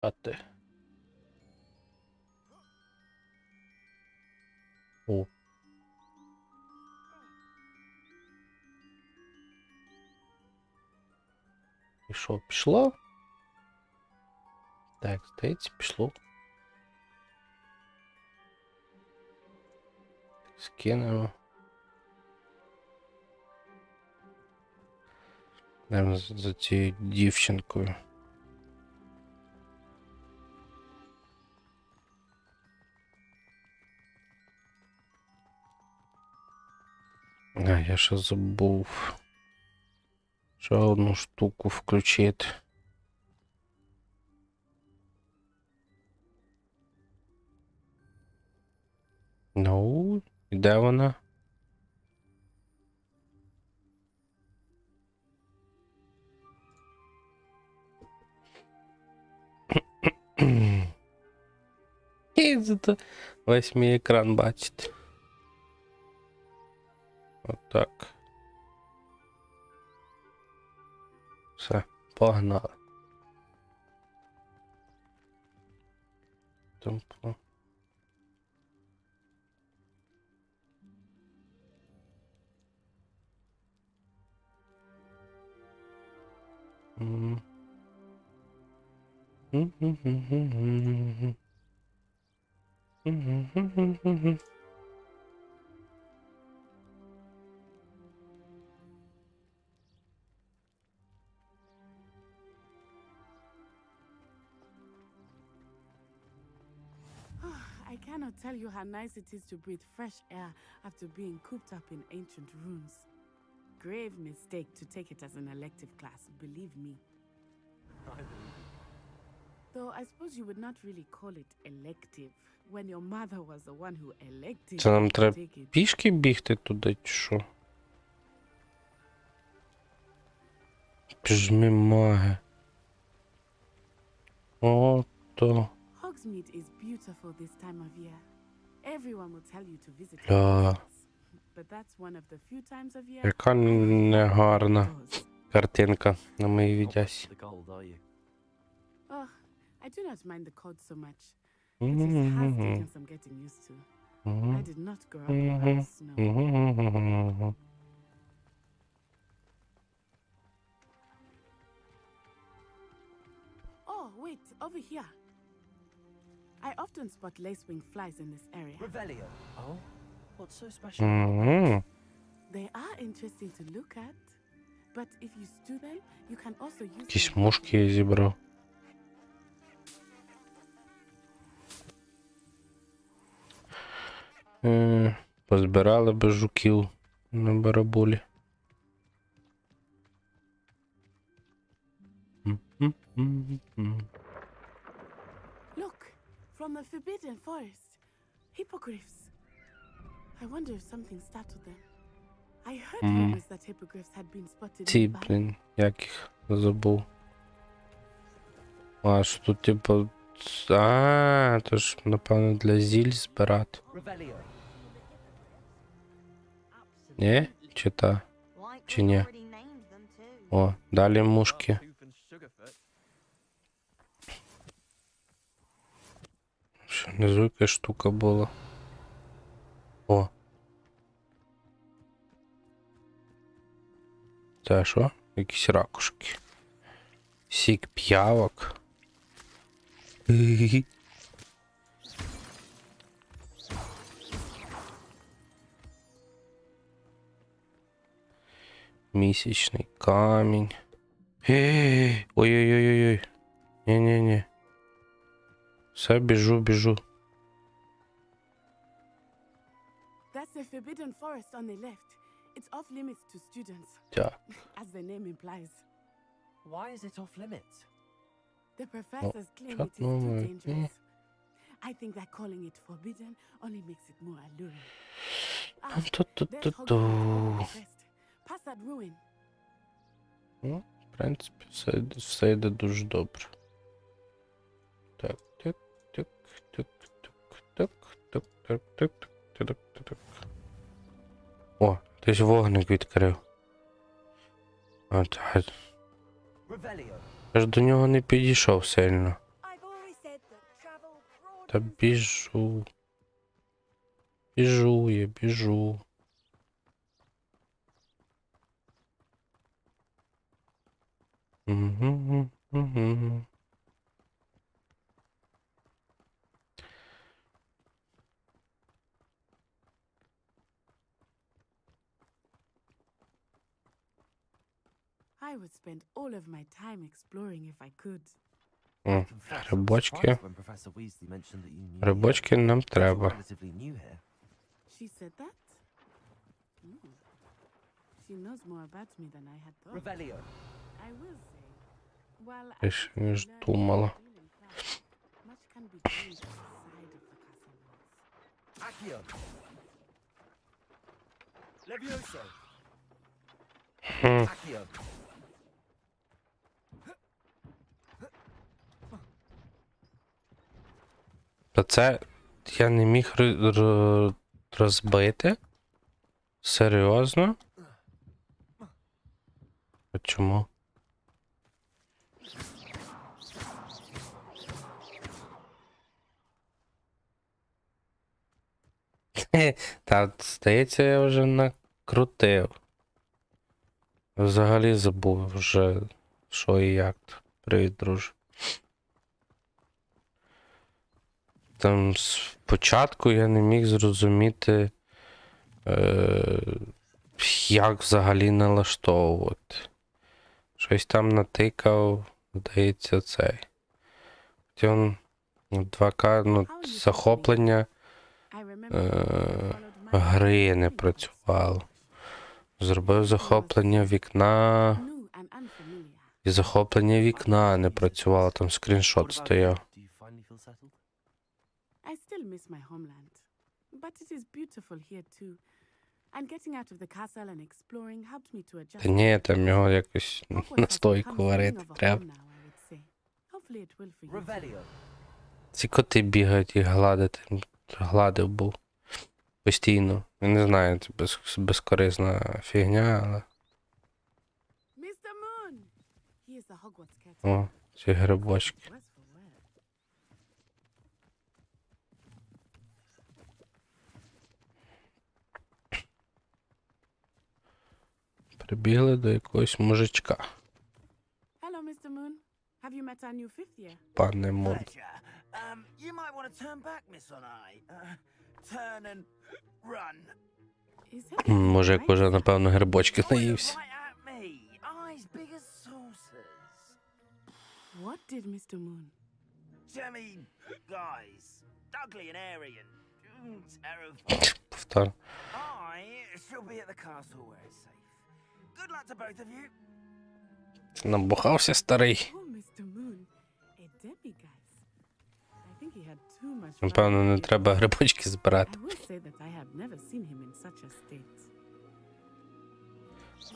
А ти? О. І що, пішло? Так, здається, пішло. Скинемо. Йдемо за цією дівчинкою. А, я ще забув. Ще одну штуку включити. Ну, і де вона? І зато весь мій екран бачите. Отак. Все, погнали. Темпло. I cannot tell you how nice it is to breathe fresh air after being cooped up in ancient ruins. Grave mistake to take it as an elective class, believe me. Though I suppose you would not really call it elective when your mother was the one who elected Це нам you to треба take it. пішки бігти туди, чи що? Піжми маги. Ото. Hogsmeade is beautiful this time of year. Everyone will tell you to visit it. Да. But that's one of the few times of year. Яка негарна картинка на моїй відясі. Oh, I do not mind the cold so much. It just has taken some getting used to. I did not grow up around snow. Oh, wait, over here. I often spot lacewing flies in this area. Revelio. Oh, what's so special? They are interesting to look at, but if you stew them, you can also use Якісь them. мушки я зібрав. Позбирали би жуків на барабулі. Look, from the Forbidden Forest. Hippogriffs. I wonder if something startled them. I heard rumors that hippogriffs had been spotted Ці, nearby. блін, як їх забув. А, що тут, типу... А, то ж, напевно, для зіль збирати. Revelio. Ні? Чи та? Чи ні? О, далі мушки. Що, внизу якась штука була. О. Це що? Якісь ракушки. Сік п'явок. Місячний камінь. Ой-ой-ой-ой. Ні-ні-ні. Все, біжу. That's the Forbidden Forest on the left. It's off limits to students, Так. as the name implies. Why is it off limits? The professors claim shut it is too no, dangerous. I think that calling it forbidden only makes it more alluring. Ah, there's Ту-ту-ту-ту. Hogwarts Legacy. Past that ruin. Ну, в принципі, все йде дуже добре. Так. О, хтось вогник відкрив. От, Revelio. я ж до нього не підійшов сильно. I've Та біжу. Біжу я, біжу. Угу. I would spend all of my time exploring if I could. О, Confess, I was грибочки. surprised when Professor Weasley mentioned that you knew Грибочки нам here, 'cause you're треба. relatively new here. She said that? She knows more about me than I had thought. Revelio. I will say, while I Більше, didn't ніж learn думала. how to deal in class, much can be gained outside of the castle walls. Accio. Levioso. Accio. Та це я не міг розбити? Серйозно? А чому? Та, здається, я вже накрутив. Взагалі забув вже, що і як. Привіт, друже. Там спочатку я не міг зрозуміти, як взагалі налаштовувати. Щось там натикав, здається, цей. Хотів 2К, ну, захоплення I remember you followed my гри не працювало. Зробив захоплення вікна, new and unfamiliar. і захоплення вікна не працювало, там скріншот What about стояв. you? Do you finally feel settled? I still miss my homeland, but it is beautiful here too. And getting out of the castle and exploring helped me to adjust. Та ні, там його якось Hogwarts has настойку become варити something of a треба. home now, I would say. Hopefully it will for you. Revelio. Ці коти бігають і гладити. Гладив був. Постійно. Я не знаю, це безкорисна фігня, але. Mr. Moon! He is the Hogwarts cat. О, ці грибочки. Worse for wear. Прибігли до якогось мужичка. Hello, Mr. Moon. Have you met our new fifth year? Пане Мун. Pleasure. You might want to turn back, Miss Onai. Turn and run. Is everything Мужик right? уже, напевно, грибочків Fire наївся. right at me. Eyes big as saucers. What did Mr. Moon? Jemmy guys. Ugly and airy and terrifying. Повтор. I shall be at the castle where it's safe. Good luck to both of you. Набухався старий. Oh, Mr. Moon. A demiguise. I think he had too much fun. Напевно, не here. треба грибочки збирати. I will say that I have never seen him in such a state.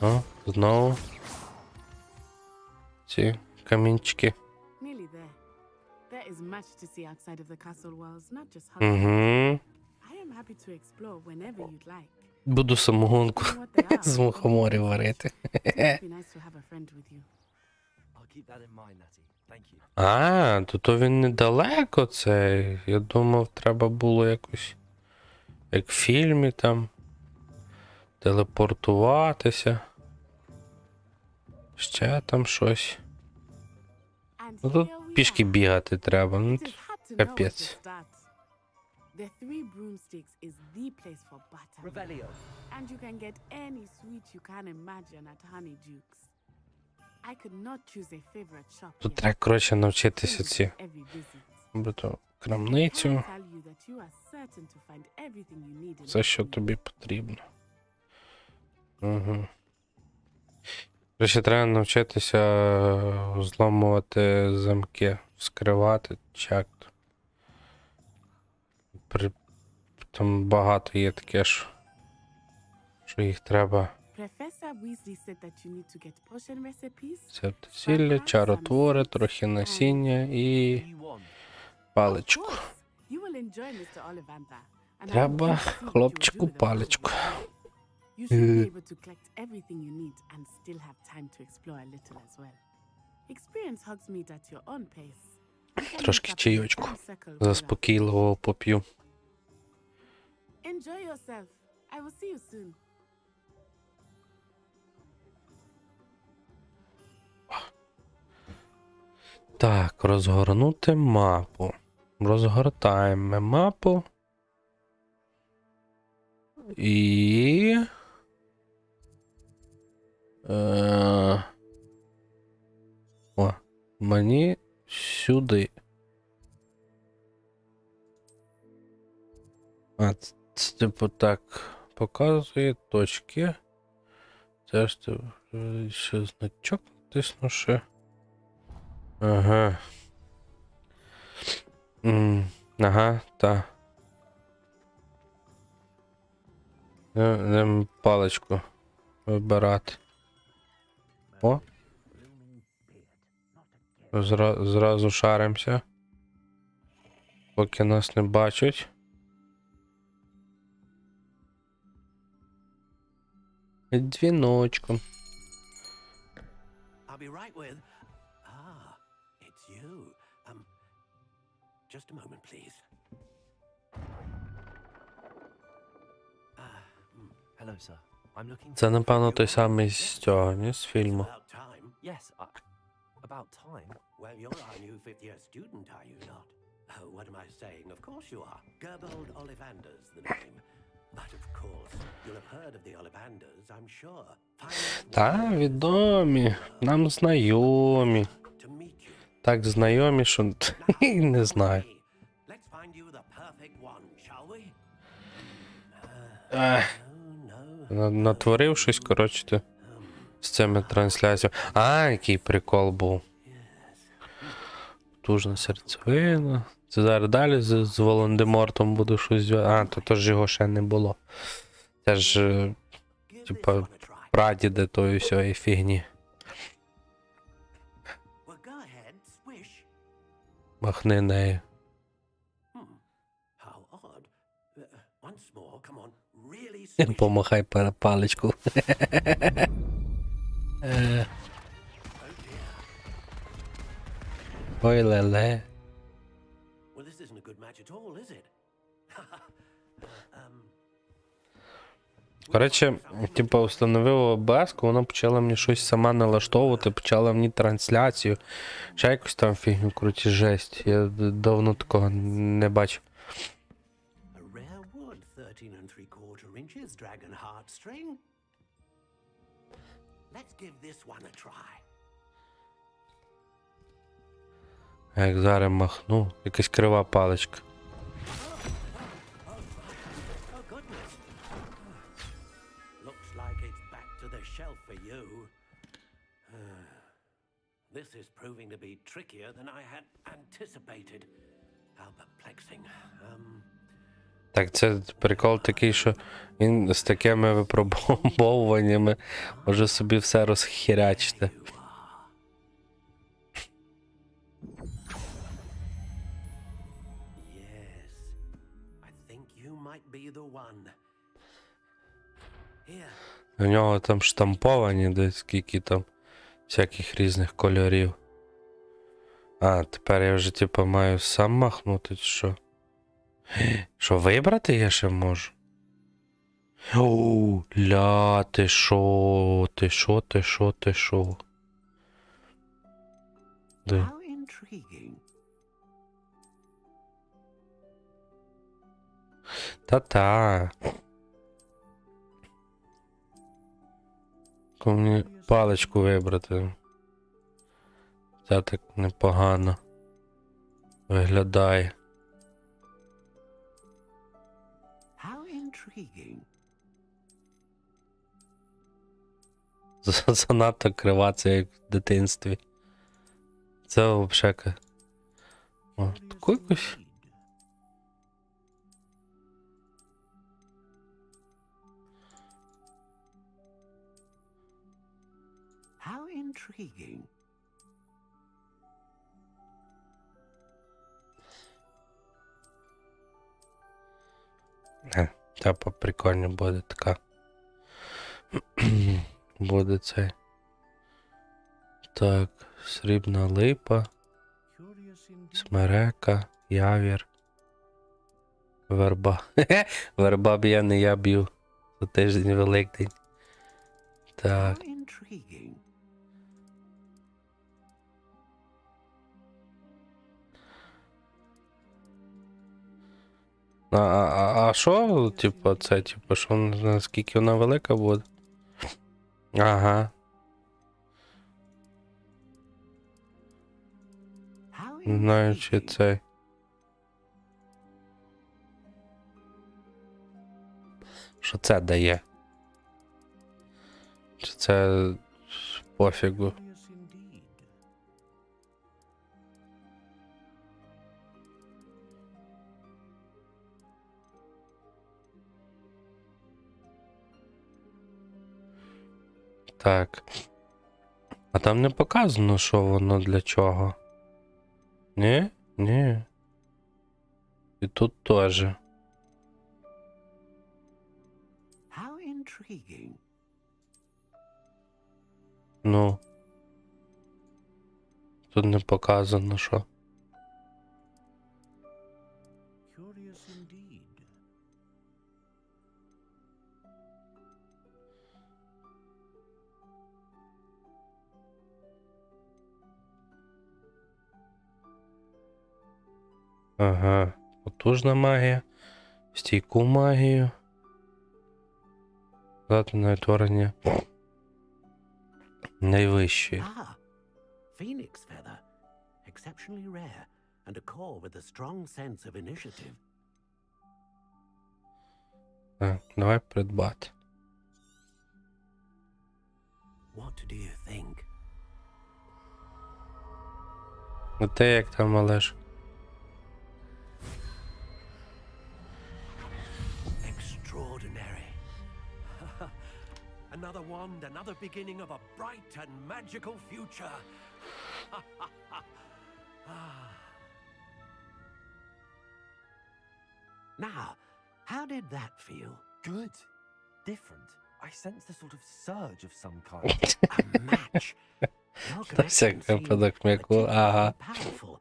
О, знову. Ці камінчики. Nearly there. There is much to see outside of the castle walls, not just Hogwarts. Угу. I am happy to explore whenever you'd like. Буду самогонку Knowing what they are з мухоморів варити. It would be nice to have a friend with you. I'll keep that in mind, Natty. Thank you. А, то він недалеко цей. Я думав, треба було якось, як в фільмі там, телепортуватися. Ще там щось. And Ну тут here we пішки are. бігати треба. Ну, It is hard to know where to капець. start. The Three Broomsticks is the place for butter. Revelio. And you can get any sweet you can imagine at Honeyduke's. I could not choose a favorite shop Тут here. треба, коротше, навчитися Visit ці. every visit. Бото I крамницю. can tell you that you are certain to find everything you need in Все, що this room. тобі потрібно. Угу. Ще треба навчитися зламувати замки, вскривати, чи як то. Там багато є таке, що їх треба. Professor Weasley said that you need to get potion recipes. Сілля, чаротвори, трохи насіння і Do you want? паличку. Of course. You will enjoy Mr. Ollivandar, and I Треба will see what you will do хлопчику with the паличку. potion. You should be able to collect everything you need and still have time to explore a little as well. Experience Hogsmeade at your own pace. Трошки чайочку. Zaspokojnie. Заспокійливого поп'ю. Enjoy yourself. I will see you soon. Так, розгорнути мапу. Розгортаємо мапу. І... О, мені сюди. А, це типу так показує точки. Це ж ще значок натисну ще. Ага. Ага, та. Паличку вибирати. О. Зразу шаримося. Поки нас не бачать. Дзвіночком. I'll be right with. Ah, it's you. Just a moment, please. Hello, sir. I'm looking. Це, напевно, той самий з цього, ні? З фільму. About time. Yes, about time. Well, you're our new fifth-year student, are you not? Oh, what am I saying? Of course you are. Gerbold Ollivander's the name. But of course, you'll have heard of the Ollivanders, I'm sure. Та, відомі. Нам знайомі. To meet you. Так знайомі, що не знаю. Let's find you the perfect one, shall we? Ех, Oh, no. натворив щось, коротше, ти з цими трансляціями. А, який прикол був. Потужна серцевина. Це зараз далі з Волан-де-Мортом буду щось. А, то ж його ще не було. Це ж, Give this типа, one a try. прадіди тої всієї фігні. Well, go ahead, swish. Махни нею. How odd. Once more, come on. Really swish. Помахай паличку. Ой, леле. Well, this isn't a good match at all, is it? Коротше, типу, установив ОБС, вона почала мені щось сама налаштовувати, почала мені трансляцію. Ще якусь там фігню, круті, жесть. Я давно такого не бачив. A rare wood, 13 3/4 inches, dragon heartstring. Let's give this one a try. А як зараз махну, якась крива паличка. Oh, goodness. Looks like it's back to the shelf for you. This is proving to be trickier than I had anticipated. How perplexing. Так, це прикол такий, що він з такими випробовуваннями може собі все розхірячити. Yes, I think you might be the one. Here, У нього там штамповані десь скільки там всяких різних кольорів. А, тепер я вже типу маю сам махнути, чи що? Що, вибрати я ще можу? Оу, ля, ти шо, ти шо, ти шо, ти шо. Де? how intriguing. Та-та. Мені паличку вибрати. Це так непогано виглядає. How intriguing. Занадто крива, це як в дитинстві. Це взагалі. О, таку якусь. How intriguing. Та прикольно буде така. Буде цей. Так, срібна липа. Curious Смерека, явір. Верба. Верба б'є, не я б'ю. За тиждень Великдень. Так. How intriguing. А що, типу, це, типу, що наскільки вона велика буде? Ага. How Не знаю, чи intriguing. це. Що це дає? Чи це пофігу? Curious indeed. Так. А там не показано, що воно для чого. Ні? Ні. І тут теж. How intriguing. Ну. Тут не показано, що. Curious indeed. Ага. Потужна магія. Стійку магію. Дати на відтворення найвищої. Ah, phoenix feather. Exceptionally rare, and a core with a strong sense of initiative. Так, давай придбати. What do you think? А ти як там, малеш? Extraordinary. Another wand, another beginning of a bright and magical future. Now, how did that feel? Good. Different. I sensed a sort of surge of some kind. A match. Your На всяк connection seemed випадок м'яку, ага. particularly powerful.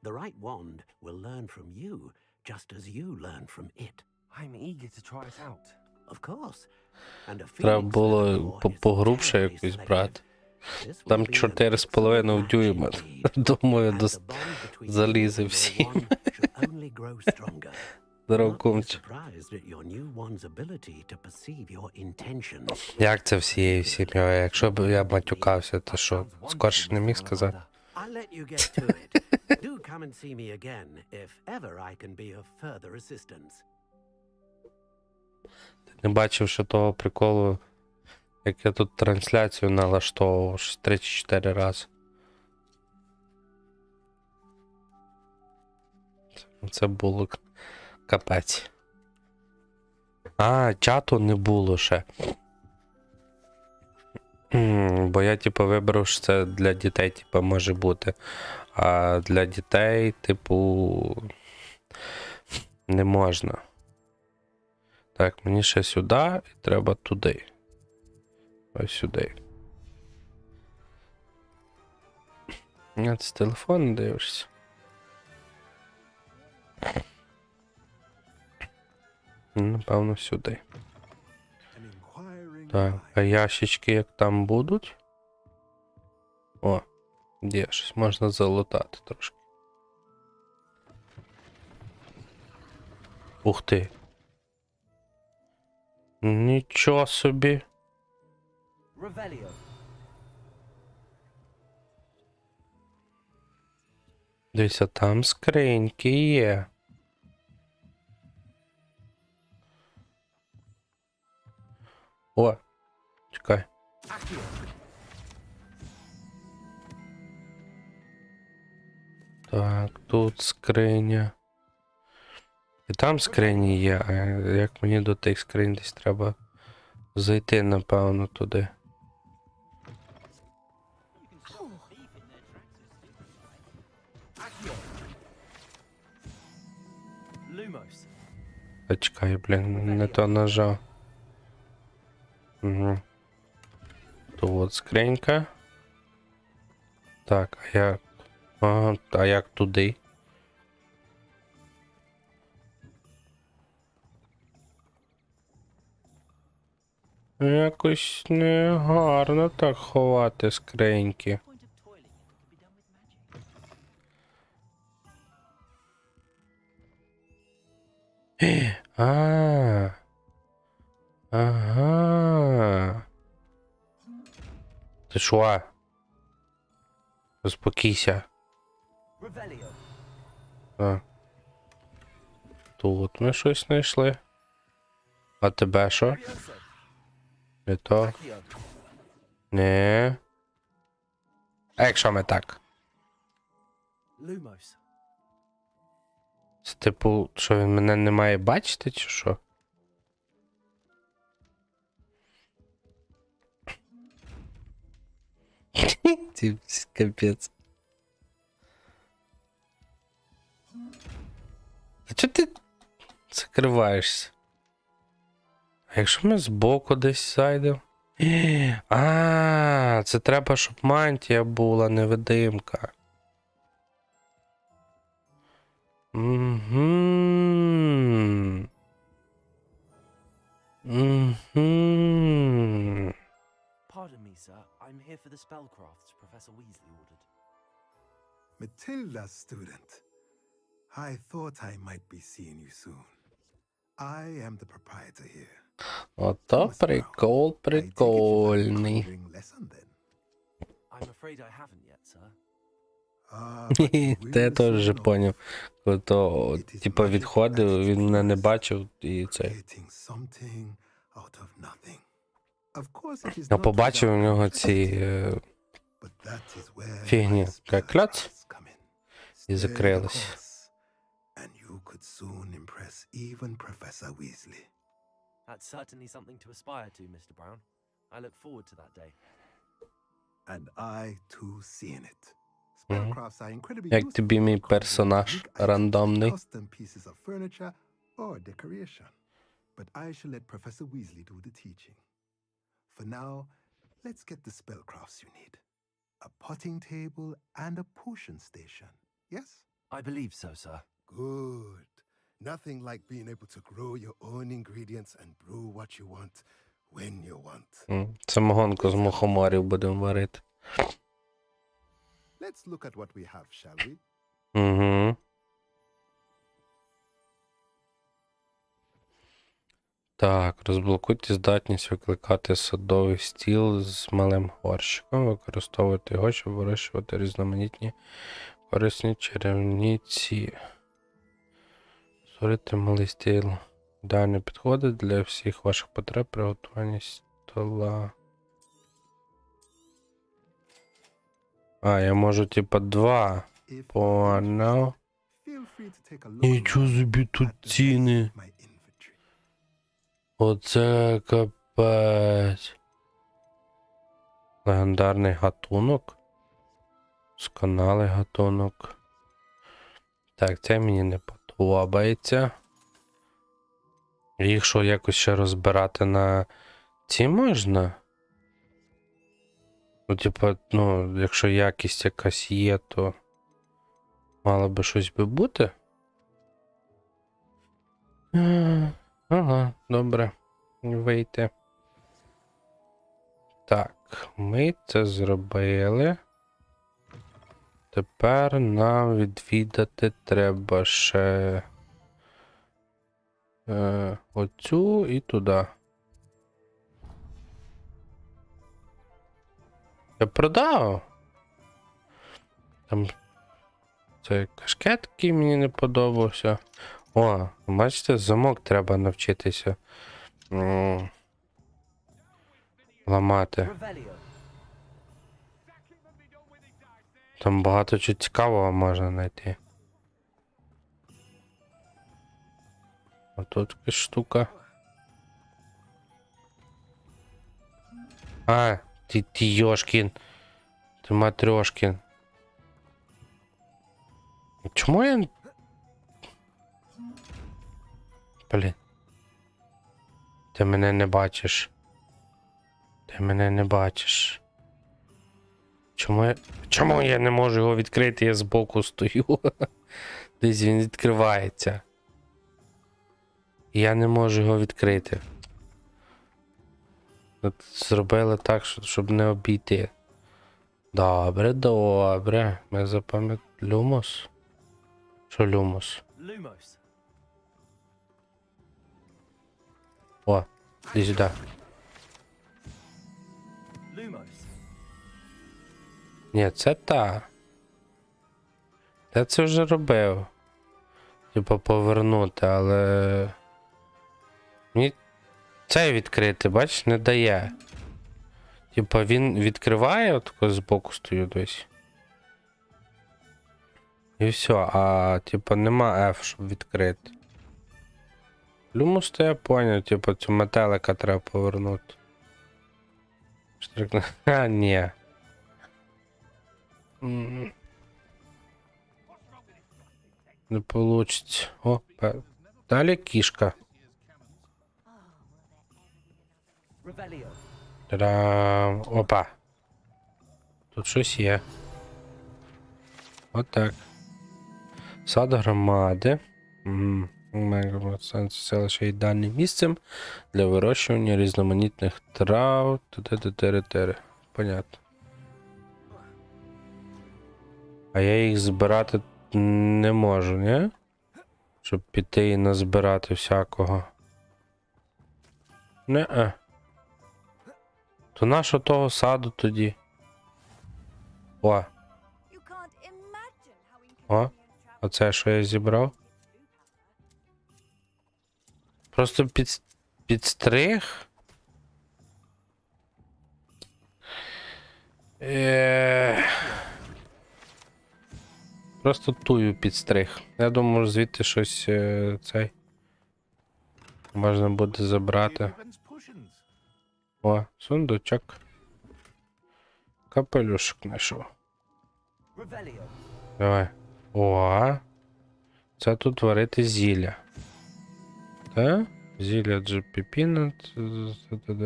The right wand will learn from you, just as you learn from it. I'm eager to try it out. Of course. And a Треба phoenix було feather core is погрубше terribly якусь selective. брати. This will Там be an 4,5 excellent дюйма. match indeed. Думаю, And до the bond between you залізе and your всім. wand should only grow stronger. Здоров, Not be кумч. surprised at your new wand's ability to perceive your intentions. Як це всією сім'єю? Якщо б я матюкався, то що? Скорше не міг сказати? I'll let you get to it. Do come and see me again if ever I can be of further assistance. Не бачив ще того приколу, як я тут трансляцію налаштовував 3 чи 4 рази. Це було капець. А, чату не було ще. Бо я, типу, вибрав, що це для дітей, типу, може бути. А для дітей, типу, не можна. Так, мені ще сюди і треба туди. Ось сюди. А ти з телефону дивишся? Напевно, сюди. Так, а ящички як там будуть? О, є, щось можна залутати трошки. Ух ти. Нічого собі. Revelio. Дивіться, там скриньки є. О, чекай. Так, тут скриня. І там скрині є, а як мені до тих скринь десь треба зайти, напевно, туди. Lumos. А чекай, блін, не то нажав. Угу. То от скринька. Так, а я Ага, а як туди? Якось не гарно так ховати скриньки. А. Ага. Ти що? Заспокійся. Revelio. А. Тут ми щось знайшли. А тебе що? Furioso. Не то? Accio. Не. А якщо ми так? Lumos. Це типу, що він мене не має бачити, чи що? Ті капець. А чого ти закриваєшся? А якщо ми збоку десь зайдемо? А, це треба, щоб мантія була, невидимка. Угу. Угу. Pardon me, sir. I'm here for the spellcrafts Professor Weasley ordered. Matilda, student. I thought I might be seeing you soon. I am the proprietor here. Ото прикол прикольний. Lesson then. I'm afraid I haven't yet, sir. But you Та я will теж soon вже know. поняв. Коли то, типа, відходив, він мене не бачив і це. Creating something out of nothing. Of course, it is Я not побачив у without нього ці complexity, but that is where фігні. my Так, клац. spellcrafts come in. І Stay the закрились. course, and you could soon impress even Professor Weasley. That's certainly something to aspire to, Mr. Brown. I look forward to that day. And I too seeing it. Spellcrafts are incredibly Як тобі мій персонаж рандомний? custom pieces of furniture or decoration. But I shall let Professor Weasley do the teaching. For now, let's get the spellcrafts you need. A potting table and a potion station. Yes? I believe so, sir. Good. Nothing like being able to grow your own ingredients and brew what you want when you want. Самогонку з мухоморів будемо варити. Let's look at what we have, shall we? Угу. Так, розблокуйте здатність викликати садовий стіл з малим горщиком. Використовувати його, щоб вирощувати різноманітні корисні чарівниці. Створити малий стіл. Ідеально підходить для всіх ваших потреб при готуванні стола. А, я можу типа два. If Понял. feel free to take a look Нічого around собі тут at the ціни. rest of my inventory. Оце капець. Легендарний гатунок. Сконалий гатунок. Так, це мені не подобається. Їх що, якось ще розбирати на ці можна? Ну, типа, ну, якщо якість якась є, то мало би щось би бути. Ага, добре. Вийти. Так, ми це зробили. Тепер нам відвідати треба ще оцю і туди. Я продав. Там цей кашкет, який мені не подобався. О, бачите, замок треба навчитися ламати. Revelio. Там багато чого цікавого можна знайти. А тут якась штука. А, ти Йошкін. Ти Матрьошкін. Чому я... Блін. Ти мене не бачиш. Ти мене не бачиш. Чому я не можу його відкрити? Я збоку стою. Десь він відкривається. Я не можу його відкрити. От зробили так, щоб не обійти. Добре, добре. Ми запам'ятаємо. Люмос? Що люмос? Lumos. О, іди сюди. Lumos. Ні, це та. Я це вже робив. Типа повернути, але. Мені цей відкрити, бачиш, не дає. Типа він відкриває, отако збоку стою десь. І все, а типа нема F, щоб відкрити. Люмус то я поняв, типа цю метелика треба повернути. Штрикне. А, ні. Не получиться. О, далі кішка. Revelio. Та-дам. Опа. Тут щось є. Отак. Сад громади. Селище ідеальним місцем для вирощування різноманітних трав. Т-т-т-т-т. Понятно. А я їх збирати не можу, ні? Щоб піти і назбирати всякого. Не-а. То нащо того саду тоді? О. О. Оце що я зібрав? Просто підстриг? Просто тую підстриг. Я думаю, звідти щось цей можна буде забрати. О, сундучок. Капелюшок знайшов. Revelio. Давай. О. Це тут варити зілля. Та? Зілля Піпін,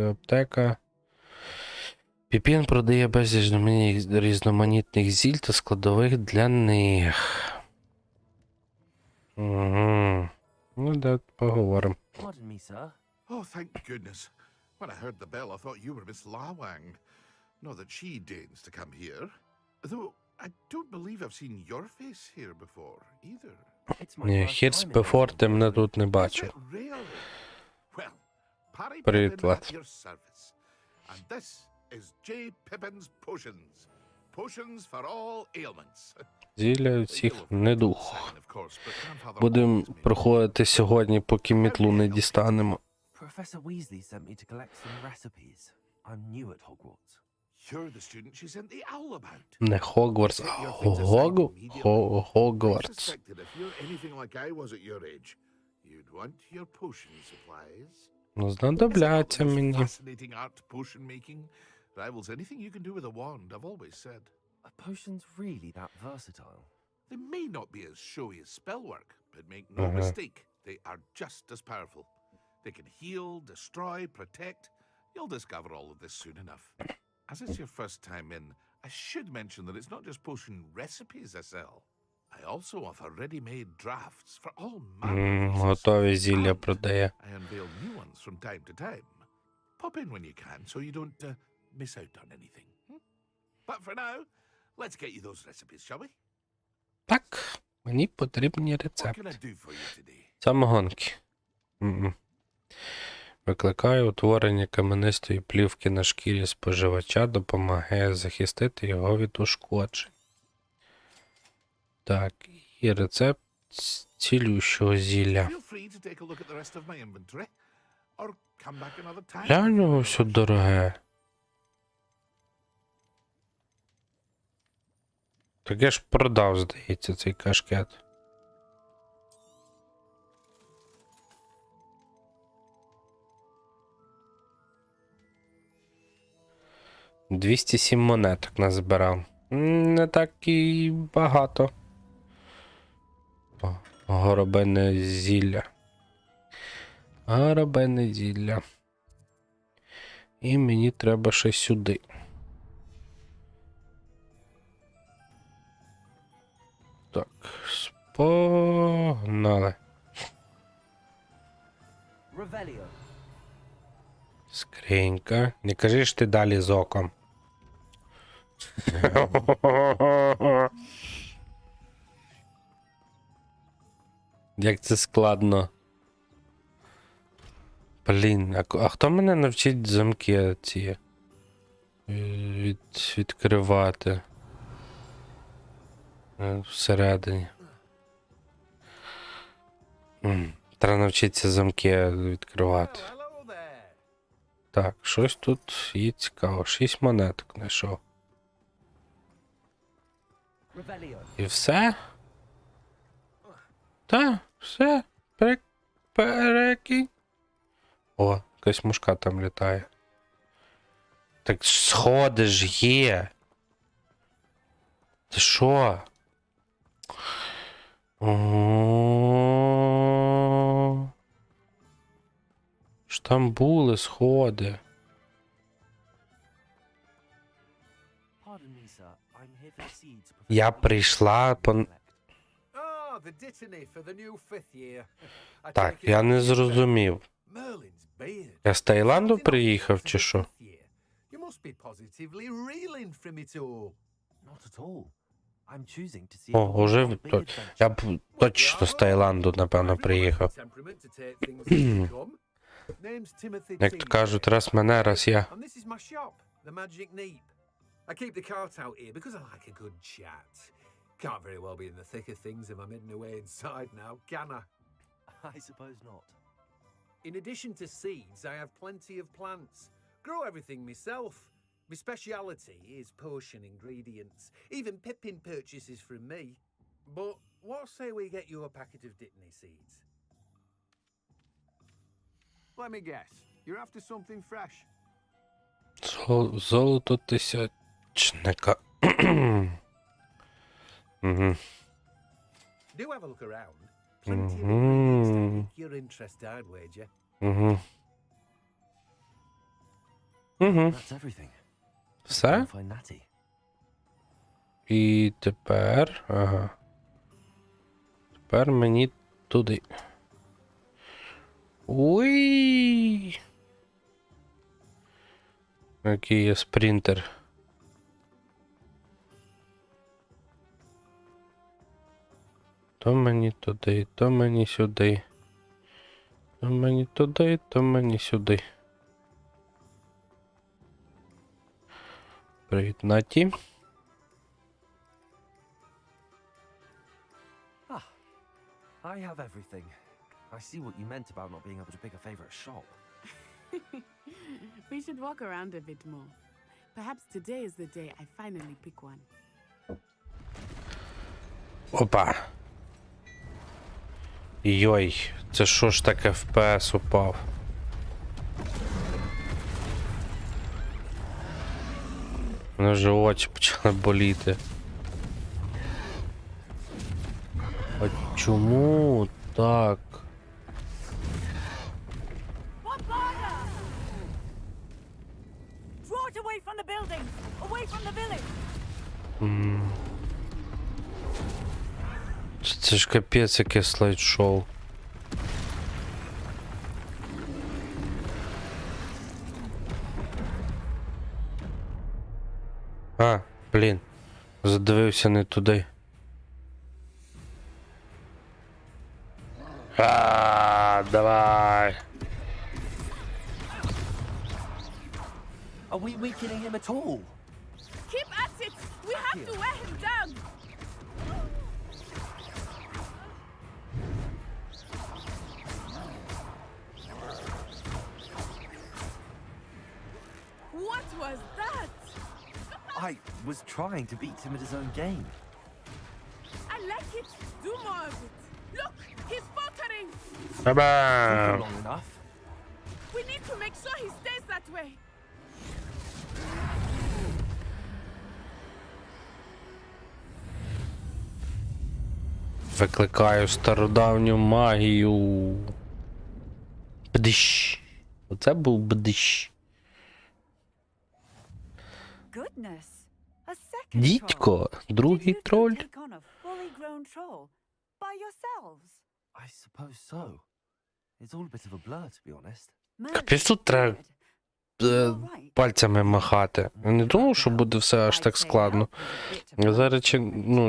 аптека. Піпін продає безліч різноманітних зіль та складових для них. Угу. Ну, да, поговоримо. Pardon me, sir. Oh, thank goodness. When I heard the bell, I thought you were Miss Lawang. Not that she deigns to come here. Though I don't believe I've seen your face here before, either. It's my Ні, first Хірс time in Бефор Hogwarts. ти мене тут не Is бачив. it really? Well, Parry Привіт, Pippin Влад. at your service. And this is J. Pippin's Potions. Potions for all ailments. Зілля всіх недух. Sign, of course, but Grandfather Будемо always made проходити сьогодні, поки мітлу не дістанемо. Professor Weasley sent me to collect some recipes. I'm new at Hogwarts. You're the student she sent the owl about. Не Хогвартс, а Set your things aside immediately. I Хогвартс. suspected if you're anything like I was at your age, you'd want your potion supplies. Ну, Is it not знадобляться the most мені. fascinating art potion making? Rivals anything you can do with a wand, I've always said. Are potions really that versatile? They may not be as showy as spellwork, but make no mistake, they are just as powerful. They can heal, destroy, protect. You'll discover all of this soon enough. As it's your first time in, I should mention that it's not just potion recipes I sell. I also offer ready-made drafts for all manner of uses. Готові зілля And продає. I unveil new ones from time to time. Pop in when you can so you don't miss out on anything. But for now, let's get you those recipes, shall we? Так, мені потрібні What can рецепти. I do for you today? Самогонки. Викликає утворення каменистої плівки на шкірі споживача, допомагає захистити його від ушкоджень. Так, і рецепт цілющого зілля. Feel free to take a look at the rest of my inventory, or come back another time. Глянь, його все дороге. Так я ж продав, здається, цей кашкет. — 207 монеток назбирав. Не так і багато. О, горобине зілля. Горобине зілля. І мені треба ще сюди. Так, погнали. Revelio. Скринька. Не кажи ж ти далі з оком. Як це складно. Блін, а хто мене навчить замки ці відкривати всередині? Треба навчитися замки відкривати. Hello there. Так, щось тут є цікаво. 6 монеток знайшов. Revelio. І все? Та, все. Перекинь. О, якась мушка там літає. Так сходи ж є. Ти що? О. Ж там були сходи. Pardon me, sir. I'm here for the seeds. Я прийшла по... Oh, the dittany for the new fifth year. I Так, take it я не you're зрозумів. Merlin's beard. Я з Таїланду Something приїхав for чи the що? fifth year. You must be positively reeling from it all. Not at all. I'm choosing to see. О, уже я б точно з Таїланду, напевно, приїхав. Temperament to take things as they come. Name's Timothy Як то Tingley. кажуть, раз мене, раз я. And this is my shop, the Magic Neep. I keep the cart out here because I like a good chat. Can't very well be in the thick of things if I'm hidden away inside now, can I? I suppose not. In addition to seeds, I have plenty of plants. Grow everything myself. My speciality is potion ingredients. Even Pippin purchases from me. But what say we get you a packet of Dittany seeds? Let me guess. You're after something fresh. Золото тисячника. Угу. Do have a look around. Plenty of ingredients to pique your interest, I'd wager. Угу. Угу. That's everything. Все? I'll find Natty. І тепер... Ага. Тепер мені туди. Уй! Який є спринтер. То мені туди, то мені сюди. То мені туди, то мені сюди. Привіт, Наті. I have everything. I see what you meant about not being able to pick a favorite shop. We should walk around a bit more. Perhaps today is the day I finally pick one. Опа. Йой, це що ж таке FPS упав? Мене вже очі почали боліти. А чому так? Draw it away from the buildings! Away from the village! Це ж капець яке слайд-шоу. А, блін. Задивився не туди. Давай. Are we weakening him at all? Keep at it! We have to wear him down! What was that? I was trying to beat him at his own game. I like it. Do more of it. Look, he's faltering. Ба-бам! Long enough. We need to make sure he stays that way. Викликаю стародавню магію. Бдищ. Оце був бдищ. Goodness! A second Дідько, troll. другий Did you two троль. take on a fully grown own troll? By yourselves? I suppose so. It's all a bit of a blur, to be honest. Капець тут треба пальцями махати. Я не думав, що буде все аж так складно. Зараз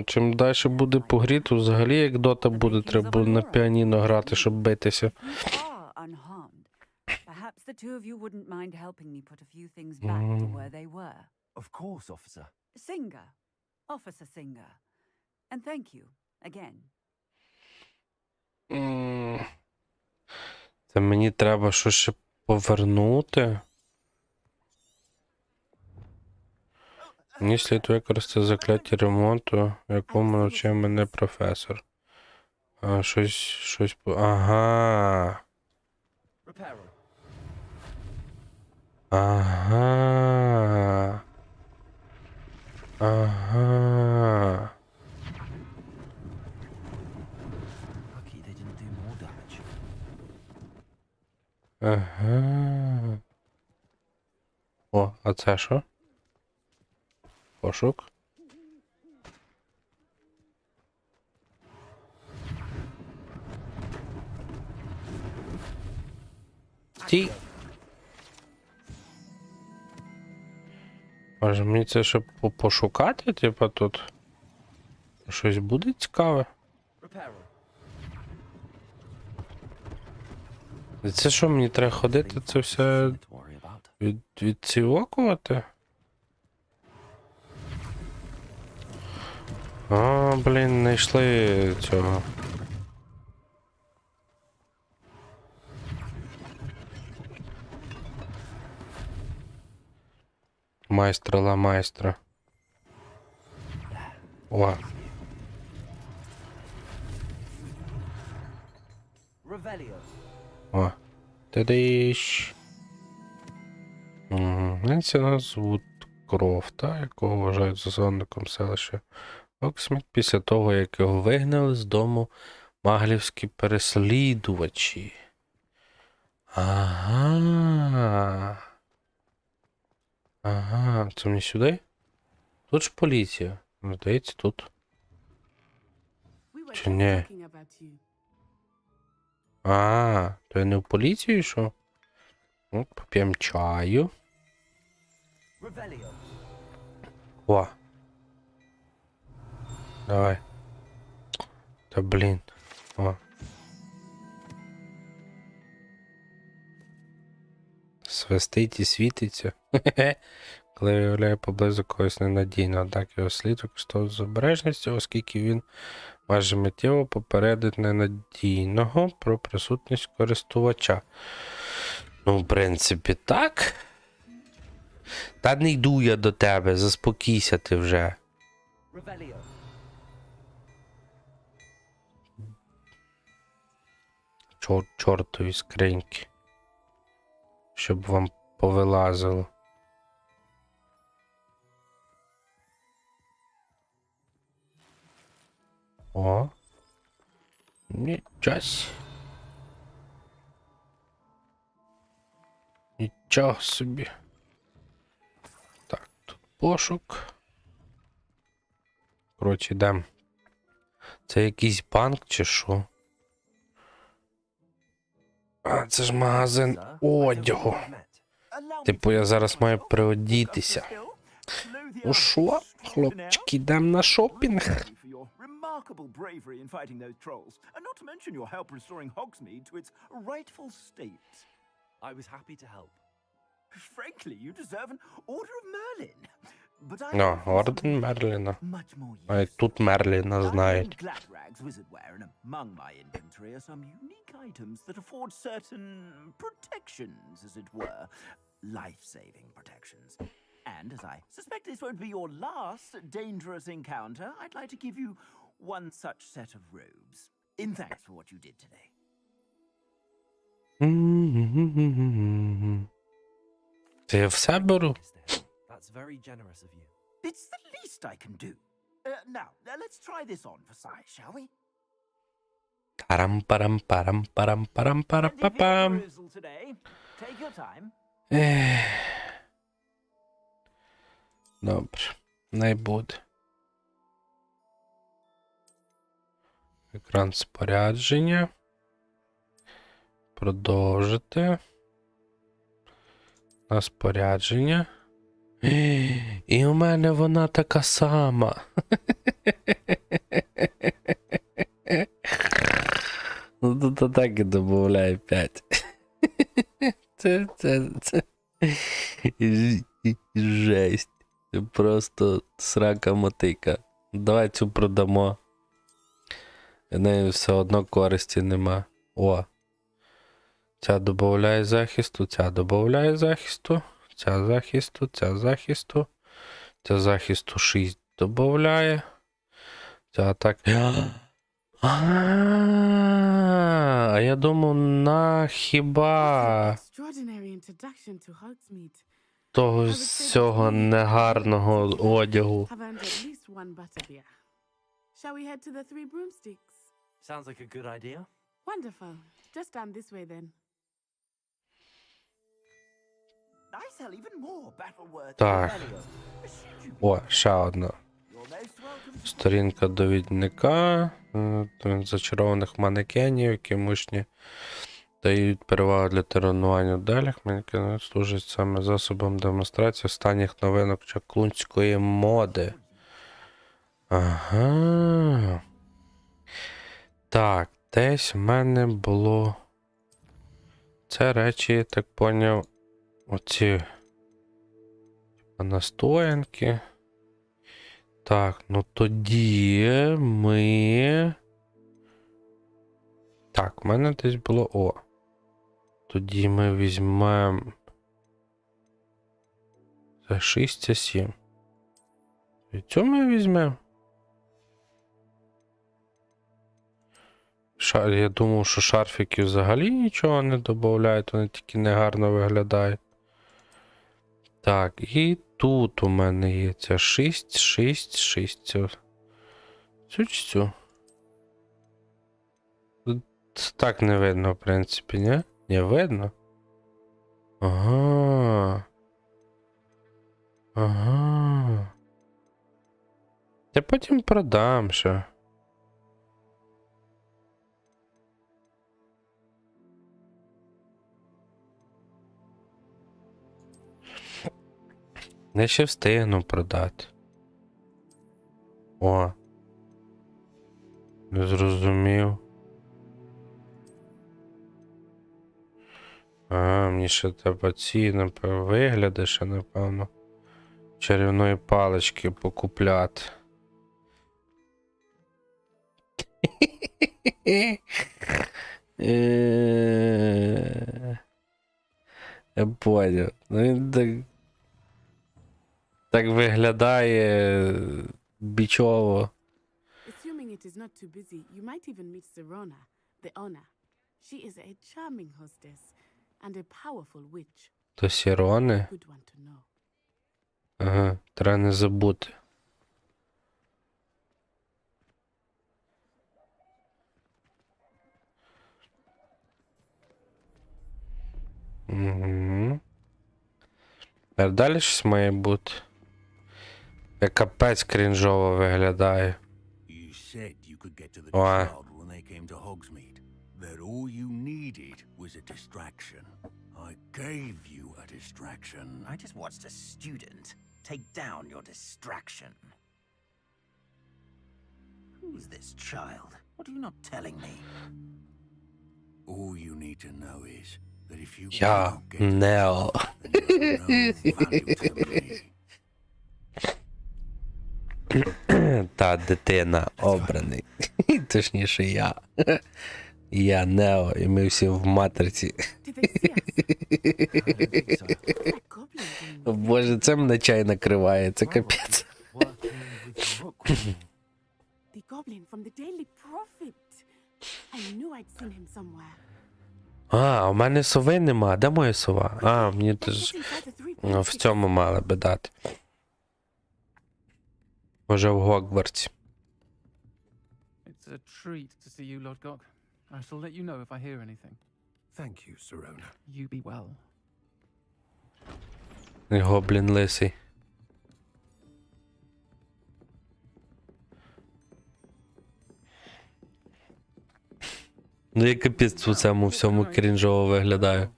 чим далі буде по грі, то взагалі як дота буде, треба буде на піаніно грати, щоб битися. Perhaps the two of you wouldn't mind helping me put a few things back to where they were. Of course, officer. Singer. Officer Singer. And thank you, again. Це мені треба щось ще повернути. Мені слід використати закляття ремонту, якому навчив мене професор. Щось... Ага. Ага. Ага. Lucky they didn't do more damage. Ага. О, а це що? Пошук. Стій. Може мені це ще пошукати, типа тут? Щось буде цікаве? І це що, мені треба ходити, це все відцівокувати? А, блін, не йшли цього. Майстра ла майстра. О. О. Та-диш. Це нас звуть Крофта, якого вважають засновником селища Оксміт після того, як його вигнали з дому маглівські переслідувачі. Ага. Ага, це мені сюди? Тут ж поліція. Здається, тут. Чи ні? А, то я не в поліцію йшов? Ну, поп'ємо чаю. О. Давай. Та блін. О. Свистить і світиться. Коли виявляє поблизу когось ненадійно, однак його слід використовувати з обережністю, оскільки він майже миттєво попередить ненадійного про присутність користувача. Ну, в принципі, так. Та не йду я до тебе, заспокійся ти вже. Чортові скриньки. Щоб вам повилазило. О. Нічось. Нічого собі. Так, тут пошук. Коротше, йдемо. Це якийсь банк чи що? А, це ж магазин одягу. Типу, я зараз маю приодітися. Ну що, хлопчики, йдемо на шопінг? Remarkable bravery in fighting those trolls, and not to mention your help restoring Hogsmeade to its rightful state. I was happy to help. Frankly, you deserve an Order of Merlin. But I No, орден Мерліна. much more А тут Мерліна знають. Gladrag's wizardware, and among my inventory are some unique items that afford certain protections, as it were, life-saving protections. And as I suspect this won't be your last dangerous encounter, I'd like to give you one such set of robes, in thanks for what you did today. Це я все беру? That's very generous of you. It's the least I can do. Now, let's try this on for size, shall we? Парам-парам-парам-парам-парам-парам-пам. Perusal today. Take your time. Добре, не буде. Екран спорядження. Продовжити. На спорядження. І у мене вона така сама. Ну тут атаки додаю 5. Це жесть. Це просто срака мотика. Давай цю продамо. В неї все одно користі нема. О. Ця додає захисту, ця додає захисту, ця захисту, ця захисту. Ця захисту 6 додає. Ця так. А я думав, на хіба того всього негарного одягу. Shall we head to the Three Broomsticks? Sounds like a good idea. Wonderful. Just stand this way then. I sell even more battle-worthy Так. value. О, ще одна. You're most welcome. Сторінка довідника. Зачарованих манекенів, які мужні дають перевагу для тренування в делях. Манекени служать саме засобом демонстрації останніх новинок чаклунської моди. Ага. Так, десь в мене було. Це речі, я так поняв, оці настоянки. Так, ну тоді ми. Так, в мене десь було. О. Тоді ми візьмемо. Це 6, це 7. І цю ми візьмемо. Я думав, що шарфики взагалі нічого не додають, вони тільки негарно виглядають. Так, і тут у мене є ця 6, 6, 6. Цю чи цю? Це так не видно, в принципі, ні? Не видно? Ага. Ага. Я потім продам ще. Я ще встигну продати. О. Не зрозумів. Мені ще треба ці, напевно, вигляди ще, напевно, чарівної палички покупляти. Я понял. Ну він так виглядає бічово. Assuming it is not too busy, you might even meet Serona, the owner. She is a charming hostess and a powerful witch. То Сірони? Good one to know. Ага, треба не забути. Угу. Тепер далі щось має бути. Як капець крінжово виглядає. You said you could get to the Ой. child when they came to Hogsmeade. That all you needed was a distraction. I gave you a distraction. I just watched a student take down your distraction. Who's this child? What are you not telling me? All you need to know is that if you Я can't get to the Нео. child, then you're of no value to me. Та дитина обраний. Точніше я. Я Нео, і ми всі в матриці. Did they see us? I don't think so. That goblin doing? Боже, це мене чай накриває, це капець. Working with Rook. The goblin from the Daily Prophet. I knew I'd seen him somewhere. А, у мене сови нема. Де моя сова? А, мені Let's теж get inside the Three в Broomsticks. цьому мали би дати. Може в Гогвартсі. It's a treat to see you, Lord Gok. I shall let you know if I hear anything. Thank you, Serona. You be well. І гоблін лисий. Ну і капець у цьому всьому крінжово виглядає.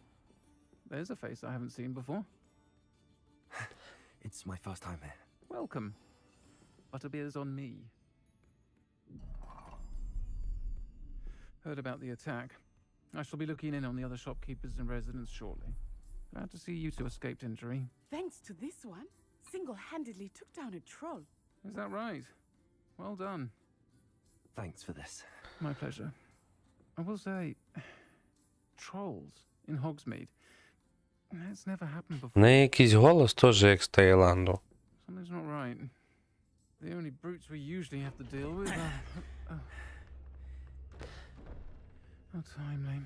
There's a face I haven't seen before. It's my first time here. Welcome. Butterbeer's on me. Heard about the attack. I shall be looking in on the other shopkeepers and residents shortly. Glad to see you two escaped injury. Thanks to this one, single-handedly took down a troll. Is that right? Well done. Thanks for this. My pleasure. I will say, trolls in Hogsmeade. That's never happened before. В неї якийсь голос теж як з Таїланду. Something's not right. The only brutes we usually have to deal with are... How timely.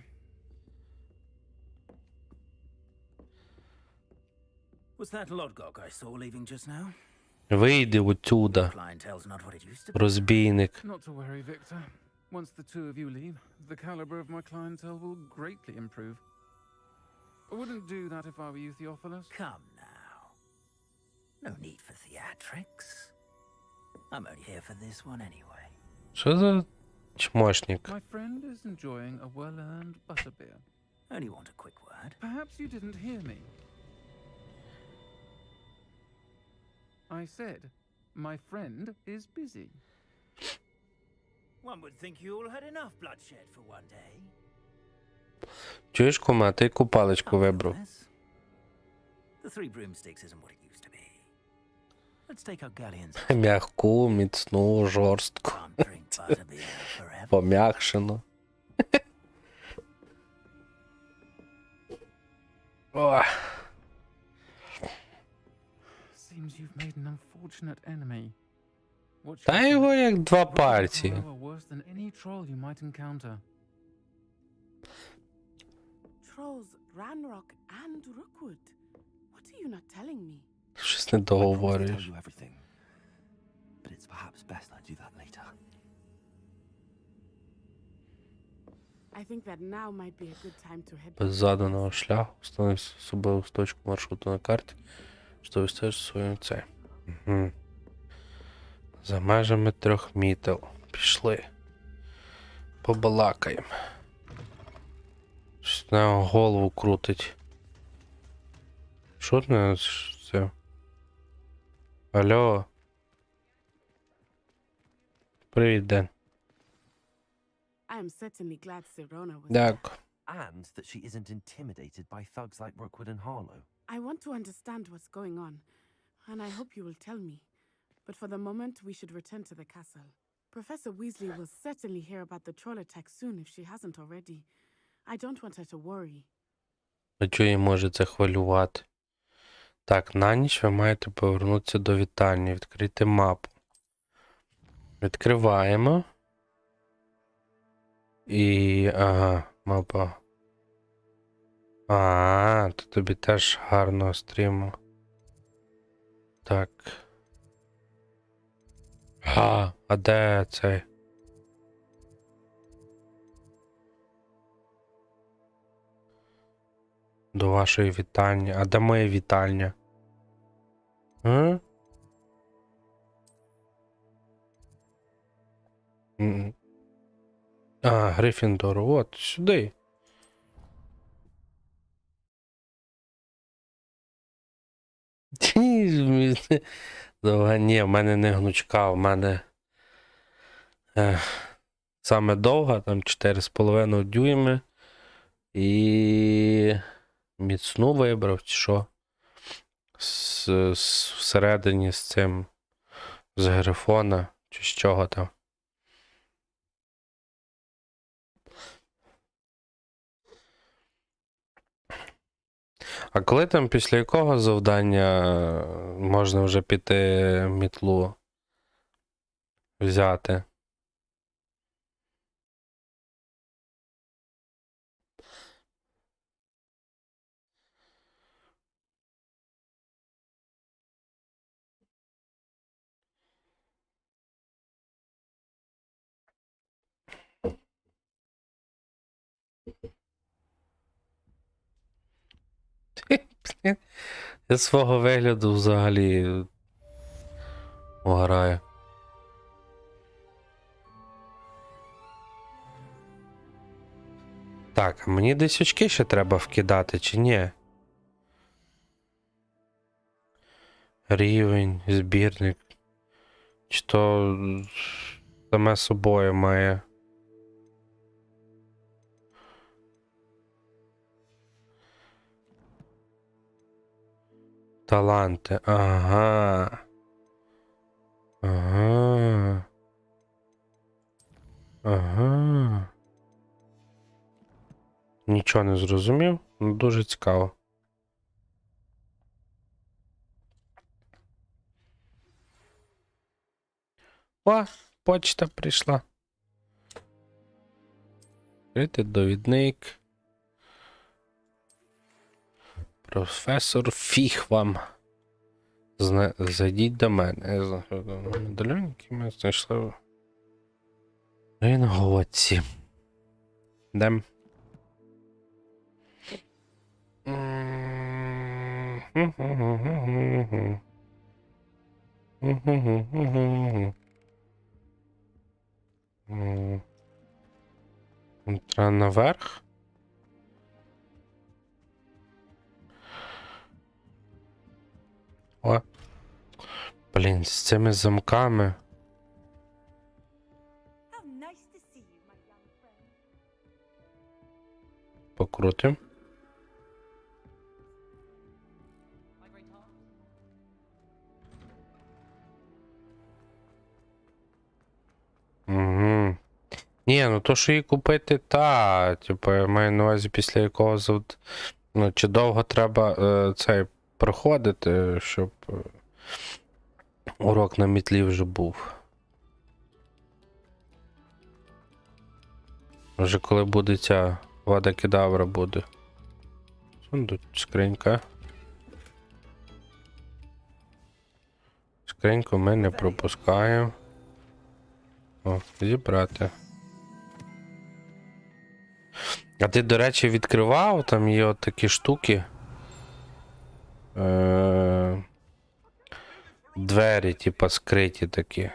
Was that Lodgok I saw leaving just now? Вийди отсюда, Clientele's not what it used to be. розбійник. Not to worry, Victor. Once the two of you leave, the caliber of my clientele will greatly improve. I wouldn't do that if I were you, Theophilus. Come now. No need for theatrics. I'm only here for this one anyway. Що за чмошник? My friend is enjoying a well-earned butterbeer. Only want a quick word. Perhaps you didn't hear me. I said, my friend is busy. One would think you all had enough bloodshed for one day. Чуєш, кума, ти яку паличку вибрав? The Three Broomsticks isn't what it used to be. Let's take our galleons. М'яку, міцну, жорстку. Can't drink butterbeer forever. Пом'якшено. Ох. Seems you've made an unfortunate enemy. What Та його як два Robbers пальці. are worse than any troll you might encounter. Trolls, Ranrock, and Rookwood. What are you not telling me? Щось не I promise to tell договорюєш. you everything. But it's perhaps best I do that later. I think that now might be a good time to head Без back. заданого шляху встанови собою точку маршруту на карті, що вистежиш свою цей. Угу. За межами 3 мітел. Пішли. Побалакаємо. Щось на голову крутить. Що це? Алло. Привіт, Ден. I am certainly glad Sirona was there. Дякую. And that she isn't intimidated by thugs like Rookwood and Harlow. I want to understand what's going on, and I hope you will tell me. But for the moment, we should return to the castle. Professor Weasley will certainly hear about the troll attack soon if she hasn't already. I don't want her to worry. А чого її може це хвилювати? Так, на ніч ви маєте повернутися до вітальні, відкрити мапу. Відкриваємо. І... ага, мапа. То тобі теж гарного стріму. Так. А де цей? До вашої вітальні. А де моя вітальня? Гриффіндор, от, сюди. Ні, в мене не гнучка, в мене саме довга, там 4,5 дюйми. І міцну вибрав, чи що? Всередині з цим, з грифона, чи з чого там. А коли там після якого завдання можна вже піти мітлу взяти? Я свого вигляду взагалі угораю. Так, а мені десь очки ще треба вкидати, чи ні? Рівень, збірник. Чи то саме собою має. Таланти. Ага. Ага. Ага. Нічого не зрозумів, ну дуже цікаво. О, почта прийшла. Відкрити довідник. Професор, фіг вам. Зайдіть до мене. Медальйон, який ми знайшли в Грінготці. Дем. Треба наверх. О. Блін, з цими замками. Покрутим. Угу. Ні, ну то, що її купити, типу, я маю на увазі, після якого ну, чи довго треба цей проходити, щоб урок на мітлі вже був. Вже коли буде ця вода кедавра буде. Тут скринька. Скриньку ми не пропускаємо. О, зібрати. А ти, до речі, відкривав? Там є от такі штуки. Двері, типа, скриті такі.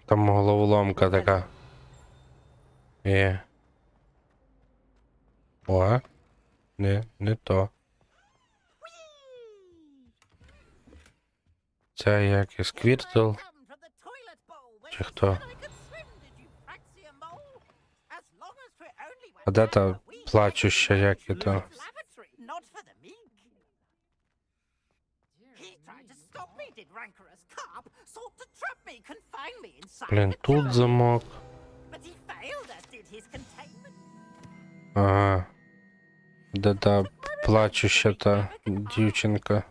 Там головоломка така. Є. О. Не то. Це як і Сквіртл. Чи хто? А де та плачуща, як і то? Блін, тут замок. Ага. Де та плачуща та дівчинка.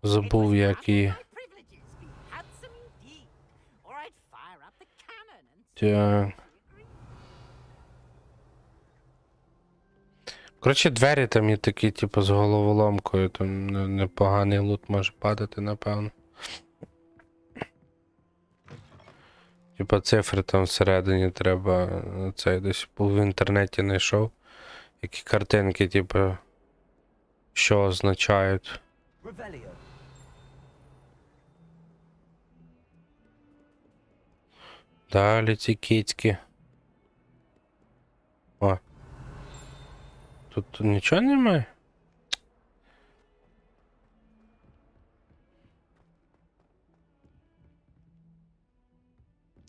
Забув, як її. Так. Коротше, двері там є такі, типу, з головоломкою. Там непоганий лут може падати, напевно. Типа цифри там всередині треба. Це я десь в інтернеті знайшов. Які картинки, типу, що означають. Далі ці кицьки. О. Тут нічого немає?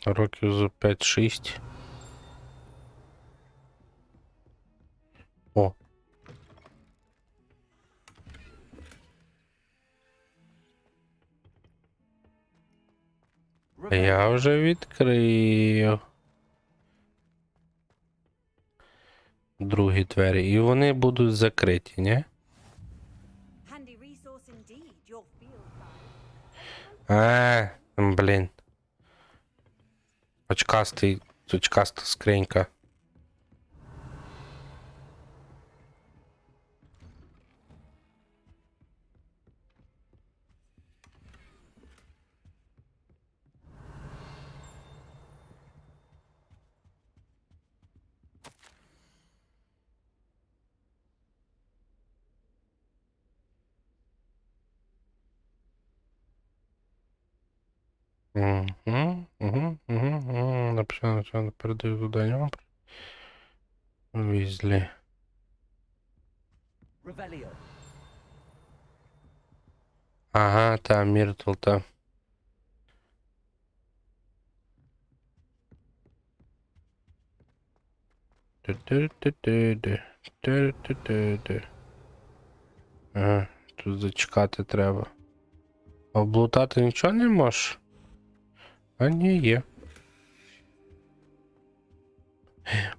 Років за 5-6. О. Я вже відкрив. Другі двері. І вони будуть закриті, ні? Блін. Очкаста скринька. Написано, передаю завдання. Візлі. Revelio. Ага, та, Міртл, та. Ага, тут зачекати треба. А облутати нічого не можеш? А ні, є.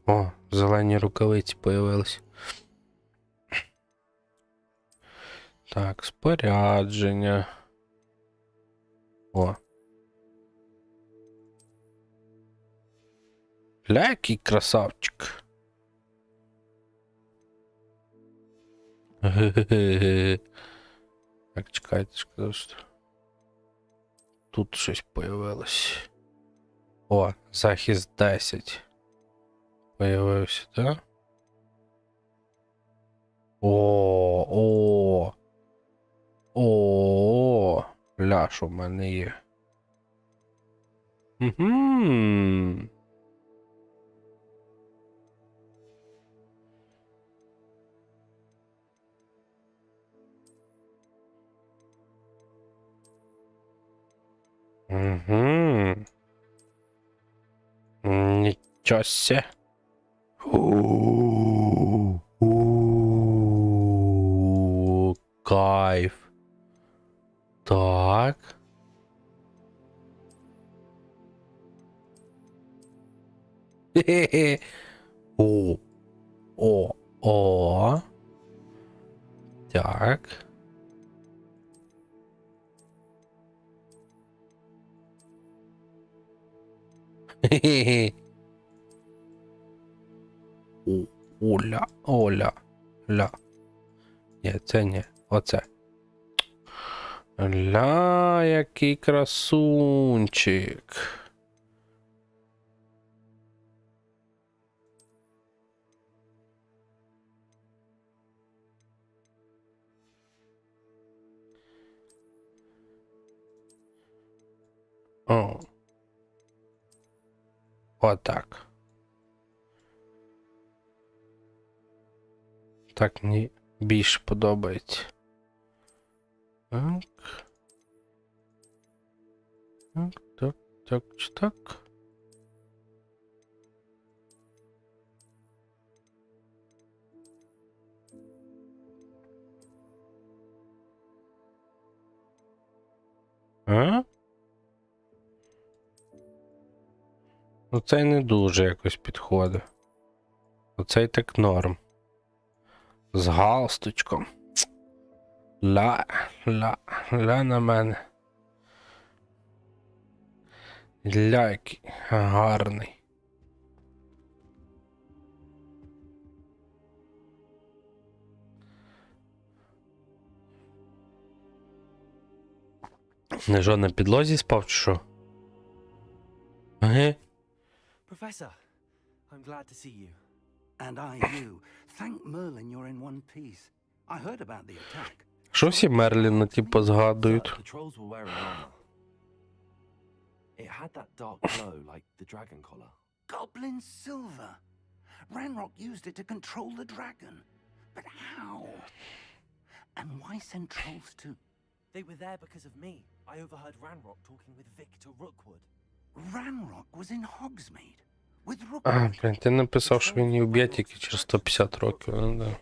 О, зелені рукавиці появились. Так, спорядження. О. Ля, який красавчик. Ге-ге-ге. Так, чекайте, що тут щось появилось. О, захист 10. Появився, так? О. Ля, що в мене є. Угу. Угу. Нічого се. Кайф. Так. Хе-хе-хе. О. Так. Хе-хе-хе. Оля. Ні, це ні. Оце. Ля, який красунчик. О. Отак. Так мені більше подобається. Так. А? Оцей не дуже якось підходить. Оцей так норм. З галстучком. Ля на мене. Ля, який гарний. Не жо на підлозі спав, чи що? Ага. Professor, I'm glad to see you. And I you. Thank Merlin you're in one piece. I heard about the attack. Що всі Мерліна, типу, згадують? Sir, the trolls were wearing armor. It had that dark glow like the dragon collar. Goblin silver. Ranrock used it to control the dragon. But how? And why send trolls to... They were there because of me. I overheard Ranrock talking with Victor Rookwood. Ranrock was in Hogsmeade. With А, Rookwood. блін, ти написав, що він її вб'є тільки через 150 років. Ну, да.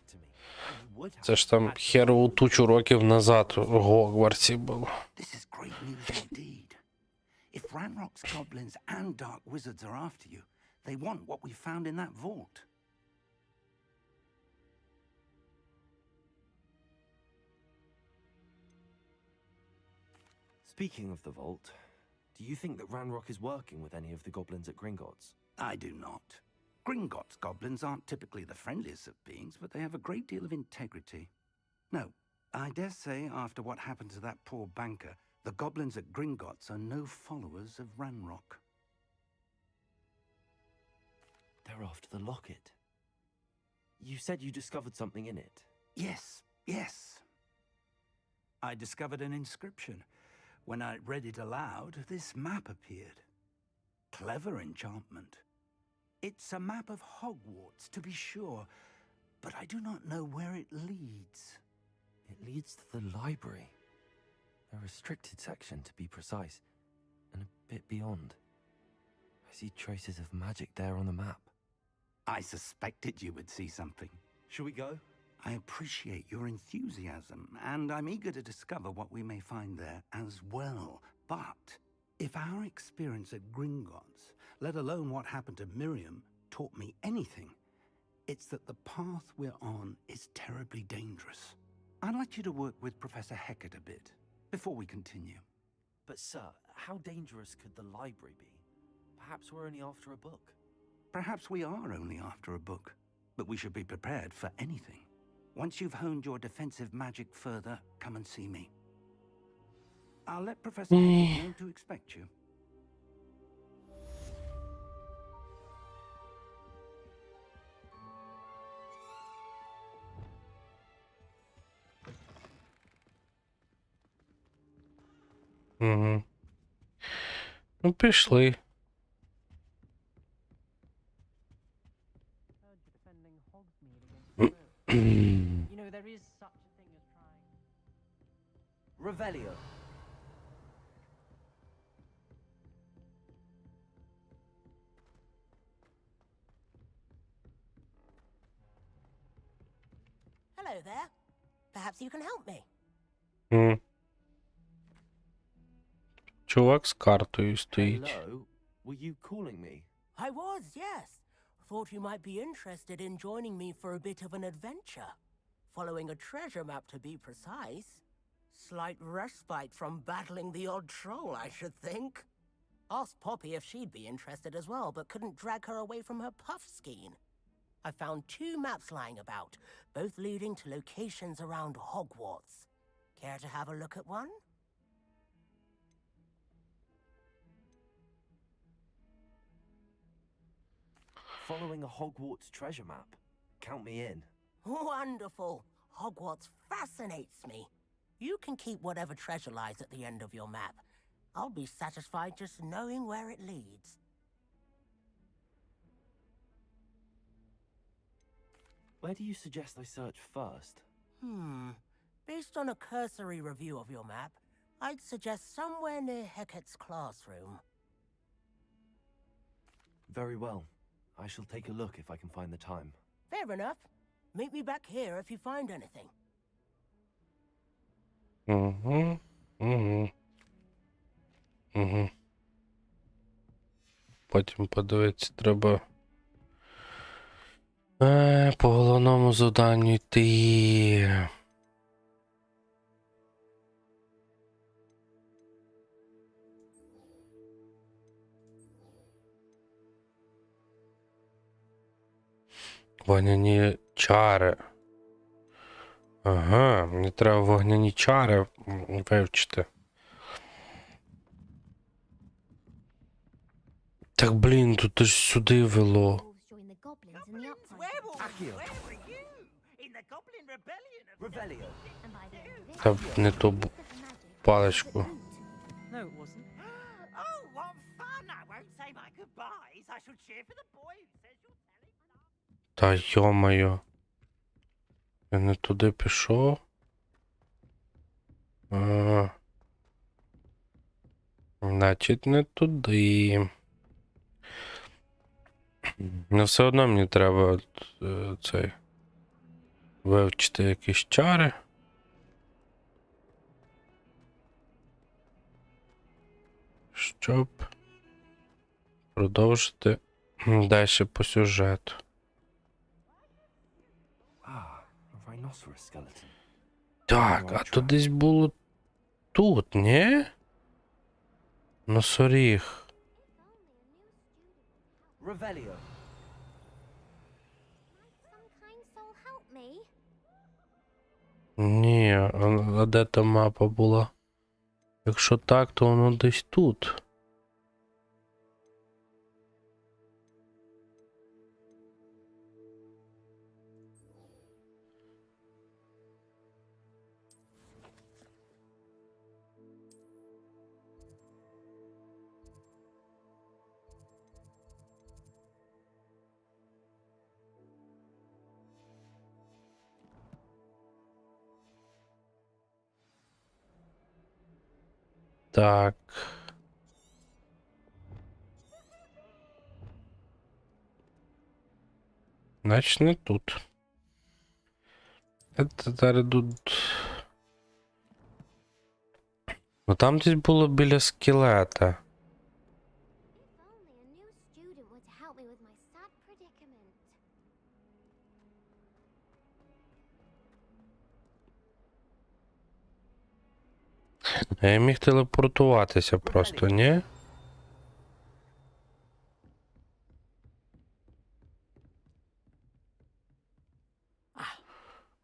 Це ж там херову тучу років назад у Гогвартсі було. This is great news indeed. If Ranrock's goblins and dark wizards are after you, they want what we found in that vault. Speaking of the vault, do you think that Ranrock is working with any of the goblins at Gringotts? I do not. Gringotts goblins aren't typically the friendliest of beings, but they have a great deal of integrity. No, I dare say after what happened to that poor banker, the goblins at Gringotts are no followers of Ranrock. They're after the locket. You said you discovered something in it. Yes. I discovered an inscription. When I read it aloud, this map appeared. Clever enchantment. It's a map of Hogwarts, to be sure, but I do not know where it leads. It leads to the library. A restricted section, to be precise, and a bit beyond. I see traces of magic there on the map. I suspected you would see something. Shall we go? I appreciate your enthusiasm, and I'm eager to discover what we may find there as well. But if our experience at Gringotts, let alone what happened to Miriam, taught me anything, it's that the path we're on is terribly dangerous. I'd like you to work with Professor Hecat a bit, before we continue. But sir, how dangerous could the library be? Perhaps we're only after a book. Perhaps we are only after a book, but we should be prepared for anything. Once you've honed your defensive magic further, come and see me. I'll let Professor Hecat know to expect you. Угу. Ну, пішли. You know, there is such a thing as trying. Revelio. Hello there. Perhaps you can help me. Чувак з картою стоїть. Hello? Were you calling me? I was, yes. Thought you might be interested in joining me for a bit of an adventure. Following a treasure map, to be precise. Slight respite from battling the odd troll, I should think. Asked Poppy if she'd be interested as well, but couldn't drag her away from her puff skein. I found 2 maps lying about, both leading to locations around Hogwarts. Care to have a look at one? Following a Hogwarts treasure map. Count me in. Wonderful. Hogwarts fascinates me. You can keep whatever treasure lies at the end of your map. I'll be satisfied just knowing where it leads. Where do you suggest I search first? Based on a cursory review of your map, I'd suggest somewhere near Hecat's classroom. Very well. I shall take a look if I can find the time. Fair enough. Meet me back here if you find anything. Угу. Угу. Угу. Потім подивитися треба. По головному завданню йти. Вогняні чари. Ага, мені треба вогняні чари вивчити. Так, блін, тут аж сюди вело. Та не ту паличку. Та йо-моє. Я не туди пішов. Значить, не туди. Ну, все одно мені треба цей вивчити якісь чари. Щоб продовжити далі по сюжету. Так, а то десь було тут, ні? Носоріг. Revelio. Ні, а де та мапа була? Якщо так, то воно десь тут. Так. Значить, не тут. Це зараз тут. Ну там десь було біля скелета. Я міг телепортуватися просто, ні?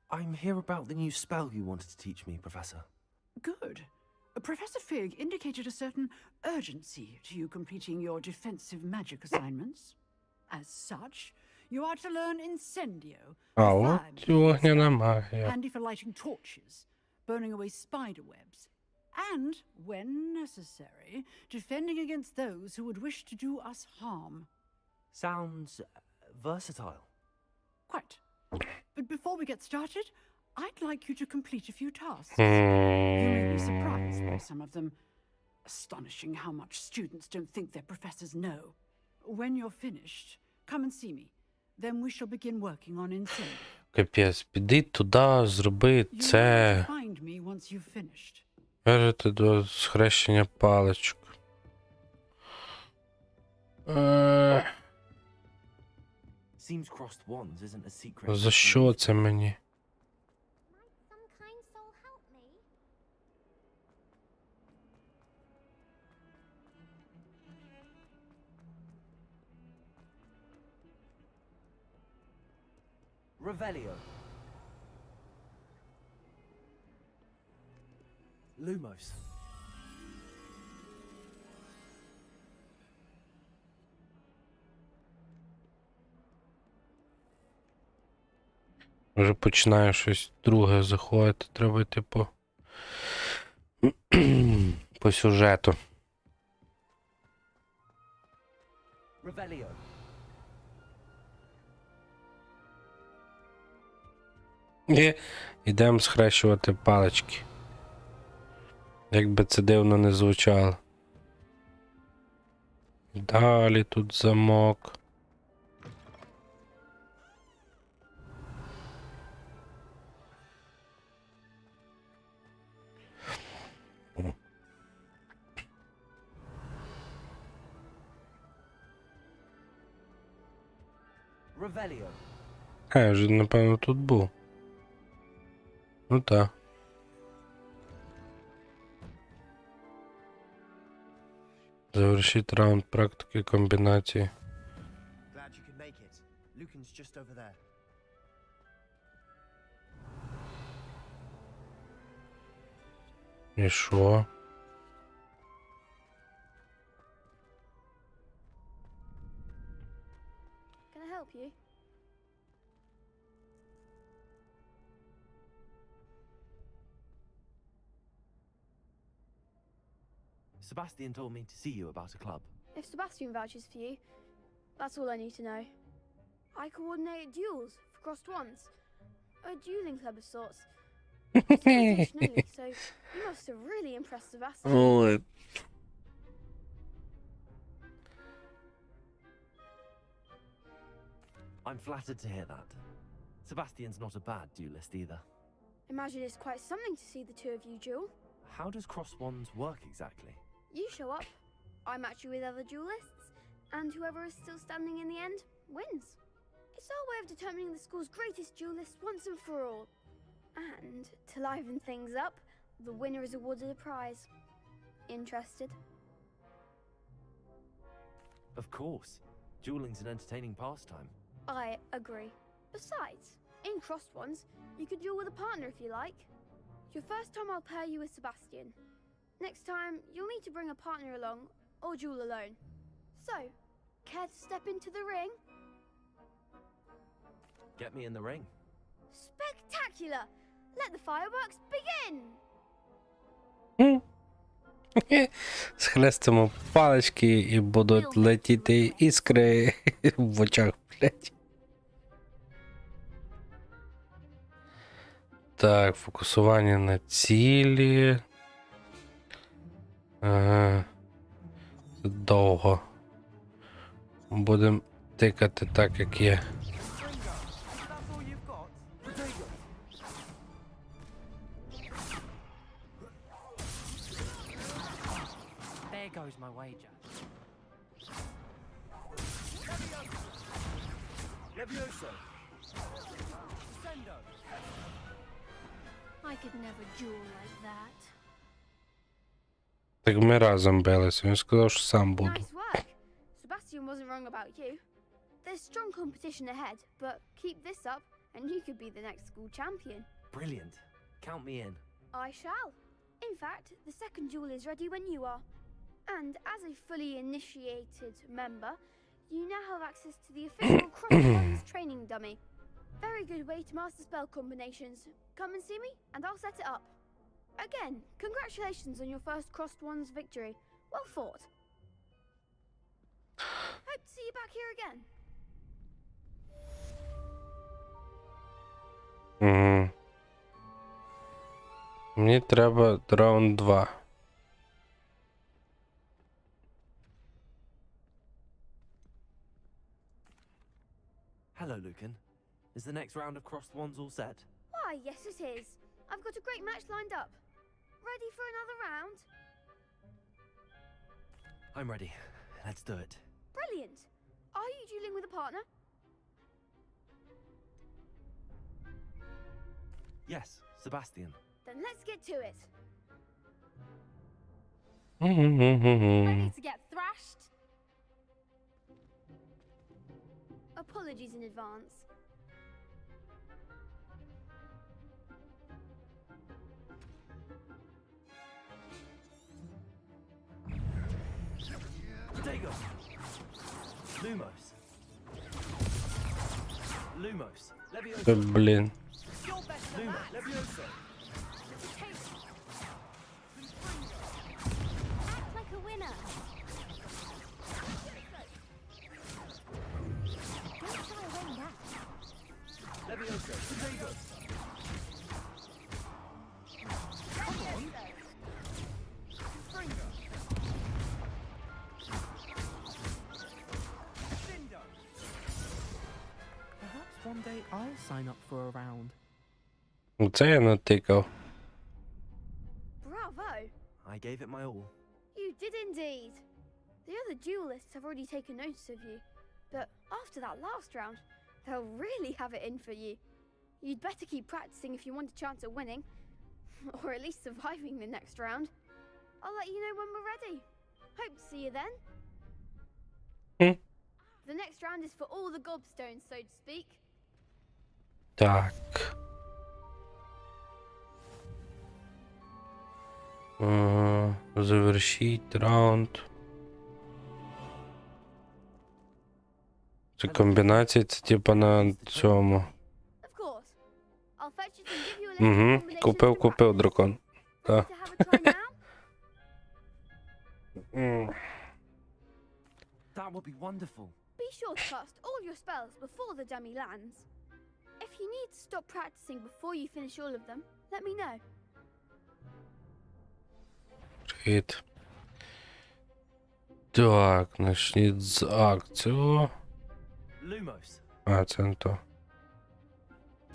I'm here about the new spell you wanted to teach me, Professor. Good. Professor Fig indicated a certain urgency to you completing your defensive magic assignments. As such, you are to learn Incendio, А, the от fire і вогняна spell, магія. handy for lighting torches, burning away spider webs, and, when necessary, defending against those who would wish to do us harm. Sounds versatile. Quite. But before we get started, I'd like you to complete a few tasks. You may be surprised by some of them. Astonishing how much students don't think their professors know. When you're finished, come and see me. Then we shall begin working on Incendio. Капець, піди туди, зроби You це. will find me once you've finished. Вижити до схрещення паличок. Seems crossed wands isn't a secret. За що це мені? Revelio. Lumos. Вже починає щось друге заходити. Треба йти по сюжету. Revelio. Ідемо схрещувати палички. Як би це дивно не звучало. Далі тут замок. Revelio. Я вже, напевно, тут був. Ну так. Завершіть раунд практики комбінації. Glad you could make it. Lucan's just over there. І що? Can I help you? Sebastian told me to see you about a club. If Sebastian vouches for you, that's all I need to know. I coordinate duels for crossed wands. A dueling club of sorts. Occasionally, so you must have really impressed Sebastian. Ой. I'm flattered to hear that. Sebastian's not a bad duelist either. Imagine it's quite something to see the two of you duel. How does cross wands work exactly? You show up, I match you with other duelists, and whoever is still standing in the end wins. It's our way of determining the school's greatest duelist once and for all. And to liven things up, the winner is awarded a prize. Interested? Of course. Dueling's an entertaining pastime. I agree. Besides, in crossed ones, you could duel with a partner if you like. Your first time I'll pair you with Sebastian. Next time, you'll need to bring a partner along, or duel alone. So, care to step into the ring? Get me in the ring. Spectacular! Let the fireworks begin! Схрестимо палички і будуть летіти іскри в очах, блядь. Так, фокусування на цілі. Ага. Це довго. Будемо тикати так, як є. There goes my wager. Levioso. Sendo. I could never duel like that. Так ми разом билися. Він сказав, що сам буду. Nice work. Sebastian wasn't wrong about you. There's strong competition ahead, but keep this up and you could be the next school champion. Brilliant. Count me in. I shall. In fact, the second duel is ready when you are. And as a fully initiated member, you now have access to the official Crossbones training dummy. Very good way to master spell combinations. Come and see me, and I'll set it up. Again, congratulations on your first Crossed Ones victory. Well fought. Hope to see you back here again. Мені треба раунд 2. Hello, Lucan. Is the next round of Crossed Wands all set? Why, yes it is. I've got a great match lined up. Ready for another round? I'm ready. Let's do it. Brilliant. Are you dueling with a partner? Yes, Sebastian. Then let's get to it. Mm-hmm. Ready to get thrashed? Apologies in advance. Dago! Lumos! Lumos! Levioso! Блін. Lumos! Levioso! Act like a winner. Don't shy away now. Levioso! Dago! Come on. Perhaps one day I'll sign up for a round. Це я натикав. Bravo. I gave it my all. You did indeed. The other duelists have already taken notice of you, but after that last round, they'll really have it in for you. You'd better keep practicing if you want a chance at winning, or at least surviving the next round. I'll let you know when we're ready. Hope to see you then. The next round is for all the gobstones, so to speak. Так. Завершіть раунд. Це комбінації, це типа на цьому. Of course. I'll fetch it and give you a little combination to Купив дракон. Так. to have a try now. That would be wonderful. Be sure to cast all your spells before the dummy lands. If you need to stop practicing before you finish all of them, let me know. Привіт. Так, почніть з акцію. Lumos! А, це не то.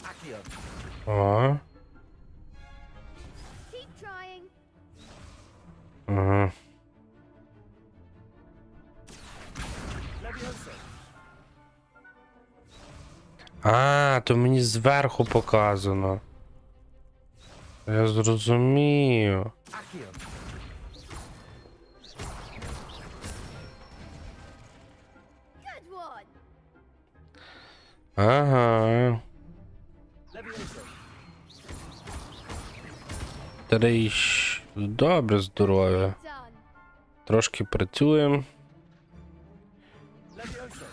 Accio! О. Keep trying. Ага. Levioso! А, то мені зверху показано. Я зрозумів. Accio! Good one. Ага. Levioso! Трищ. Добре здоров'я. Done. Трошки працюємо. Levioso!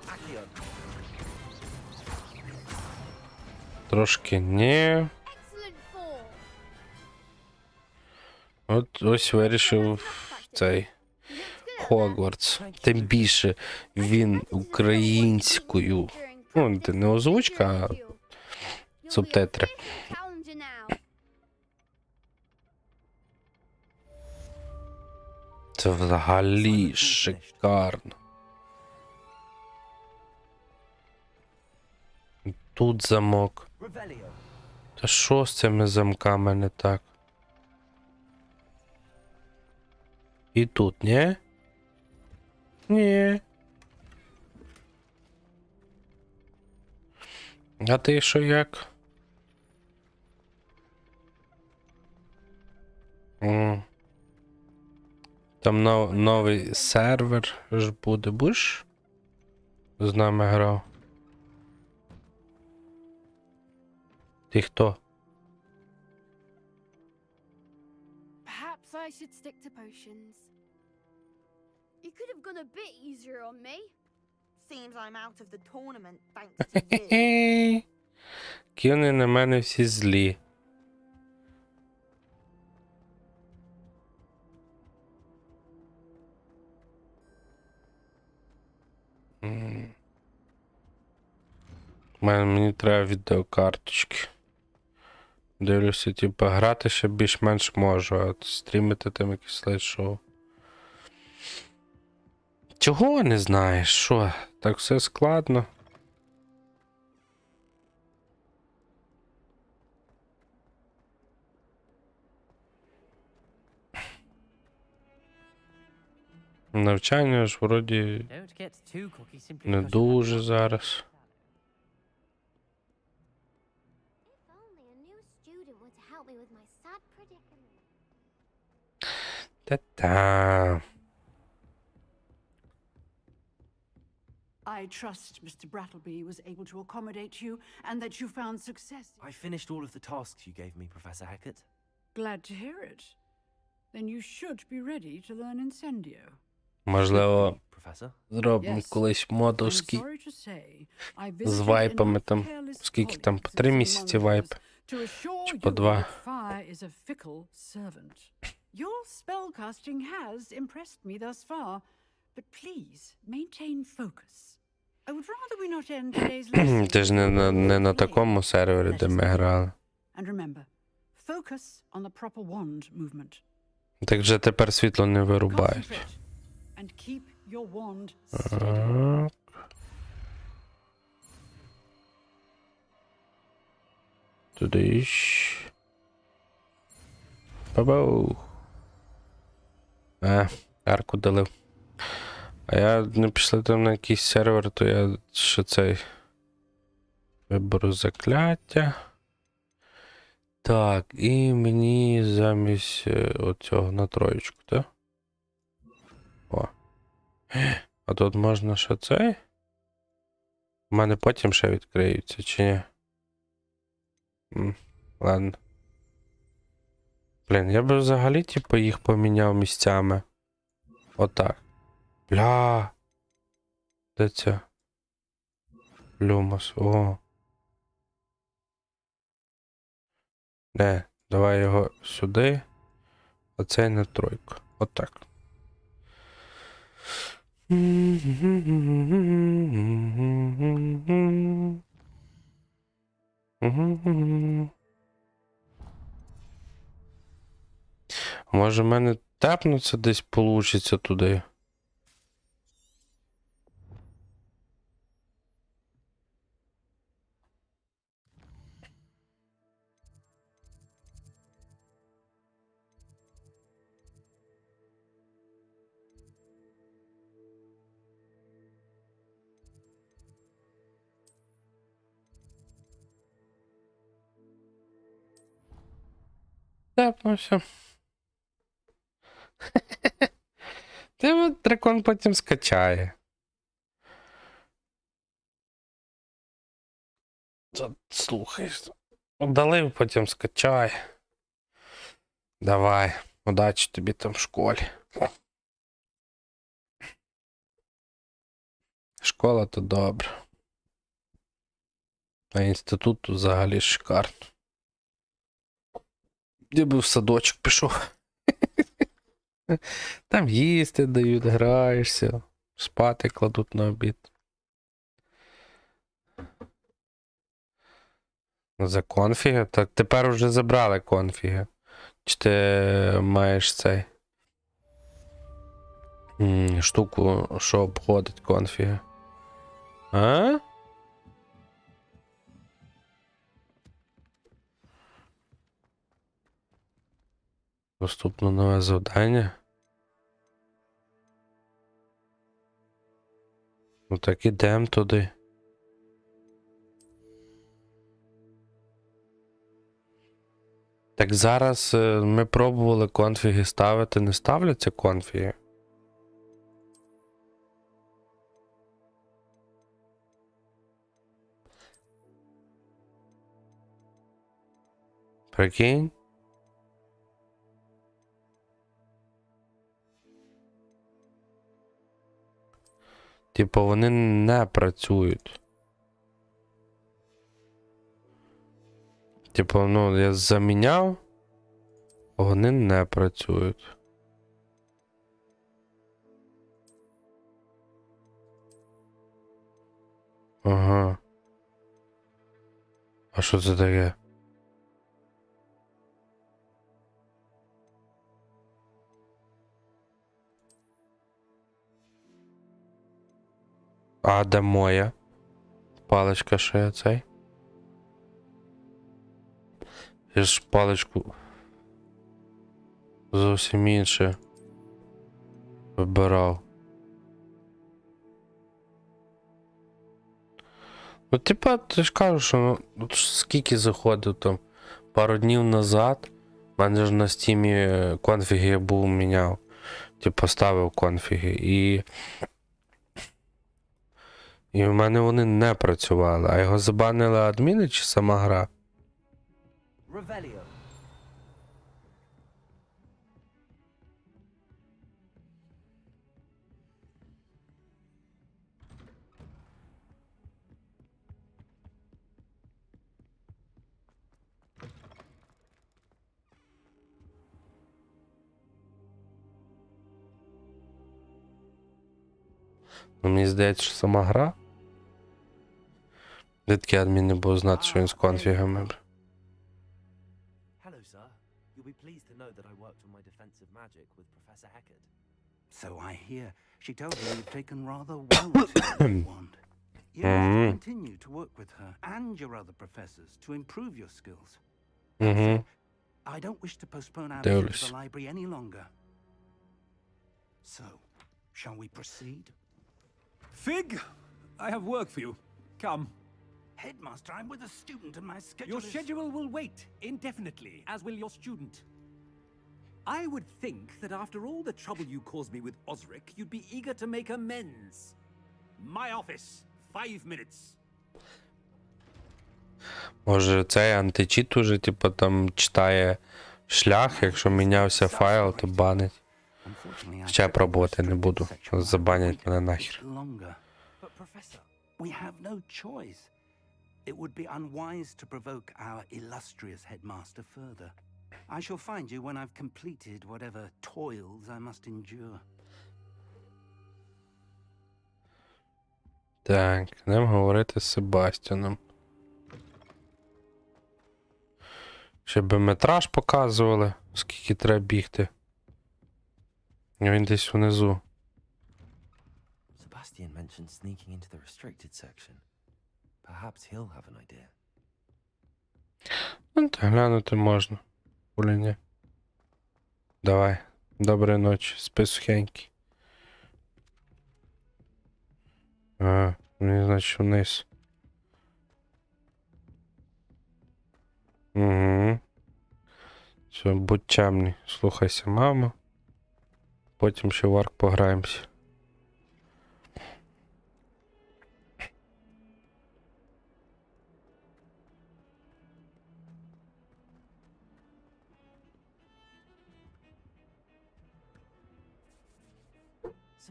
Accio! Трошки ні. Excellent fall. От ось вирішив цей Хогвартс. Тим більше він українською. Ну, це не озвучка, а субтитри. Challenger now. Це взагалі шикарно. Тут замок. Та що з цими замками не так? І тут, ні? Ні. А ти що як? Там новий сервер ж буде. Будеш з нами грав? Ти хто? Perhaps I should stick to potions. You could have gone a bit easier on me. Seems I'm out of the tournament thanks to you. Які вони на мене всі злі. Мені треба відеокарточки. Дивлюся, типу, грати ще більш-менш можу, а от стрімити там якісь слайд-шоу. Чого не знаєш? Що? Так все складно. Навчання ж вроді не дуже зараз. Та-та. I trust Mr. Brattleby was able to accommodate you and that you found success. I finished all of the tasks you gave me, Professor Hackett. Glad to hear it. Then you should be ready to learn Incendio. Можливо, зробимо колись модовський з вайпами там, скільки там, по 3 місяці вайп, чи по 2. Your spellcasting has impressed me thus far, but please maintain focus. I would rather we not end today's lesson. Ти ж не на такому сервері, де ми грали. And remember, focus on the proper wand movement. Так же тепер світло не вирубають. And keep your wand steady. Туди ж. Бабау. Арку дали. А я не пішли там на якийсь сервер, то я ще цей виберу закляття. Так, і мені замість оцього на троєчку, так? О. А тут можна ще цей? У мене потім ще відкриються, чи ні? Ладно. Блін, я б взагалі, типу, їх поміняв місцями. Отак. Бля. Де це? Люмос, о. Не, давай його сюди. А цей на тройку. Отак. Може в мене тапнуться десь получиться туди. Тапнувся. Ти дракон потім скачає. Слухай. Удалив, потім скачай. Давай. Удачі тобі там в школі. Школа то добре. А інститут тут взагалі шикарно. Я би в садочок пішов. Там їсти дають, граєшся, спати кладуть на обід. За конфіги? Так тепер уже забрали конфіги. Чи ти маєш цей? Штуку, що обходить конфіги. А? Доступно нове завдання. Ну так ідемо туди. Так зараз ми пробували конфіги ставити, не ставляться конфіги. Прикинь? Типу вони не працюють. Типу, ну, я заміняв, а вони не працюють. Ага. А що це таке? А де моя паличка, що я цей? Я ж паличку зовсім інше вибирав. Ну, типа, ти ж кажеш, що ну, скільки заходив там пару днів назад, в мене ж на стімі конфіги я був міняв. Типа ставив конфіги і в мене вони не працювали. А його забанили адміни чи сама гра? Revelio. Ну, мені здається, що сама гра. Звідки адмін не був знати, що він з конфігами. Hello, sir. You'll be pleased to know that I worked on my defensive magic with Professor Heckard. So I hear. She tells me you've taken rather well to your wand. You must continue to work with her and your other professors to improve your skills. I don't wish to postpone our visit to the library any longer. So, shall we proceed? Fig, I have work for you. Come. Headmaster, I'm with a student and my schedule Your is... schedule will wait indefinitely, as will your student. I would think that after all the trouble you caused me with Osric, you'd be eager to make amends. My office, 5 minutes. Може цей античіт уже, типу, там читає шлях, якщо мінявся файл, то банить. Ще я пробувати не буду. Забанять мене нахер. But Professor, we have no choice. It would be unwise to provoke our illustrious headmaster further. I shall find you when I've completed whatever toils I must endure. Так, будемо говорити з Себастьяном. Ще би метраж показували, скільки треба бігти. Він десь внизу. Sebastian mentioned sneaking into the restricted section. Perhaps he'll have an idea. Ну, та глянути можна. Ні. Давай. Доброї ночі. Спи сухенький. Ага, мені значить вниз. Угу. Все, будь чемний. Слухайся маму. Потім ще в арк пограємося.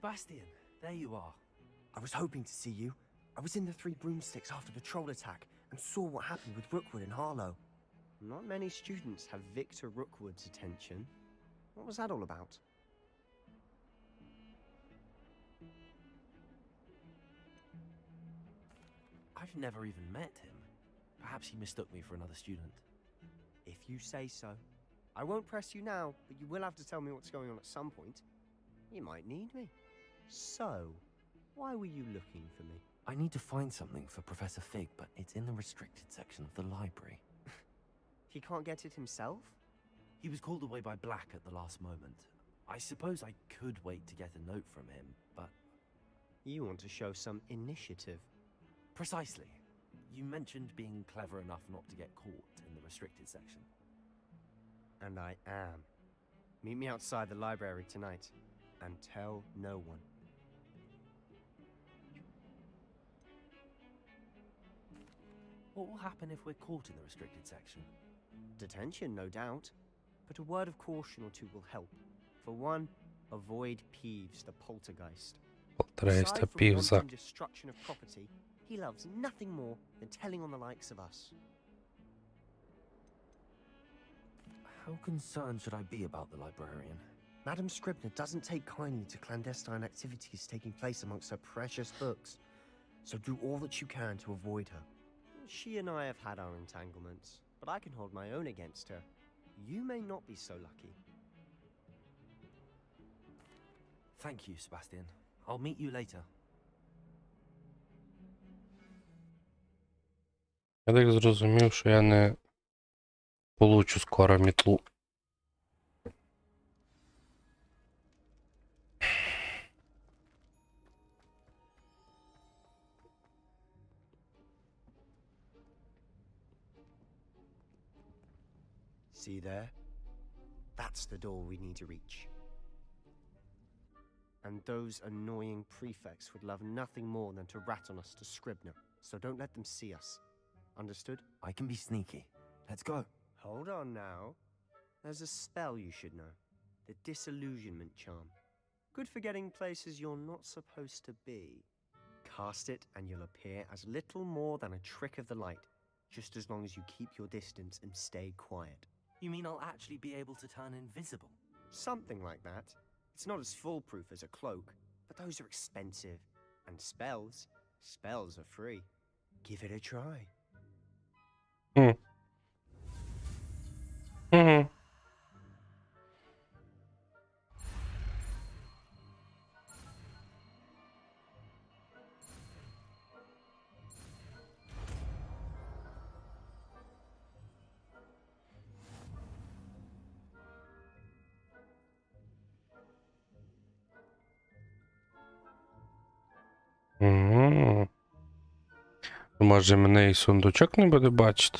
Sebastian, there you are. I was hoping to see you. I was in the Three Broomsticks after the troll attack and saw what happened with Rookwood and Harlow. Not many students have Victor Rookwood's attention. What was that all about? I've never even met him. Perhaps he mistook me for another student. If you say so. I won't press you now, but you will have to tell me what's going on at some point. You might need me. So, why were you looking for me? I need to find something for Professor Fig, but it's in the restricted section of the library. He can't get it himself? He was called away by Black at the last moment. I suppose I could wait to get a note from him, but... You want to show some initiative. Precisely. You mentioned being clever enough not to get caught in the restricted section. And I am. Meet me outside the library tonight, and tell no one. What will happen if we're caught in the restricted section? Detention, no doubt. But a word of caution or two will help. For one, avoid Peeves, the poltergeist. Poltergeist, Aside from Peevesa. wanton destruction of property, he loves nothing more than telling on the likes of us. How concerned should I be about the librarian? Madam Scribner doesn't take kindly to clandestine activities taking place amongst her precious books, so do all that you can to avoid her. She and I have had our entanglements, but I can hold my own against her. You may not be so lucky. Thank you, Sebastian. I'll meet you later. Я так зрозумів, що я не получу скоро мітлу. See there? That's the door we need to reach. And those annoying prefects would love nothing more than to rat on us to Scribner, so don't let them see us. Understood? I can be sneaky. Let's go. Hold on now. There's a spell you should know. The Disillusionment Charm. Good for getting places you're not supposed to be. Cast it and you'll appear as little more than a trick of the light, just as long as you keep your distance and stay quiet. You mean I'll actually be able to turn invisible? Something like that. It's not as foolproof as a cloak, but those are expensive. And spells are free. Give it a try. Може мене і сундучок не буде бачити?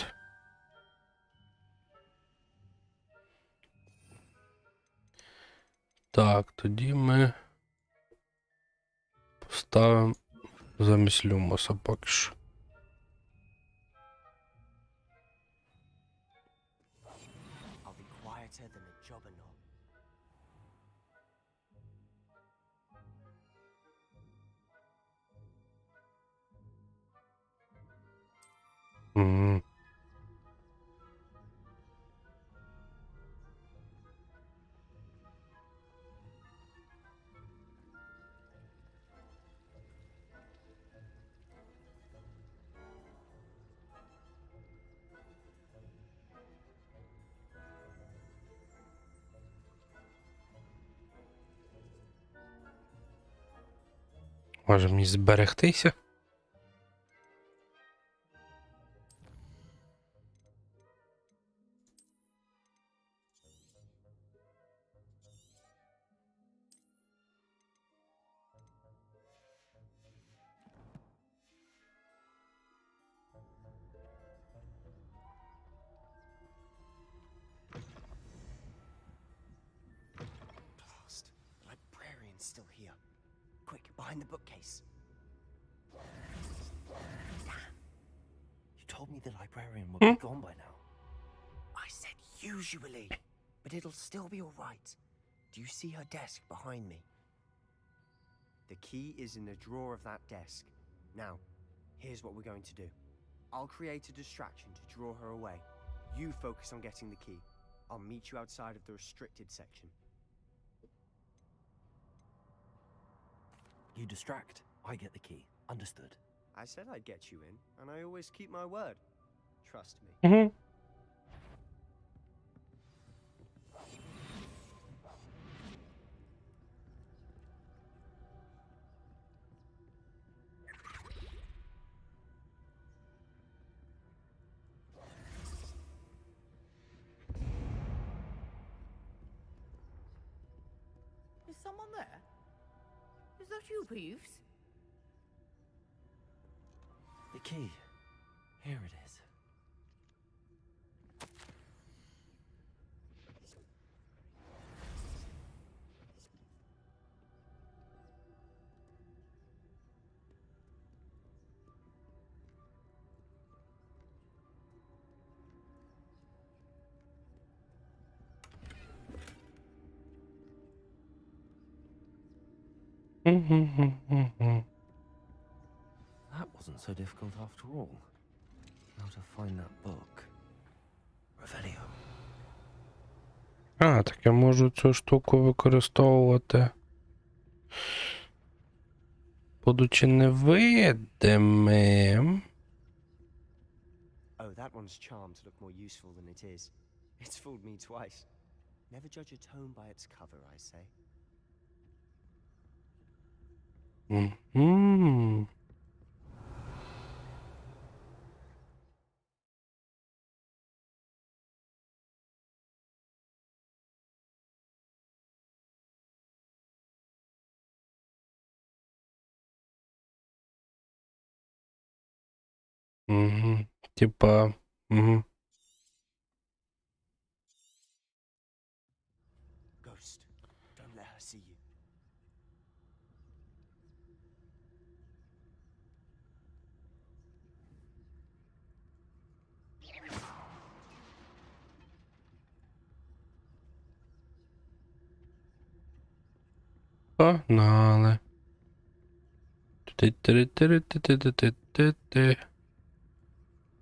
Так, тоді ми поставимо замість люмоса поки що. I'll be quieter than a jobberknoll. Може мені зберегтися? Blast. The librarian's still here. Quick, behind the bookcase. Damn. You told me the librarian would be gone by now. I said usually, but it'll still be all right. Do you see her desk behind me? The key is in the drawer of that desk. Now, here's what we're going to do. I'll create a distraction to draw her away. You focus on getting the key. I'll meet you outside of the restricted section. You distract, I get the key. Understood. I said I'd get you in, and I always keep my word. Trust me. someone there? Is that you, Peeves? The key. Here it is. That wasn't so difficult after all. How to find that book. Revelio. А, так я можу цю штуку використовувати. Будучи невидимим. Oh, that one's charmed to look more useful than it is. It's fooled me twice. Never judge a tome by its cover, I say. Мгм. Мгм. Типа, мгм. Ghost, don't let her see you. Погнали. Ти-ти-ти-ти-ти-ти-ти-ти.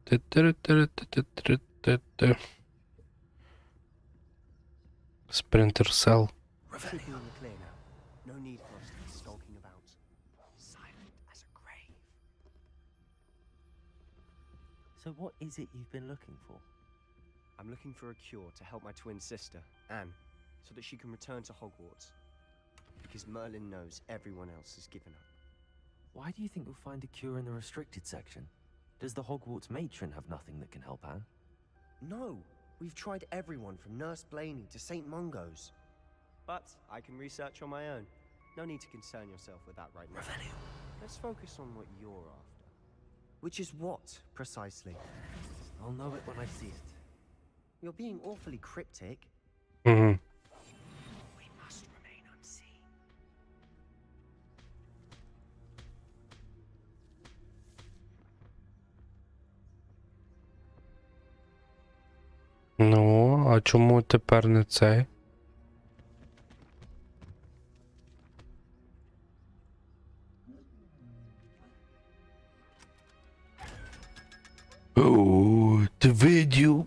Ти-ти-ти-ти-ти-ти-ти. Sprinter Cell. Should be in the clear now. No need for us to be skulking about. Silent as a grave. So what is it you've been looking for? I'm looking for a cure to help my twin sister, Anne, so that she can return to Hogwarts. Because Merlin knows everyone else has given up. Why do you think you'll find a cure in the restricted section? Does the Hogwarts matron have nothing that can help Anne? No! We've tried everyone from Nurse Blaney to St. Mungo's. But I can research on my own. No need to concern yourself with that right now. Revelio. Let's focus on what you're after. Which is what, precisely? I'll know it when I see it. You're being awfully cryptic. Мгм. We must remain unseen. Ну, а чому тепер не цей? О, ти видів?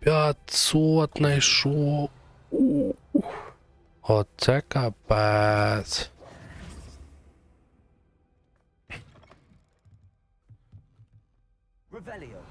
500 знайшов. Оце капець. Revelio.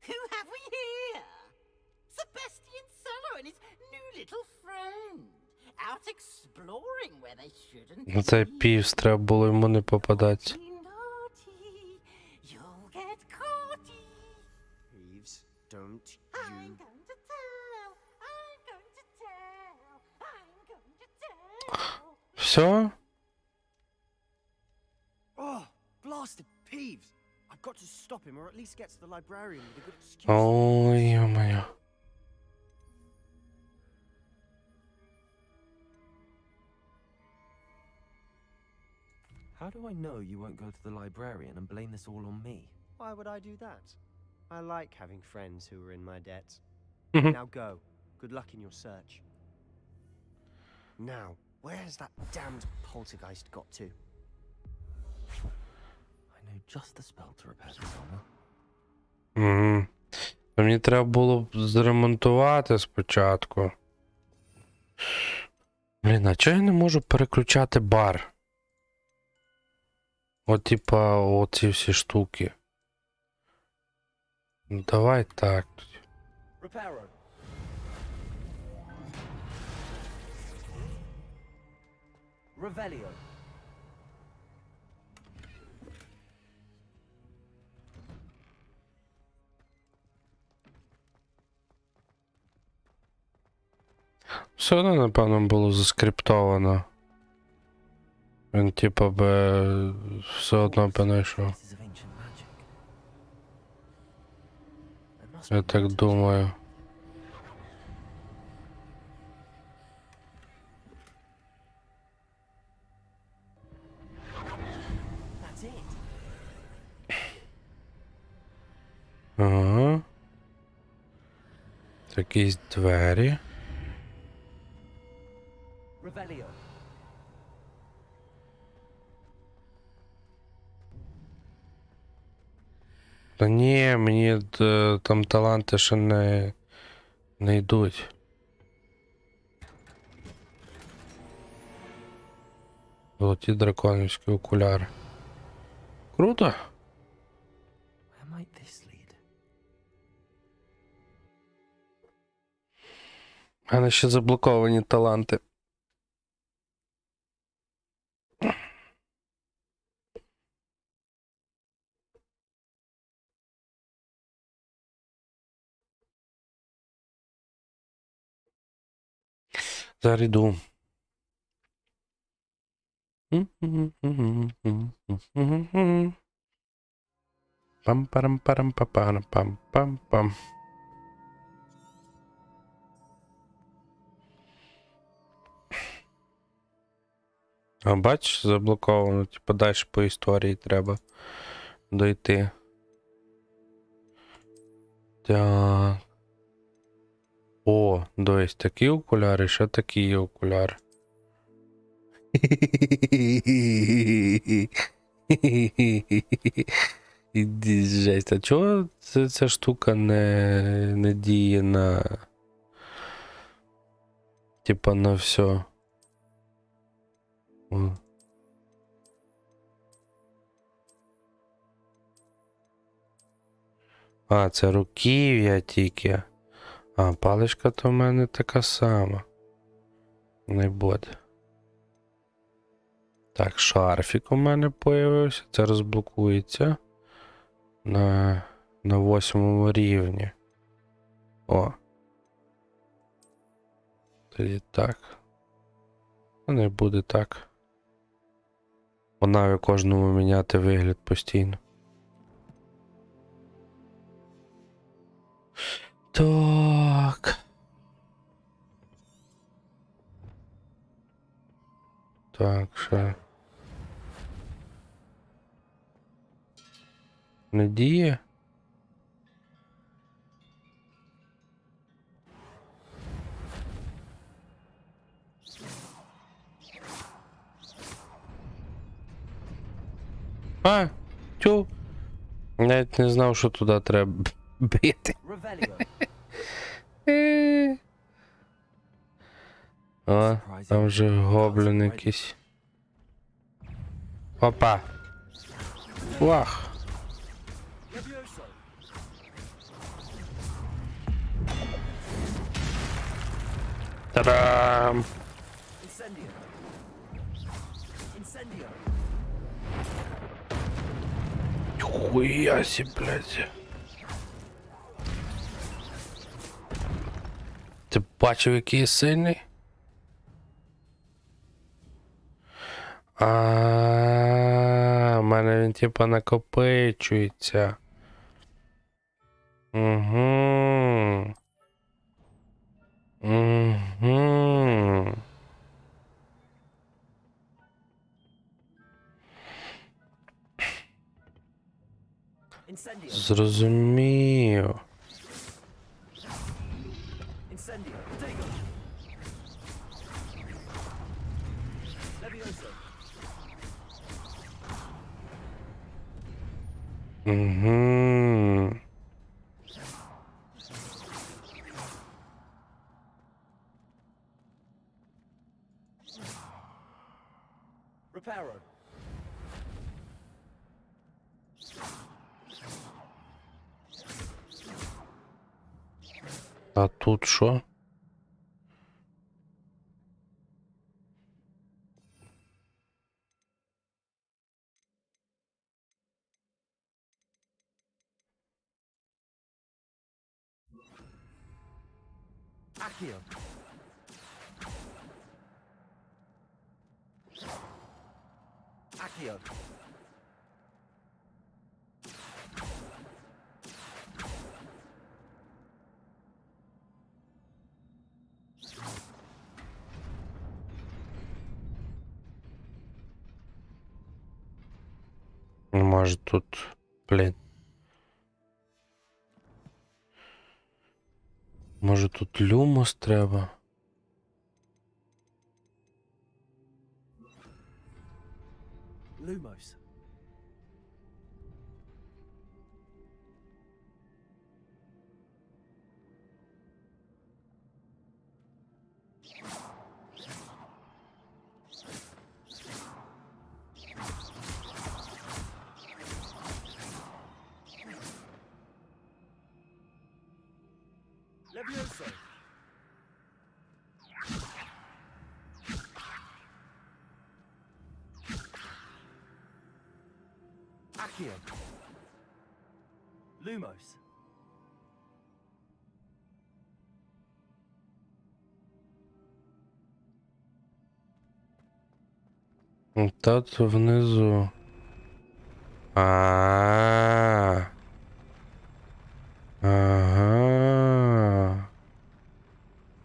Who have we here? Sebastian Cello and his new little friend. Out exploring where they shouldn't На цей півс треба було йому не попадати. be naughty. You'll get caughty. Peeves, don't I'm you... going to tell. I'm going to tell. I'm going to tell. Все? Oh, blasted Peeves! I've got to stop him, or at least get to the librarian with a good excuse. Ой, ё-моё. How do I know you won't go to the librarian and blame this all on me? Why would I do that? I like having friends who are in my debt. Mhm. Now go. Good luck in your search. Now, where has that damned poltergeist got to? I know just the spell to repair this armor. Мгм. Мені треба було б зремонтувати спочатку. Блін, а чого я не можу переключати бар? От, типа, оці всі штуки. Ну, давай так. Reparo. Revelio. Все одно, напевно, було заскриптовано. Він, типа, би все одно би знайшов. Я так думаю. That's it. Ага. Якісь двері. Revelio. Та ні, мені там таланти ще не йдуть. Золоті драконівські окуляри. Круто. Where might this lead? У мене ще заблоковані таланти. Зараз йду. Пам-парам-парам-пам-пам-пам-пам. А бачиш, заблоковано. Типа далі по історії треба дойти. Так. О, дивись, такі окуляри, ще такі окуляри. Іди, жесть, а чого ця штука не діє на... Типа на все? О. А, це руків'я тільки. А, паличка то в мене така сама. Не буде. Так, шарфік у мене появився. Це розблокується на 8 рівні. О. Тоді так. Не буде так. Вона кожному міняти вигляд постійно. Так. Так, ще. Не діє? А, тю. Навіть не знав, що туди треба бити. О, там вже гоблін якийсь. Опа. Вах. Та-дам! Хуяси, блядь. Ти бачив, який я сильний? У мене він типа накопичується. Угу. Угу. Зрозумів. Угу. Reparo. А тут що? Accio. Accio. Може тут, блін. Може тут люмос треба? Lumos. Levioso. Accio. Lumos. Тут внизу. Ага.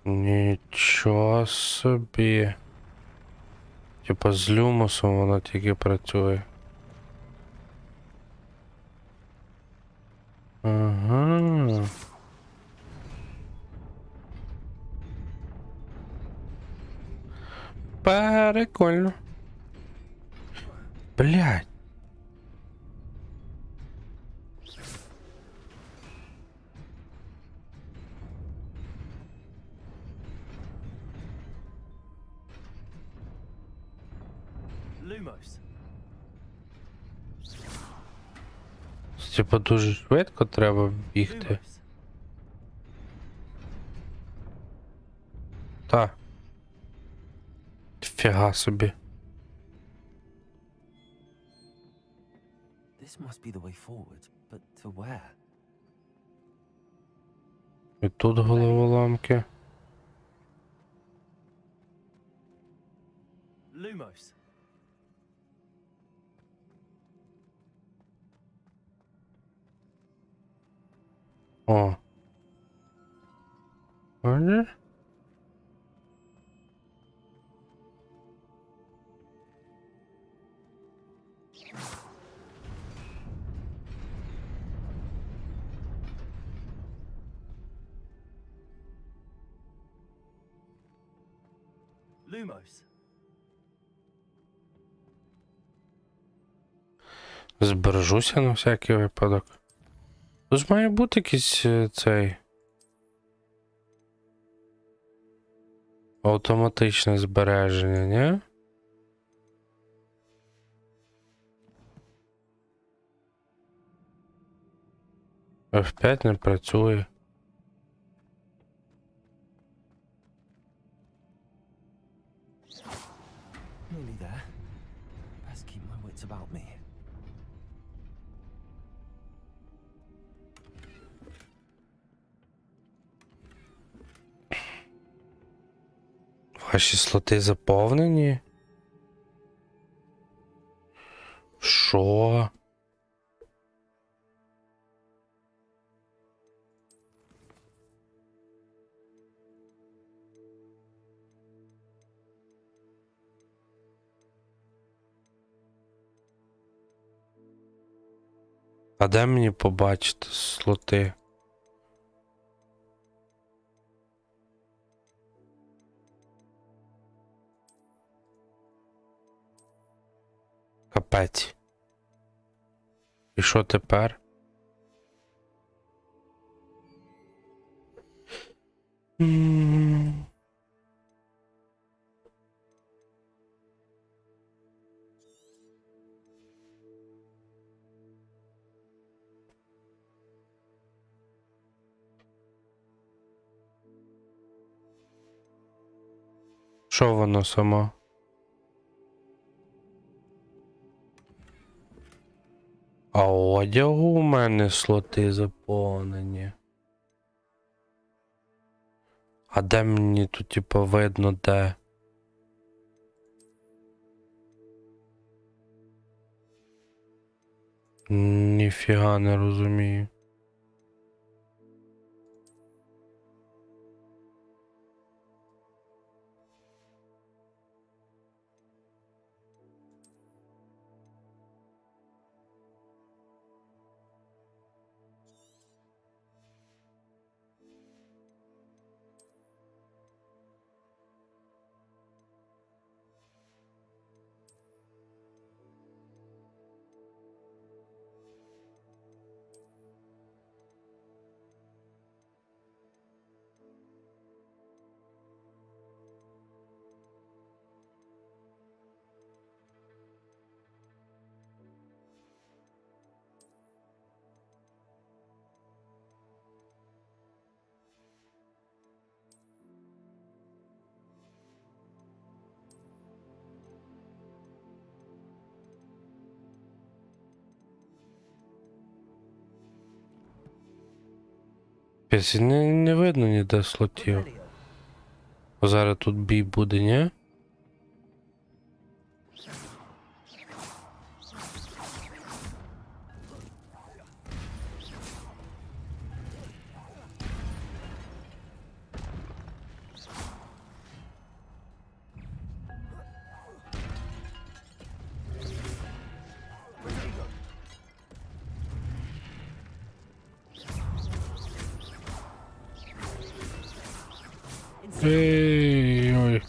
Нічого собі. Типа з люмосом воно тільки працює. Ага. Прикольно. Блядь. Lumos. Типа дуже швидко треба бігти. Та. Фіга собі. This must be the way forward, but to where? І тут головоломки. Lumos. О. Ага. Lumos. Збережуся на всякий випадок. Тут ж має бути якийсь цей. Автоматичне збереження, ні? F5 не працює. Nearly there. Best keep my wits about me. Ваші слоти заповнені? Що? А де мені побачити слоти? Капець. І що тепер? Що воно само? А одягу у мене слоти заповнені. А де мені тут, типу, видно, де? Ніфіга не розумію. Не видно ніде слотів. Зараз тут бій буде, ні? Ой.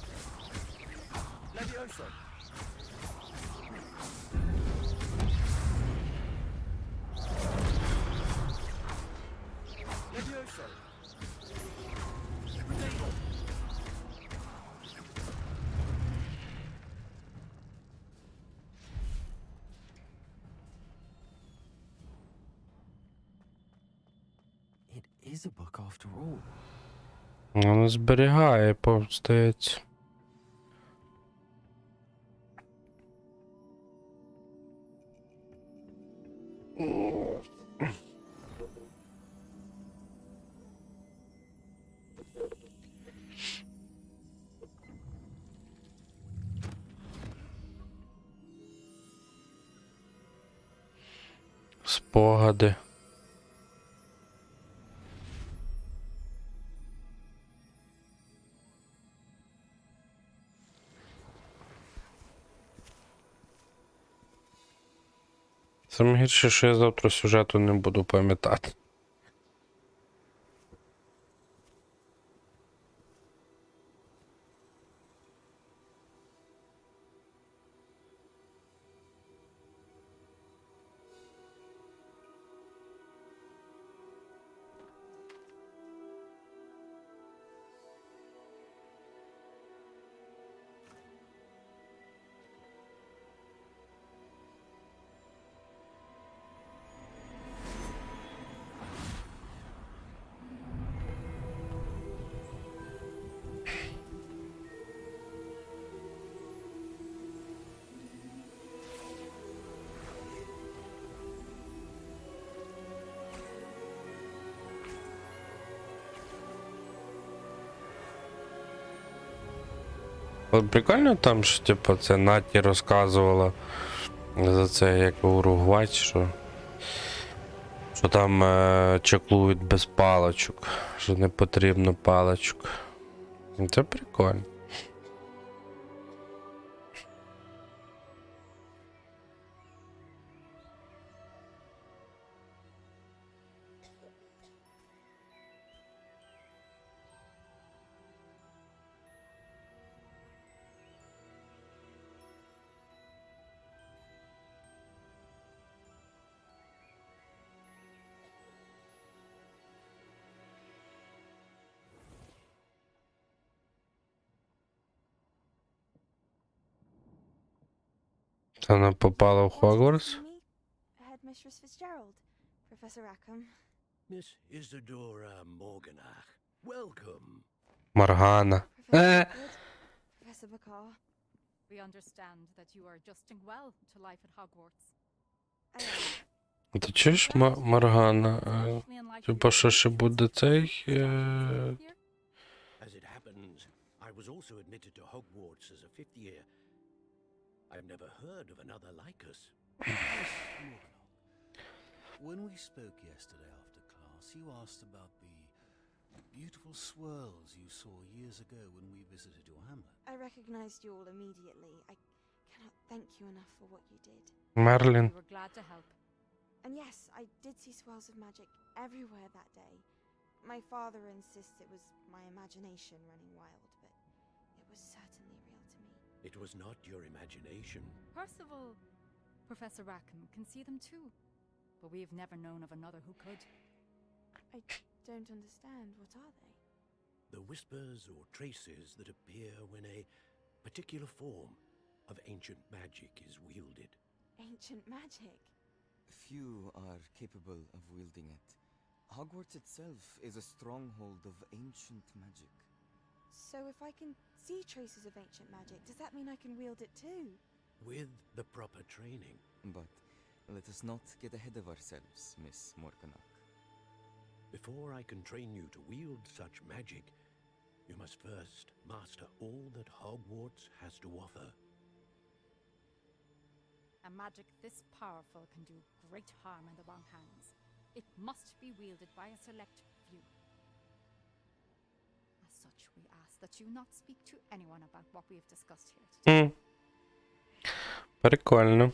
It is a book after all. Воно зберігає, повстається. Спогади. Саме гірше, що я завтра сюжету не буду пам'ятати. От прикольно там, що типу, це Наті розказувала за це, як Уругвай, що там чаклують без паличок, що не потрібно паличок. Це прикольно. Вона попала в Хогвартс? Headmistress Fitzgerald, Professor Rackham. Miss Isadora Morganach, welcome. Моргана. Professor of a car. We understand that you are adjusting well to life at Hogwarts. Ти чуєш, Моргана? Типа, що ще буде цей? As it happens, I was also admitted to Hogwarts as a fifth year. I've never heard of another like us. When we spoke yesterday after class, you asked about the beautiful swirls you saw years ago when we visited your hamlet. I recognized you all immediately. I cannot thank you enough for what you did. Мерлін. We were glad to help. And yes, I did see swirls of magic everywhere that day. My father insists it was my imagination running wild, but it was certainly real to me. It was not your imagination. Percival, Professor Rackham can see them too, but we have never known of another who could. I don't understand. What are they? The whispers or traces that appear when a particular form of ancient magic is wielded. Ancient magic? Few are capable of wielding it. Hogwarts itself is a stronghold of ancient magic. So if I can see traces of ancient magic, does that mean I can wield it too? With the proper training. But let us not get ahead of ourselves, Miss Morganach. Before I can train you to wield such magic, you must first master all that Hogwarts has to offer. A magic this powerful can do great harm in the wrong hands. It must be wielded by a select few. As such, we ask that you not speak to anyone about what we have discussed here today. Прикольно.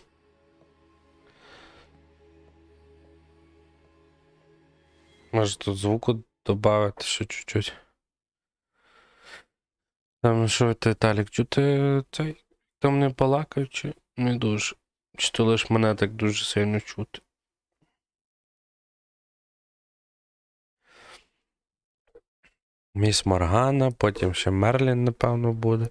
Може тут звуку додати ще чуть-чуть. Там що, Віталік, чути цей? Там не балакають чи не дуже? Чи то лиш мене так дуже сильно чути? Міс Моргана, потім ще Мерлін, напевно, буде.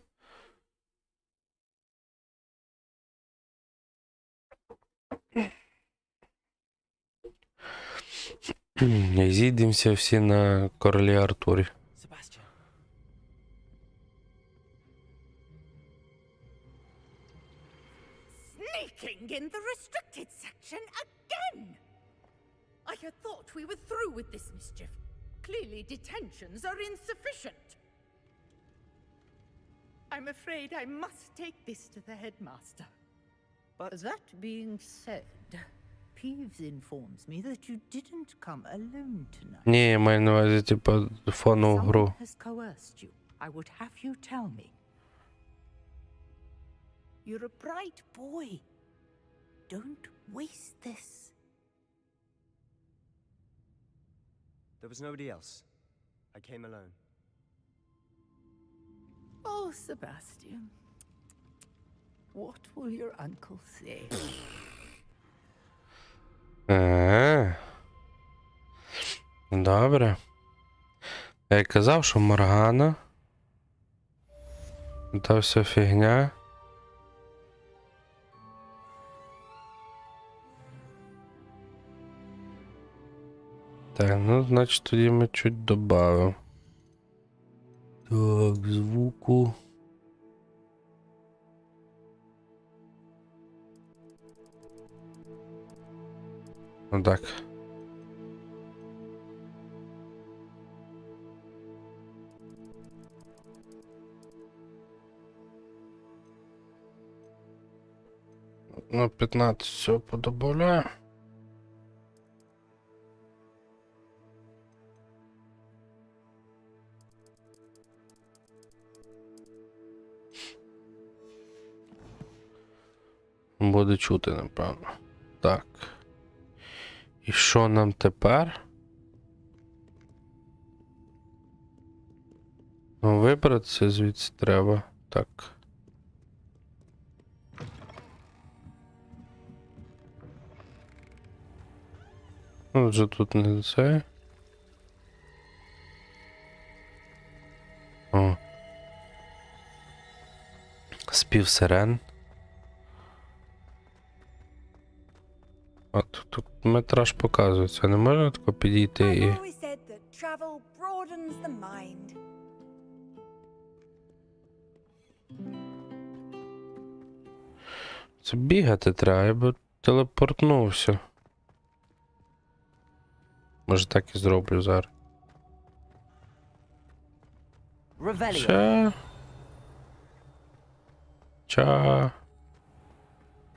І зійдемося всі на королі Артурі. Sneaking in the restricted section again! I had thought we were through with this mischief. Clearly detentions are insufficient. I'm afraid I must take this to the headmaster. But that being said, Peeves informs me that you didn't come alone tonight. Ні, я маю на увазі, типа, фонову гру. Someone has coerced you. I would have you tell me. You're a bright boy. Don't waste this. There was nobody else. I came alone. Oh, Sebastian. What will your uncle say? Добре. Я й казав, що Моргана. Та вся фігня. Так, ну, значить, тоді ми чуть добавимо. Так, звуку. Ну так. На 15 всього подобавляю. Буде чути, напевно. Так. І що нам тепер? Ну, вибратися звідси треба. Так. Ну, вже тут не це. О. Спів сирен. От тут метраж показується, не можна тако підійти і... Це бігати треба, я би телепортнувся. Може так і зроблю зараз. Ча.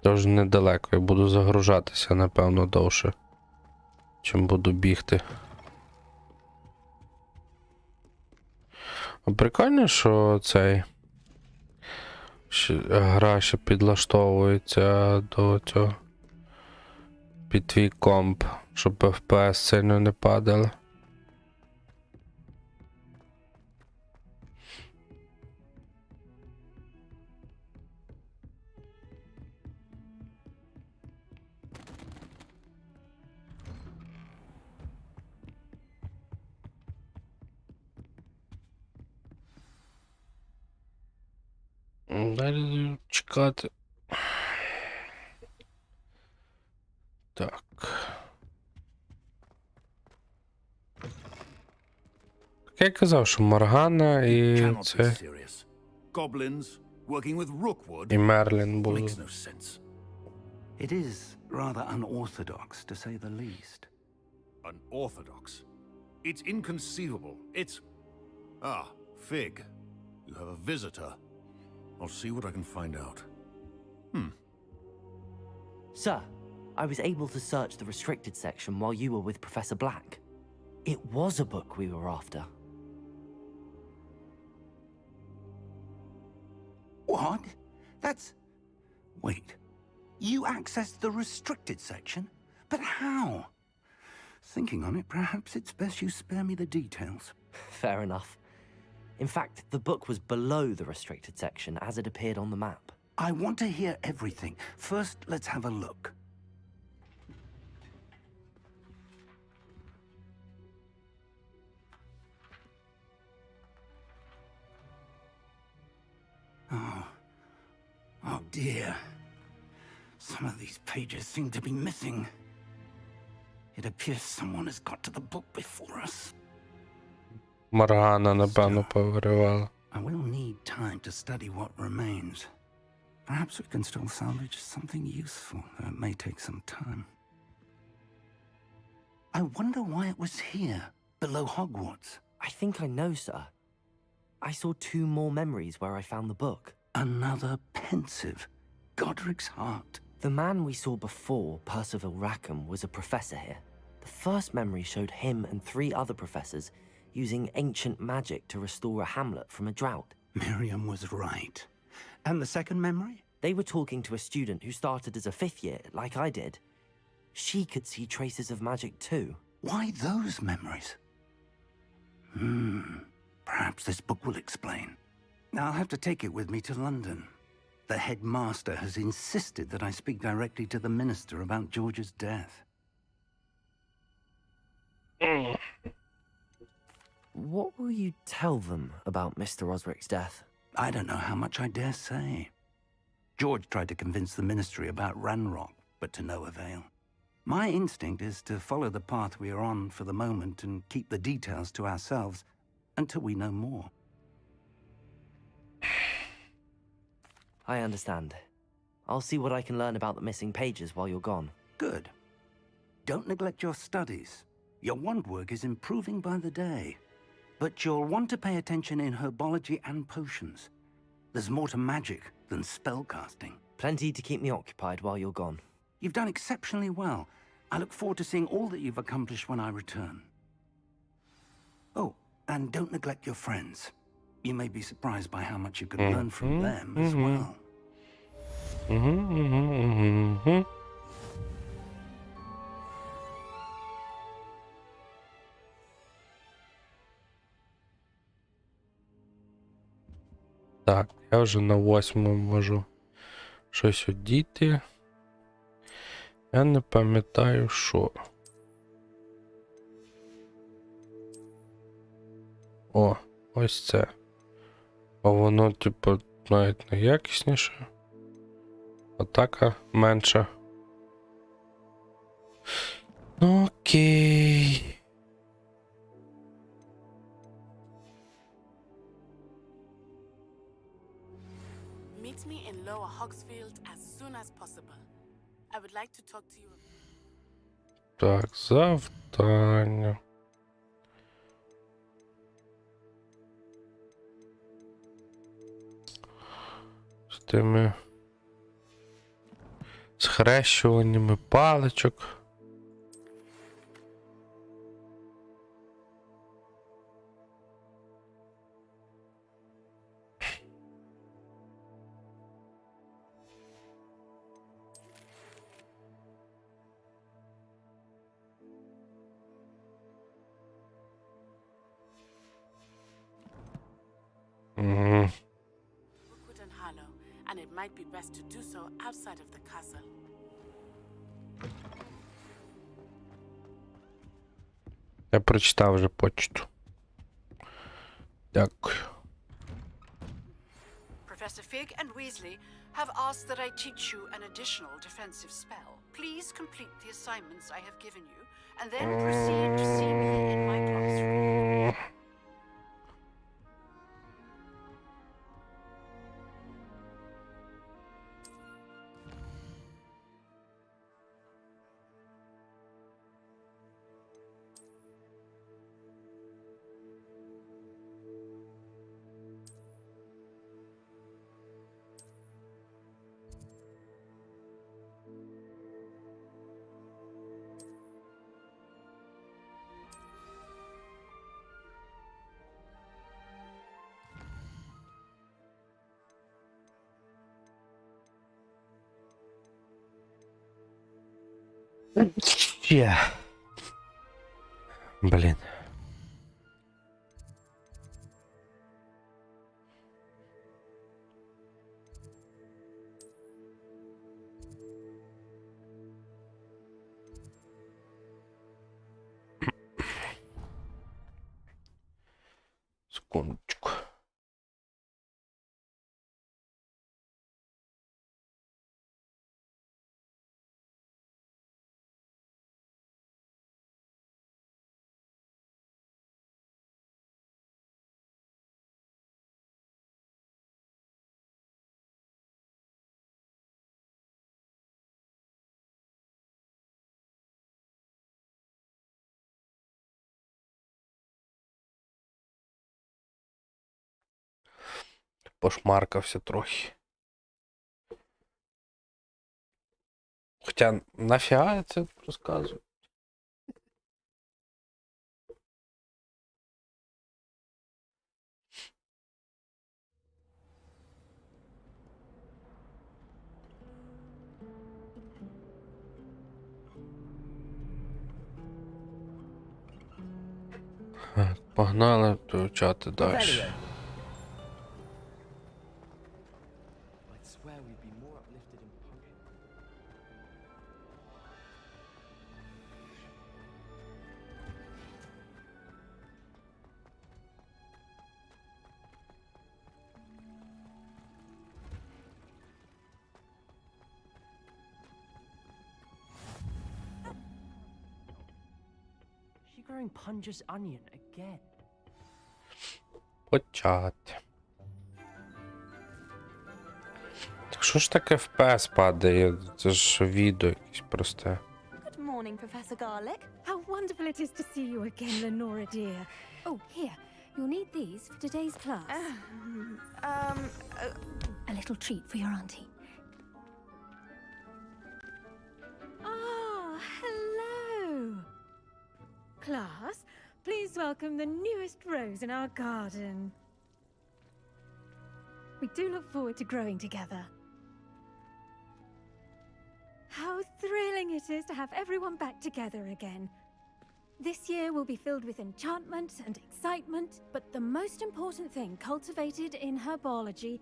Тож недалеко, я буду загружатися, напевно, довше, чим буду бігти. А прикольно, що цей гра ще підлаштовується до цього під твій комп, щоб FPS сильно не падали. Далі чекати. Так. Я казав, що Моргана і це... Goblins working with Rookwood І Мерлін були. makes no sense. It is rather unorthodox, to say the least. Unorthodox? It's inconceivable. It's... Ah, Fig. You have a visitor. I'll see what I can find out. Sir, I was able to search the restricted section while you were with Professor Black. It was a book we were after. What? That's... Wait. You accessed the restricted section? But how? Thinking on it, perhaps it's best you spare me the details. Fair enough. In fact, the book was below the restricted section as it appeared on the map. I want to hear everything. First, let's have a look. Oh dear. Some of these pages seem to be missing. It appears someone has got to the book before us. Моргана, напевно, повиривала. I will need time to study what remains. Perhaps we can still salvage something useful, though it may take some time. I wonder why it was here, below Hogwarts. I think I know, sir. I saw 2 more memories where I found the book. Another pensive. Godric's heart. The man we saw before, Percival Rackham, was a professor here. The first memory showed him and 3 other professors using ancient magic to restore a hamlet from a drought. Miriam was right. And the second memory? They were talking to a student who started as a 5th year, like I did. She could see traces of magic too. Why those memories? Perhaps this book will explain. I'll have to take it with me to London. The headmaster has insisted that I speak directly to the minister about George's death. What will you tell them about Mr. Osric's death? I don't know how much I dare say. George tried to convince the ministry about Ranrock, but to no avail. My instinct is to follow the path we are on for the moment and keep the details to ourselves until we know more. I understand. I'll see what I can learn about the missing pages while you're gone. Good. Don't neglect your studies. Your wand work is improving by the day. But you'll want to pay attention in herbology and potions. There's more to magic than spellcasting. Plenty to keep me occupied while you're gone. You've done exceptionally well. I look forward to seeing all that you've accomplished when I return. Oh, and don't neglect your friends. You may be surprised by how much you can learn from them as well. Так, я вже на 8 можу щось одіти. Я не пам'ятаю, що. О, ось це. А воно, типу, навіть не якісніше. Атака менша. Ну, окей. Meet me in Lower Hogsfield as soon as possible. I would like to talk to you. Так, завдання. З тими схрещуваннями паличок. Rookwood and Harlow, and it might be best to do so outside of the castle. Я прочитав вже почту. Дякую. Professor Fig and Weasley have asked that I teach you an additional defensive spell. Please complete the assignments I have given you, and then proceed to see me in my classroom. Ще. Блін. Секундочку. Пошмаркався трохи. Хоча нафіга я це розказую? Погнали вивчати далі. I'd swear we'd be more uplifted in potion. She growing Punja's onion again. Почати. Так що ж таке FPS падає? Це ж відео якесь просте. Good morning, Professor Garlick. How wonderful it is to see you again, Lenora dear. Oh, here, you'll need these for today's class. A little treat for your auntie. Ah, hello. Class, please welcome the newest rose in our garden. We do look forward to growing together. How thrilling it is to have everyone back together again. This year will be filled with enchantment and excitement, but the most important thing cultivated in herbology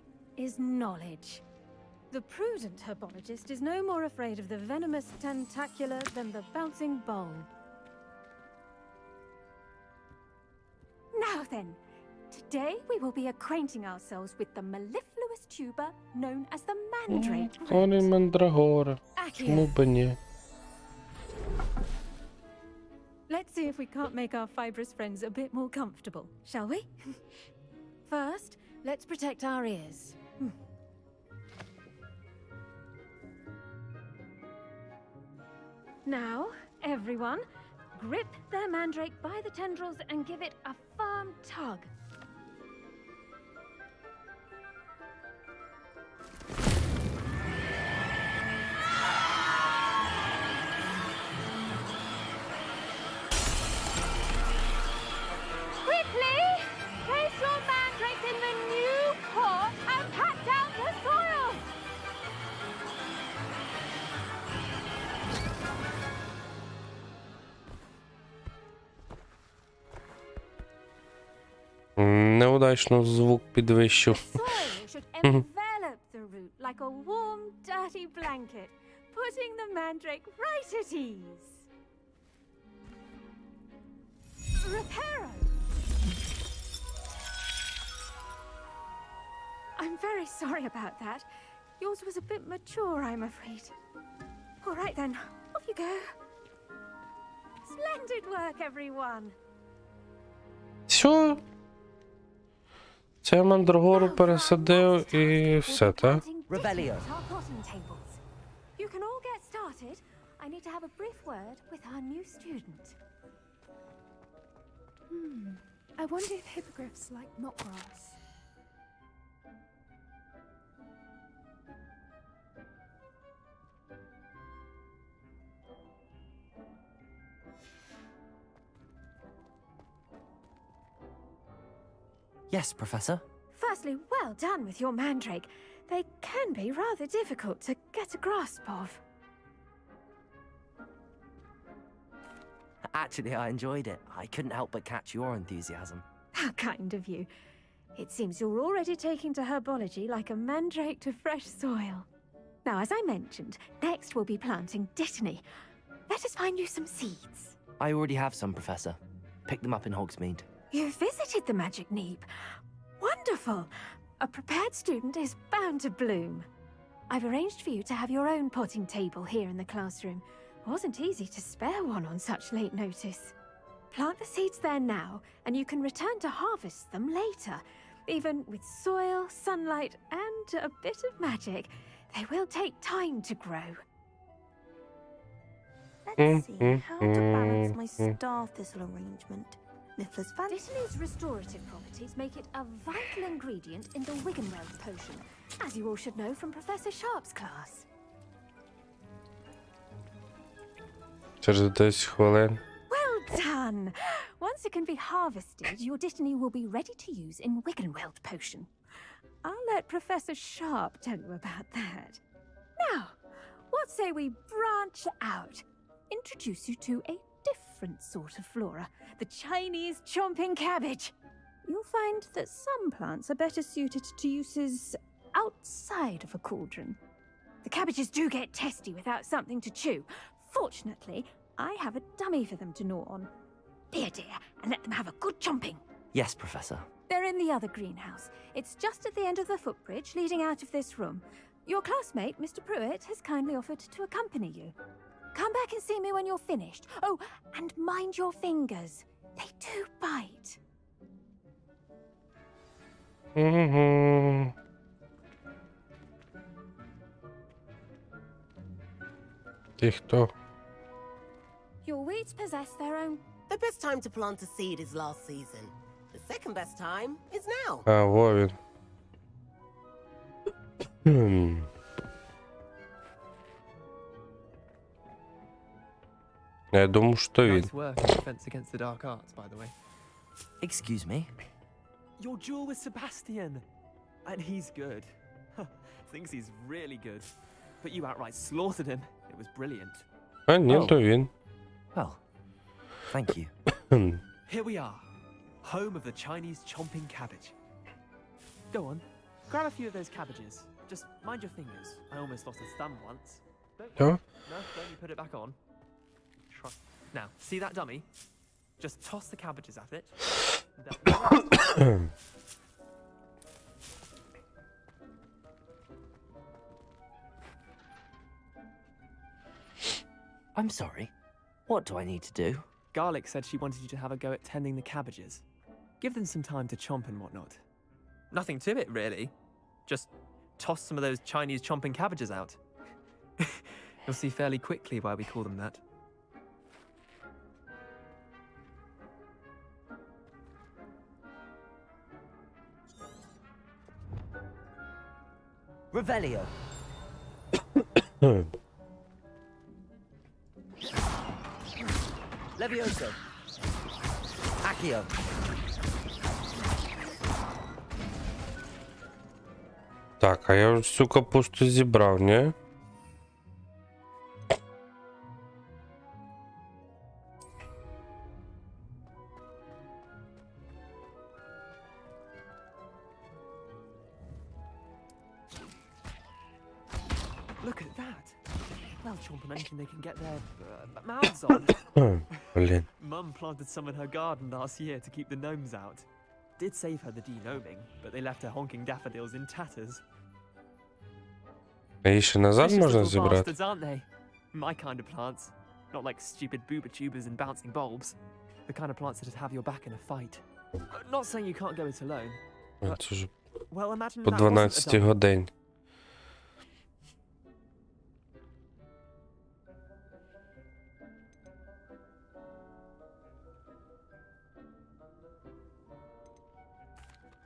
is knowledge. The prudent herbologist is no more afraid of the venomous tentacular than the bouncing bulb. Now then, today we will be acquainting ourselves with the mellifluous tuber known as the mandrake. Корінь мандрагора. Чому б ні? Let's see if we can't make our fibrous friends a bit more comfortable, shall we? First, let's protect our ears. Now, everyone, grip their mandrake by the tendrils and give it a firm tug. Quickly, place your mandrake in the new pot and pat down the soil. Неудачно звук підвищив. Soil should envelop the root like a warm, dirty blanket, putting the mandrake right at ease. Reparo! I'm very sorry about that. Yours was a bit mature, I'm afraid. All right then, off you go. Splendid work, everyone. Що? Це я мандрагору пересадив і все, так? Revelio. You can all get started. I need to have a brief word with our new student. I wonder if hippogriffs like knot grass. Yes, Professor. Firstly, well done with your mandrake. They can be rather difficult to get a grasp of. Actually, I enjoyed it. I couldn't help but catch your enthusiasm. How kind of you. It seems you're already taking to herbology like a mandrake to fresh soil. Now, as I mentioned, next we'll be planting dittany. Let us find you some seeds. I already have some, Professor. Picked them up in Hogsmeade. You visited the Magic Neep. Wonderful. A prepared student is bound to bloom. I've arranged for you to have your own potting table here in the classroom. Wasn't easy to spare one on such late notice. Plant the seeds there now, and you can return to harvest them later. Even with soil, sunlight, and a bit of magic, they will take time to grow. Let's see how to balance my star thistle arrangement. Dittany's restorative properties make it a vital ingredient in the Wiggenweld potion, as you all should know from Professor Sharp's class. Через 10 хвилин. Well done! Once it can be harvested, your dittany will be ready to use in Wiggenweld potion. I'll let Professor Sharp tell you about that. Now, what say we branch out? Introduce you to a different sort of flora, the Chinese chomping cabbage. You'll find that some plants are better suited to uses outside of a cauldron. The cabbages do get testy without something to chew. Fortunately, I have a dummy for them to gnaw on. Be a dear and let them have a good chomping. Yes, Professor. They're in the other greenhouse. It's just at the end of the footbridge leading out of this room. Your classmate, Mr. Pruitt, has kindly offered to accompany you. Come back and see me when you're finished. Oh, and mind your fingers. They do bite. Ти хто? Your weeds possess their own... The best time to plant a seed is last season. The second best time is now. А, во він. Я думав, що він. Nice work in defense against the dark arts, by the way. Excuse me? Your duel with Sebastian. And he's good. Thinks he's really good. But you outright slaughtered him. It was brilliant. А, ні, то він. Well, thank you. Here we are. Home of the Chinese chomping cabbage. Go on. Grab a few of those cabbages. Just mind your fingers. I almost lost a thumb once. Yeah? No, don't you put it back on. Now, see that dummy? Just toss the cabbages at it. I'm sorry. What do I need to do? Garlic said she wanted you to have a go at tending the cabbages. Give them some time to chomp and whatnot. Nothing to it, really. Just toss some of those Chinese chomping cabbages out. You'll see fairly quickly why we call them that. Revelio. Levioso. Accio. Так, а я вже всю капусту зібрав, ні? Look at that. They'll chomp on anything they can get their mouths on. Блін. Mum planted some in her garden last year to keep the gnomes out. Did save her the de-gnoming, but they left her honking daffodils in tatters. А її ще назад Vicious можна little зібрати? bastards, aren't they? My kind of plants. Not like stupid booba tubers and bouncing bulbs. The kind of plants that just have your back in a fight. Not saying you can't go it alone. Це ж Well, imagine по that wasn't a 12 dump. годин.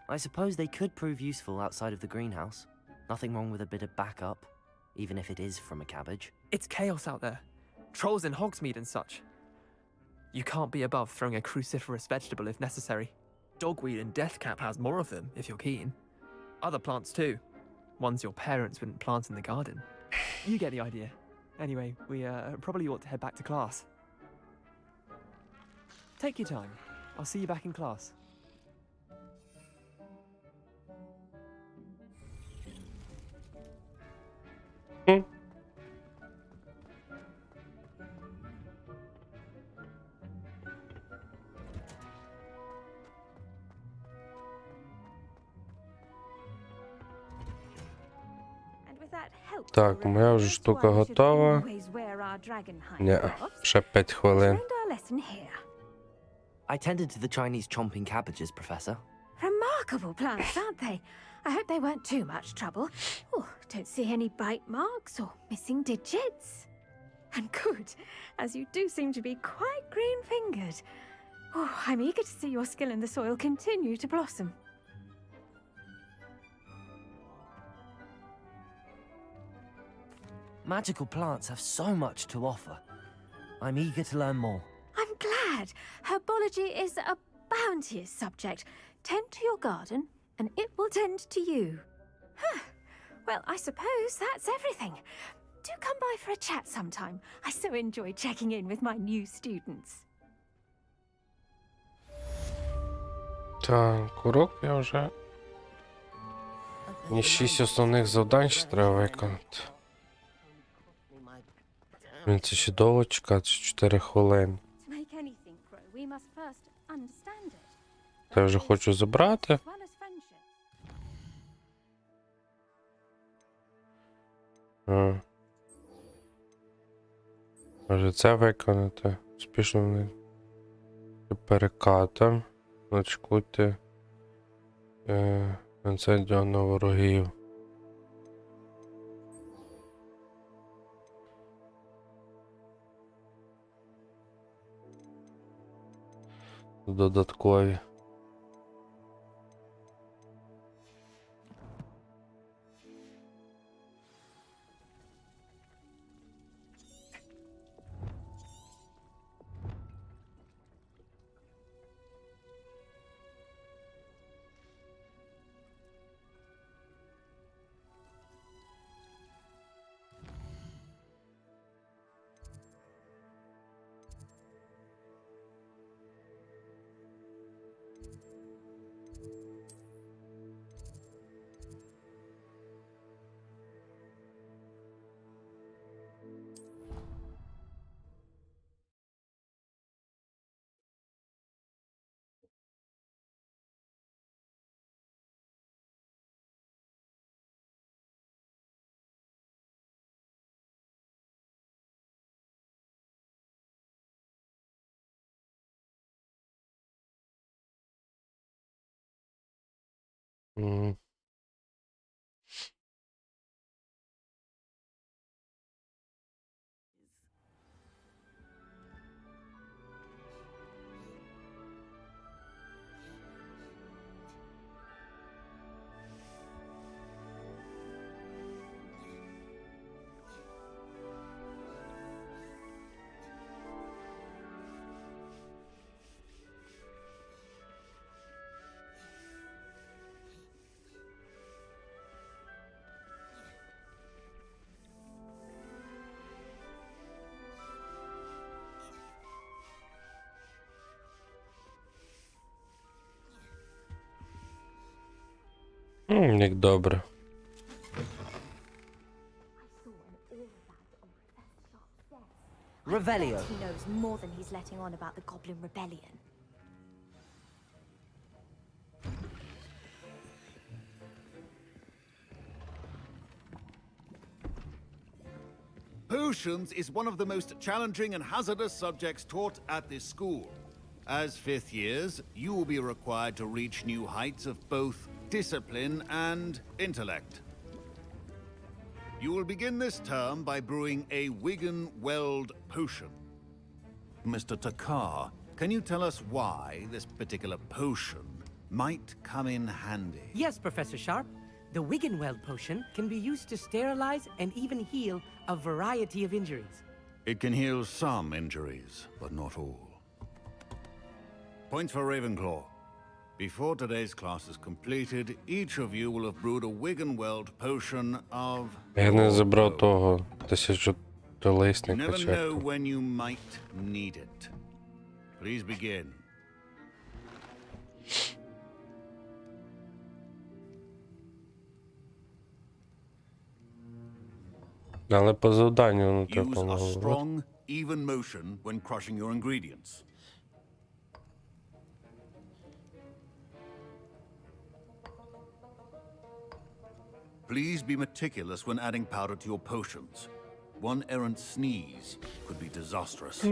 I suppose they could prove useful outside of the greenhouse. Nothing wrong with a bit of backup, even if it is from a cabbage. It's chaos out there. Trolls in Hogsmeade and such. You can't be above throwing a cruciferous vegetable if necessary. Dogweed and deathcap has more of them, if you're keen. Other plants too. Ones your parents wouldn't plant in the garden. You get the idea. Anyway, we probably ought to head back to class. Take your time. I'll see you back in class. Так, моя вже штука готова. Ні, ще 5 хвилин. I tended to the Chinese chomping cabbages, Professor. Remarkable plants, aren't they? I hope they weren't too much trouble. Oh, don't see any bite marks or missing digits. And good, as you do seem to be quite green-fingered. Oh, I'm eager to see your skill in the soil continue to blossom. Magical plants have so much to offer. I'm eager to learn more. I'm glad. Herbology is a bounteous subject. Tend to your garden, and it will tend to you. Huh. Well, I suppose that's everything. Do come by for a chat sometime. I so enjoy checking in with my new students. Так, урок я вже... Мені 6 основних завдань ще треба виконати. Блін, це ще довго чекати, 4 хвилини. To make anything grow, we must first understand it. Та я вже хочу забрати. As well as friendship. Може це виконати. Успішно вони перекатом. Очкуйте. Інцидіону ворогів. Додаткові. Як добре. Revelio. He knows more than he's letting on about the Goblin Rebellion. Potions is one of the most challenging and hazardous subjects taught at this school. As fifth years, you will be required to reach new heights of both discipline and intellect. You will begin this term by brewing a Wigan Weld potion. Mr. Takar, can you tell us why this particular potion might come in handy? Yes, Professor Sharp. The Wiggenweld potion can be used to sterilize and even heal a variety of injuries. It can heal some injuries, but not all. Points for Ravenclaw. Before today's class is completed, each of you will have brewed a Wiggenweld potion of... Я не забрав того You 1000-лисника never know чеку. when you might need it. Please begin. Але по завданню, ну, Use треба a було. strong, even motion when crushing your ingredients. Please be meticulous when adding powder to your potions. One errant sneeze could be disastrous.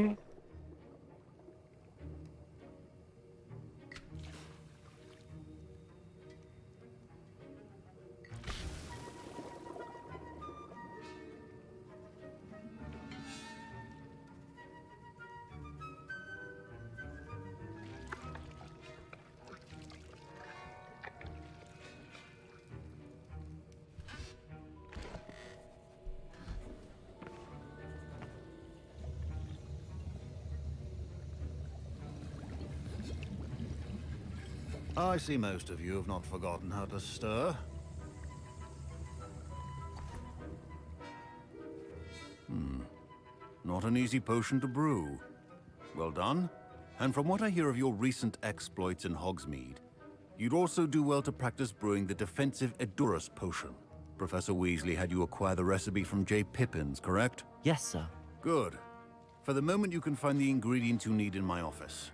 I see most of you have not forgotten how to stir. Not an easy potion to brew. Well done. And from what I hear of your recent exploits in Hogsmeade, you'd also do well to practice brewing the defensive Edurus potion. Professor Weasley had you acquire the recipe from J. Pippins, correct? Yes, sir. Good. For the moment, you can find the ingredients you need in my office.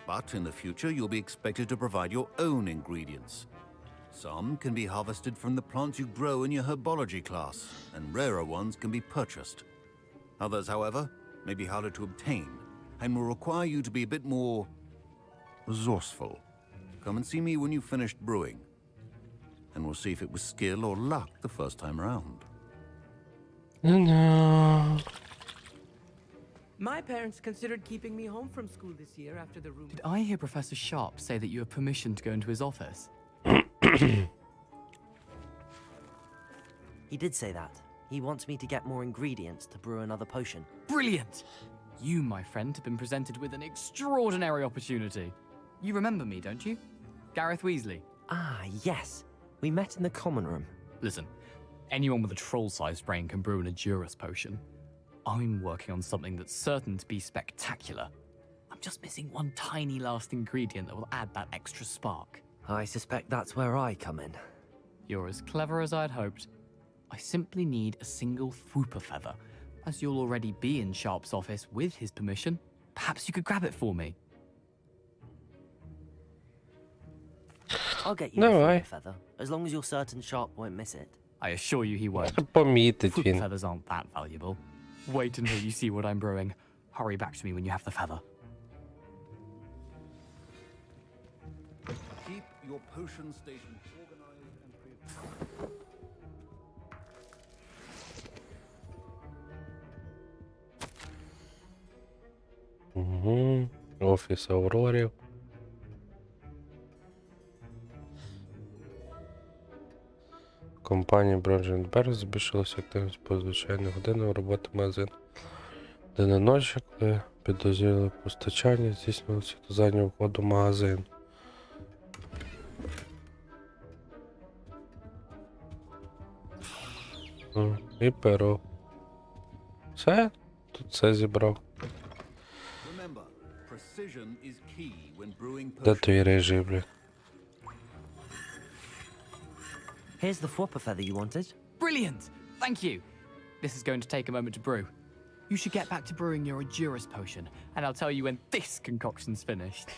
But in the future, you'll be expected to provide your own ingredients. Some can be harvested from the plants you grow in your herbology class, and rarer ones can be purchased. Others, however, may be harder to obtain, and will require you to be a bit more resourceful. Come and see me when you've finished brewing, and we'll see if it was skill or luck the first time around. No. My parents considered keeping me home from school this year after the room. Did I hear Professor Sharp say that you have permission to go into his office? He did say that. He wants me to get more ingredients to brew another potion. Brilliant! You, my friend, have been presented with an extraordinary opportunity. You remember me, don't you? Gareth Weasley. Ah, yes. We met in the common room. Listen, anyone with a troll-sized brain can brew an Edurus potion. I'm working on something that's certain to be spectacular. I'm just missing one tiny last ingredient that will add that extra spark. I suspect that's where I come in. You're as clever as I'd hoped. I simply need a single Fwooper feather. As you'll already be in Sharp's office with his permission, perhaps you could grab it for me. I'll get you No the way. Fwooper feather, as long as you're certain Sharp won't miss it. I assure you he won't. Помітить Fwooper він. feathers aren't that valuable. Wait until you see what I'm brewing. Hurry back to me when you have the feather. Keep your potion station organized and prepared. Угу. Офіс Аврорів. Компанія Бронжен Берг збільшилася активність по звичайних годинах роботи магазину. День і ночі, коли підозріли постачання, здійснювалося до заднього входу в магазин. І перо. Все? Тут все зібрав. Remember, precision is key when brewing Де potions. твій режим, блядь? Here's the flopper feather you wanted. Brilliant! Thank you! This is going to take a moment to brew. You should get back to brewing your Adurus potion, and I'll tell you when this concoction's finished.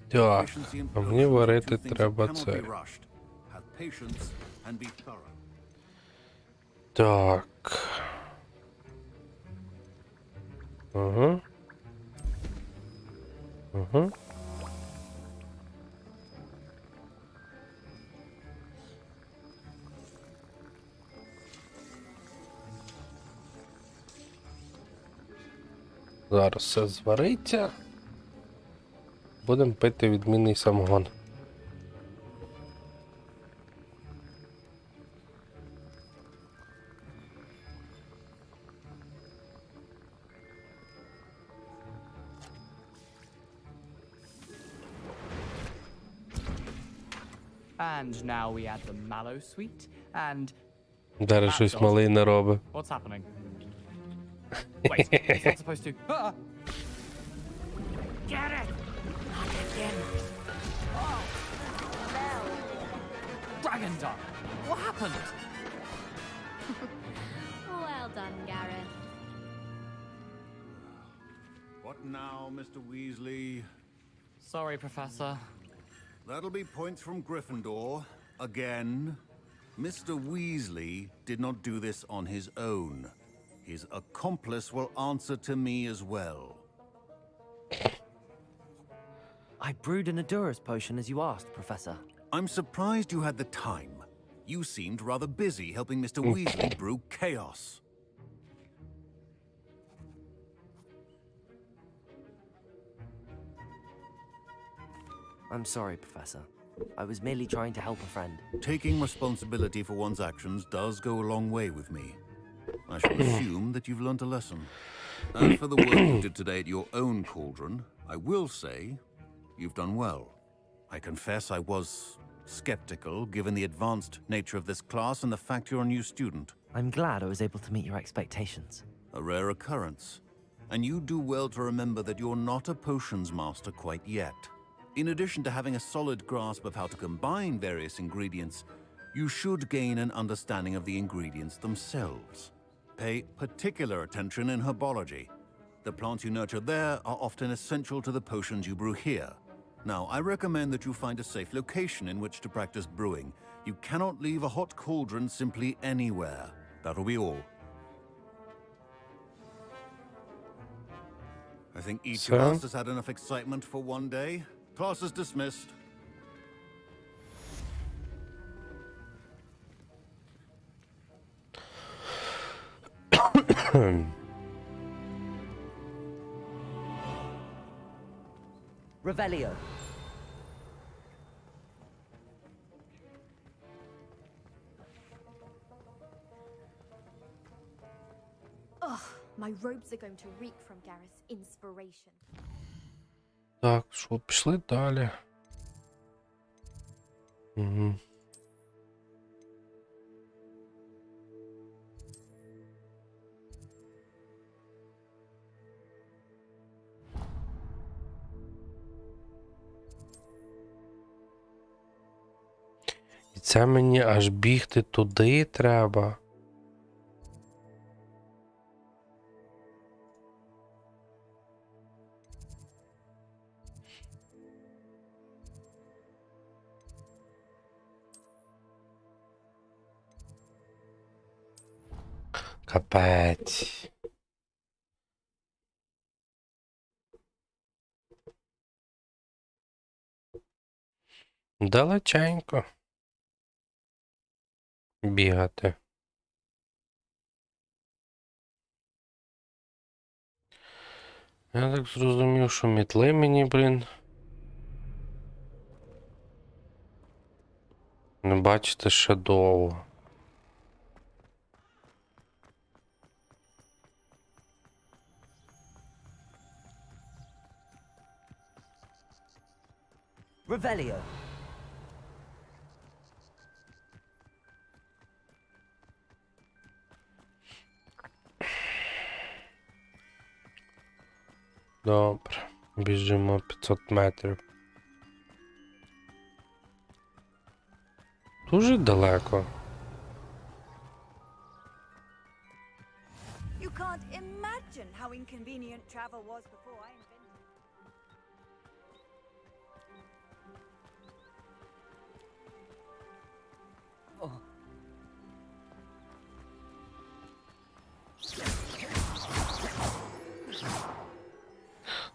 Так, а мені варити треба Cannot це. be rushed. Have patience and be thorough. Так. Ага. Ага. Зараз все звариться. Будемо пити відмінний самогон. And now we add the mallow sweet, and... Зараз That's щось awesome. малий не робить. What's happening? Wait, it's not supposed to... Ah! Get it! Not again. Dragon Duck! What happened? Well done, Gareth. What now, Mr. Weasley? Sorry, Professor. That'll be points from Gryffindor. Again. Mr. Weasley did not do this on his own. His accomplice will answer to me as well. I brewed an Adurus potion as you asked, Professor. I'm surprised you had the time. You seemed rather busy helping Mr. Weasley brew chaos. I'm sorry, Professor. I was merely trying to help a friend. Taking responsibility for one's actions does go a long way with me. I shall assume that you've learnt a lesson. As for the work you did today at your own cauldron, I will say you've done well. I confess I was skeptical, given the advanced nature of this class and the fact you're a new student. I'm glad I was able to meet your expectations. A rare occurrence. And you do well to remember that you're not a potions master quite yet. In addition to having a solid grasp of how to combine various ingredients, you should gain an understanding of the ingredients themselves. Pay particular attention in herbology. The plants you nurture there are often essential to the potions you brew here. Now, I recommend that you find a safe location in which to practice brewing. You cannot leave a hot cauldron simply anywhere. That'll be all. I think each of us has had enough excitement for one day. Class is dismissed. Revelio. Ugh, my robes are going to reek from Gareth's inspiration. Так, що, пішли далі. Угу. І це мені аж бігти туди треба. Капець. Далеченько. Бігати. Я так зрозумів, що мітли мені, не бачите, ще довго. Revelio. Добре, біжимо 500 метрів. Дуже далеко. You can't imagine how inconvenient travel was before I invented it. Oh.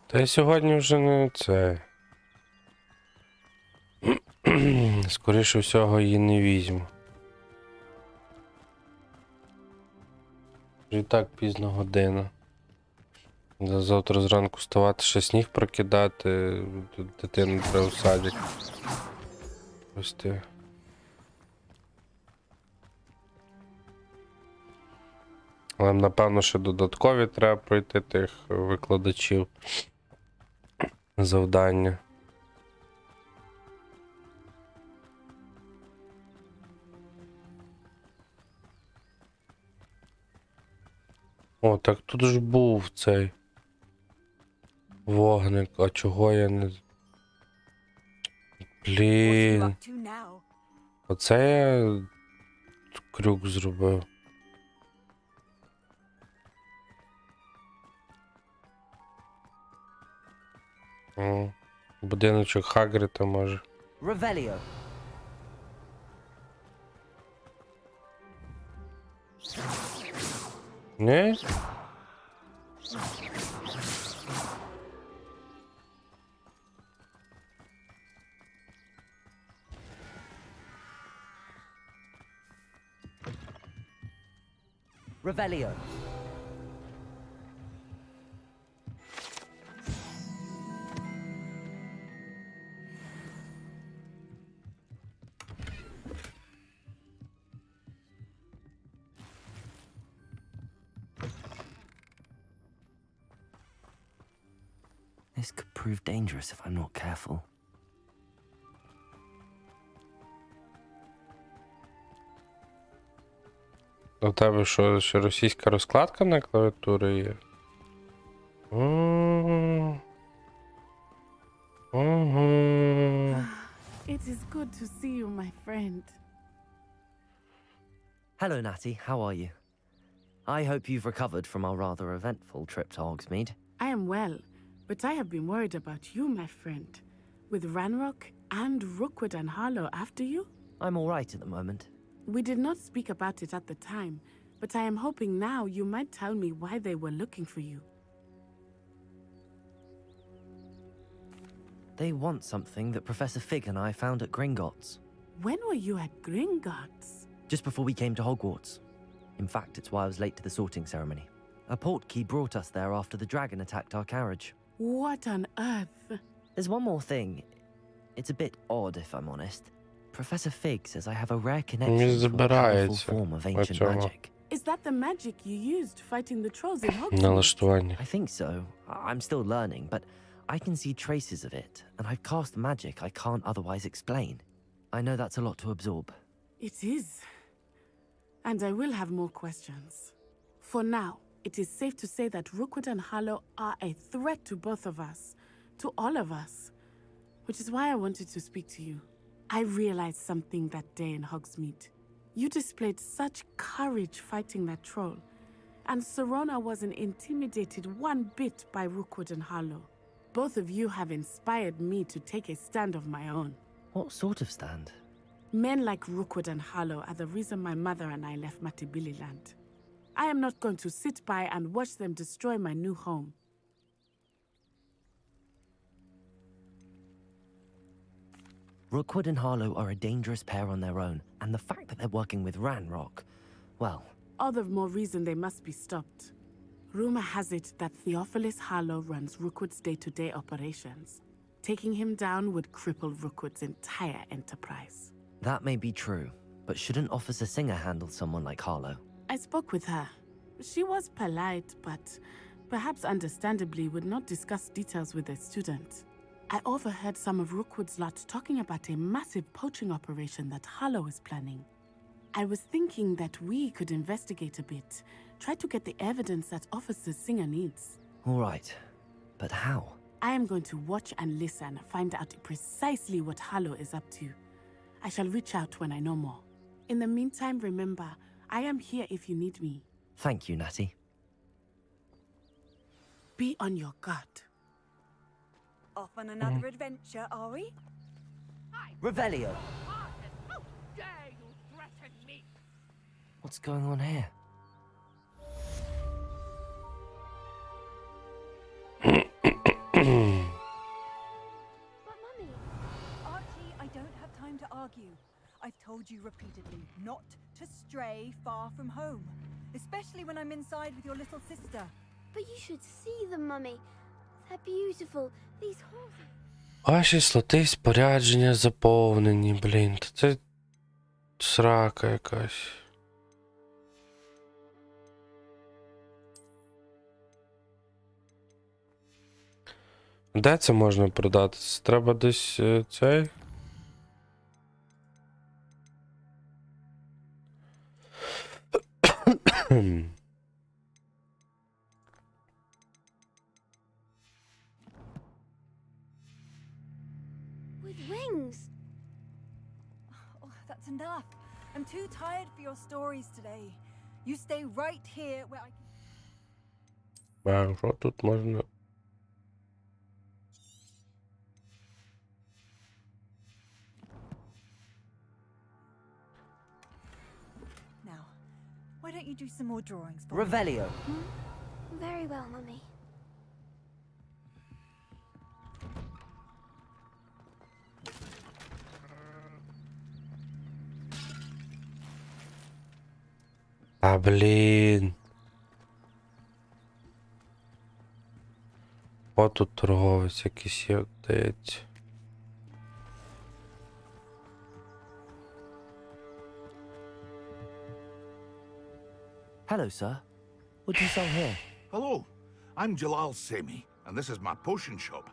Та я сьогодні вже не це. Скоріше всього її не візьму. Вже і так пізно година. Завтра зранку вставати, ще сніг прокидати, дитину треба в садик. Ось ти. Але напевно ще додаткові треба пройти тих викладачів. Завдання. О, так тут ж був цей вогник, а чого я не... Блін. Оце я крюк зробив. О, будиночок Хагрида може. Revelio. Ні? Revelio. This could prove dangerous if I'm not careful. У тебе що, ще російська розкладка на клавіатурі є? It is good to see you, my friend. Hello, Natty. How are you? I hope you've recovered from our rather eventful trip to Hogsmeade. I am well, but I have been worried about you, my friend. With Ranrock and Rookwood and Harlow after you? I'm all right at the moment. We did not speak about it at the time, but I am hoping now you might tell me why they were looking for you. They want something that Professor Fig and I found at Gringotts. When were you at Gringotts? Just before we came to Hogwarts. In fact, it's why I was late to the sorting ceremony. A portkey brought us there after the dragon attacked our carriage. What on earth? There's one more thing. It's a bit odd, if I'm honest. Professor Fig says I have a rare connection to a powerful form of ancient magic. Is that the magic you used fighting the trolls in Hogwarts? I think so. I'm still learning, but I can see traces of it, and I've cast magic I can't otherwise explain. I know that's a lot to absorb. It is. And I will have more questions. For now, it is safe to say that Rookwood and Harlow are a threat to both of us, to all of us, which is why I wanted to speak to you. I realized something that day in Hogsmeade. You displayed such courage fighting that troll, and Serona wasn't intimidated one bit by Rookwood and Harlow. Both of you have inspired me to take a stand of my own. What sort of stand? Men like Rookwood and Harlow are the reason my mother and I left Matabeleland. I am not going to sit by and watch them destroy my new home. Rookwood and Harlow are a dangerous pair on their own, and the fact that they're working with Ranrock, well... All the more reason they must be stopped. Rumor has it that Theophilus Harlow runs Rookwood's day-to-day operations. Taking him down would cripple Rookwood's entire enterprise. That may be true, but shouldn't Officer Singer handle someone like Harlow? I spoke with her. She was polite, but perhaps understandably would not discuss details with a student. I overheard some of Rookwood's lot talking about a massive poaching operation that Harlow is planning. I was thinking that we could investigate a bit, try to get the evidence that Officer Singer needs. All right, but how? I am going to watch and listen, find out precisely what Harlow is up to. I shall reach out when I know more. In the meantime, remember, I am here if you need me. Thank you, Natty. Be on your guard. Off on another adventure, are we? Revelio! How dare you threaten me? What's going on here? But Mummy, Archie, I don't have time to argue. I've told you repeatedly not to stray far from home, especially when I'm inside with your little sister. but you should see them, Mummy. They're beautiful. These horses. Ваші слоти і спорядження заповнені, блін. Це срака якась. Де це можна продати? Це треба десь цей. With wings. Oh, that's enough. I'm too tired for your stories today. You stay right here where I can... А що тут можна? Now, why don't you do some more drawings for Revelio! Very well, Mummy. А, блін. О, тут торговець якийсь є, здається. Hello, sir. What do you sell here? Hello, I'm Jalal Semi, and this is my potion shop.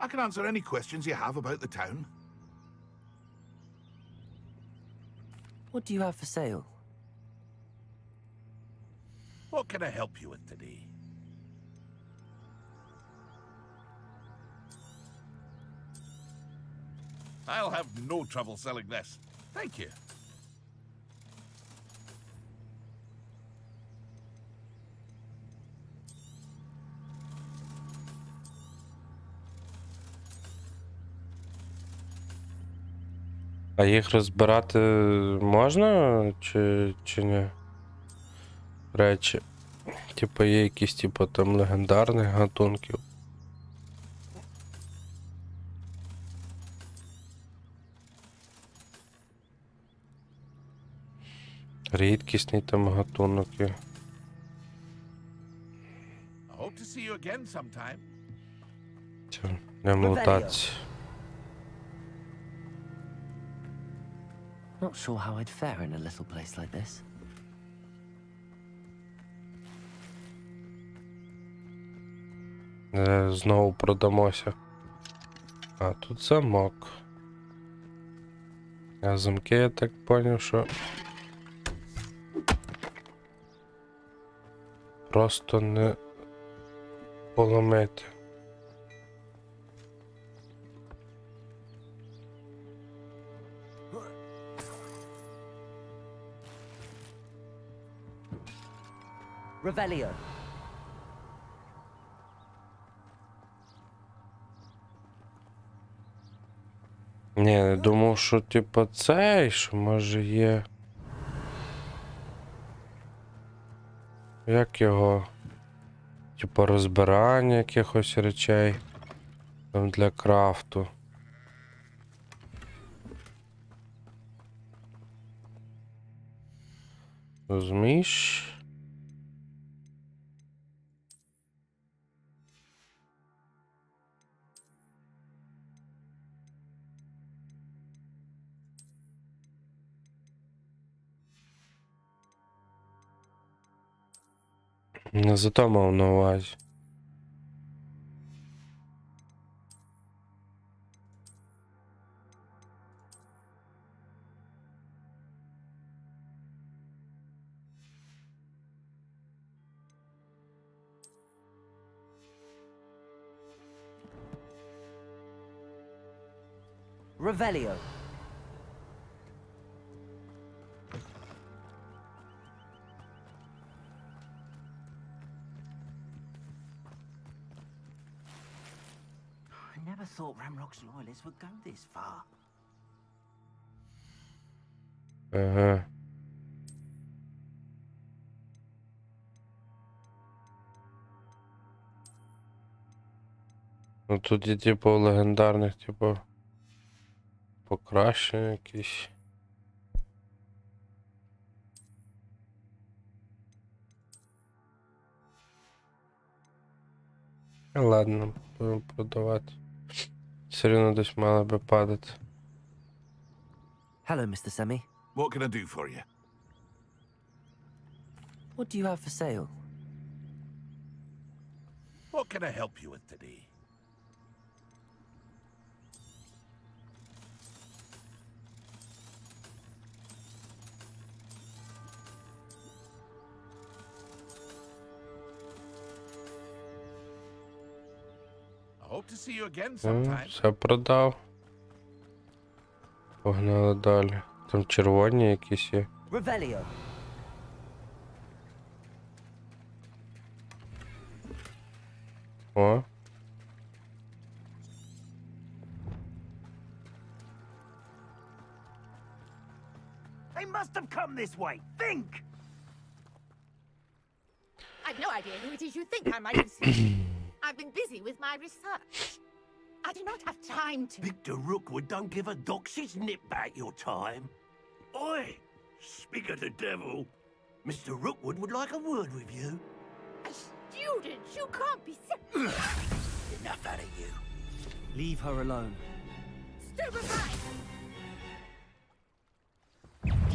I can answer any questions you have about the town. What do you have for sale? What can I help you with today? I'll have no trouble selling this. Thank you. А їх розбирати можна чи ні? Речі. Типа є якісь типу там легендарних гатунків. Рідкісний там гатунок є. I hope to see you again sometime. Це не мутація. Not sure how I'd fare in a little place like this. Знову продамося. А, тут замок. А замки, я так поняв, що просто не поламити. Revelio. Ні, не думав, що типу цей, що може є. Як його? Типу розбирання якихось речей. Там для крафту. Розумієш? Не зато мав на увазі. Revelio. never thought Ramrock's loyalists would go this far. Ага. Ну тут є, типу, легендарних, типу, покращення якісь. Ладно, будемо продавати. Все одно десь мало би падати. Hello, Mr. Semi. What can I do for you? What do you have for sale? What can I help you with today? I hope to see you again sometime. Все продав. Погнали далі. Там червоні якісь є. Revelio. О. They must have come this way. Think! I've no idea who it is you think I might have seen. I've been busy with my research. I do not have time to... Victor Rookwood don't give a doxy's nip back your time. Oi! Speak of the devil. Mr. Rookwood would like a word with you. A student? You can't be... Enough out of you. Leave her alone. Stupefy!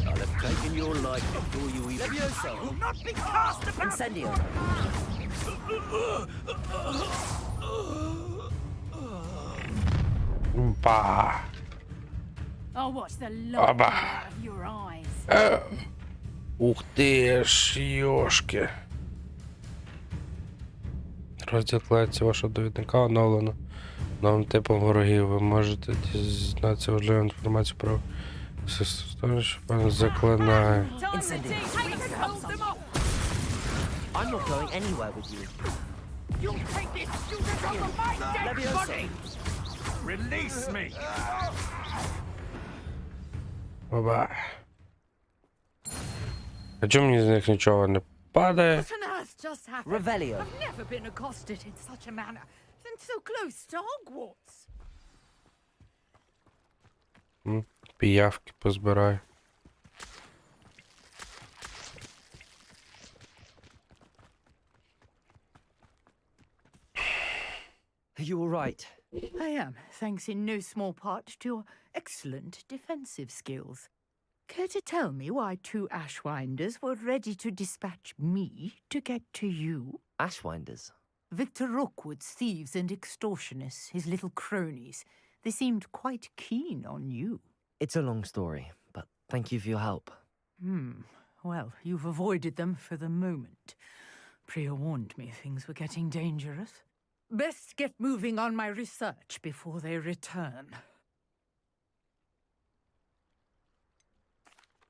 I'll have taken your life before you even... Levioso. You will not be cast about... Incendio. Ба. I'll watch the light Оба. out of your eyes. Ух ти ж, йошки. Розділ колекції вашого довідника оновлено. Новим типом ворогів. Ви можете дізнатися важливу інформацію про систему, що пан заклинає. I'm not going anywhere with you. You'll take this student off of my dead Levioso. body! Release me! Оба. А чому мені з них нічого не падає? What on earth just happened? Revelio. I've never been accosted in such a manner, and so close to Hogwarts. Піявки позбираю. Are you all right? I am, thanks in no small part to your excellent defensive skills. Care to tell me why two Ashwinders were ready to dispatch me to get to you? Ashwinders? Victor Rookwood's thieves and extortionists, his little cronies. They seemed quite keen on you. It's a long story, but thank you for your help. Well, you've avoided them for the moment. Priya warned me things were getting dangerous. Best get moving on my research before they return.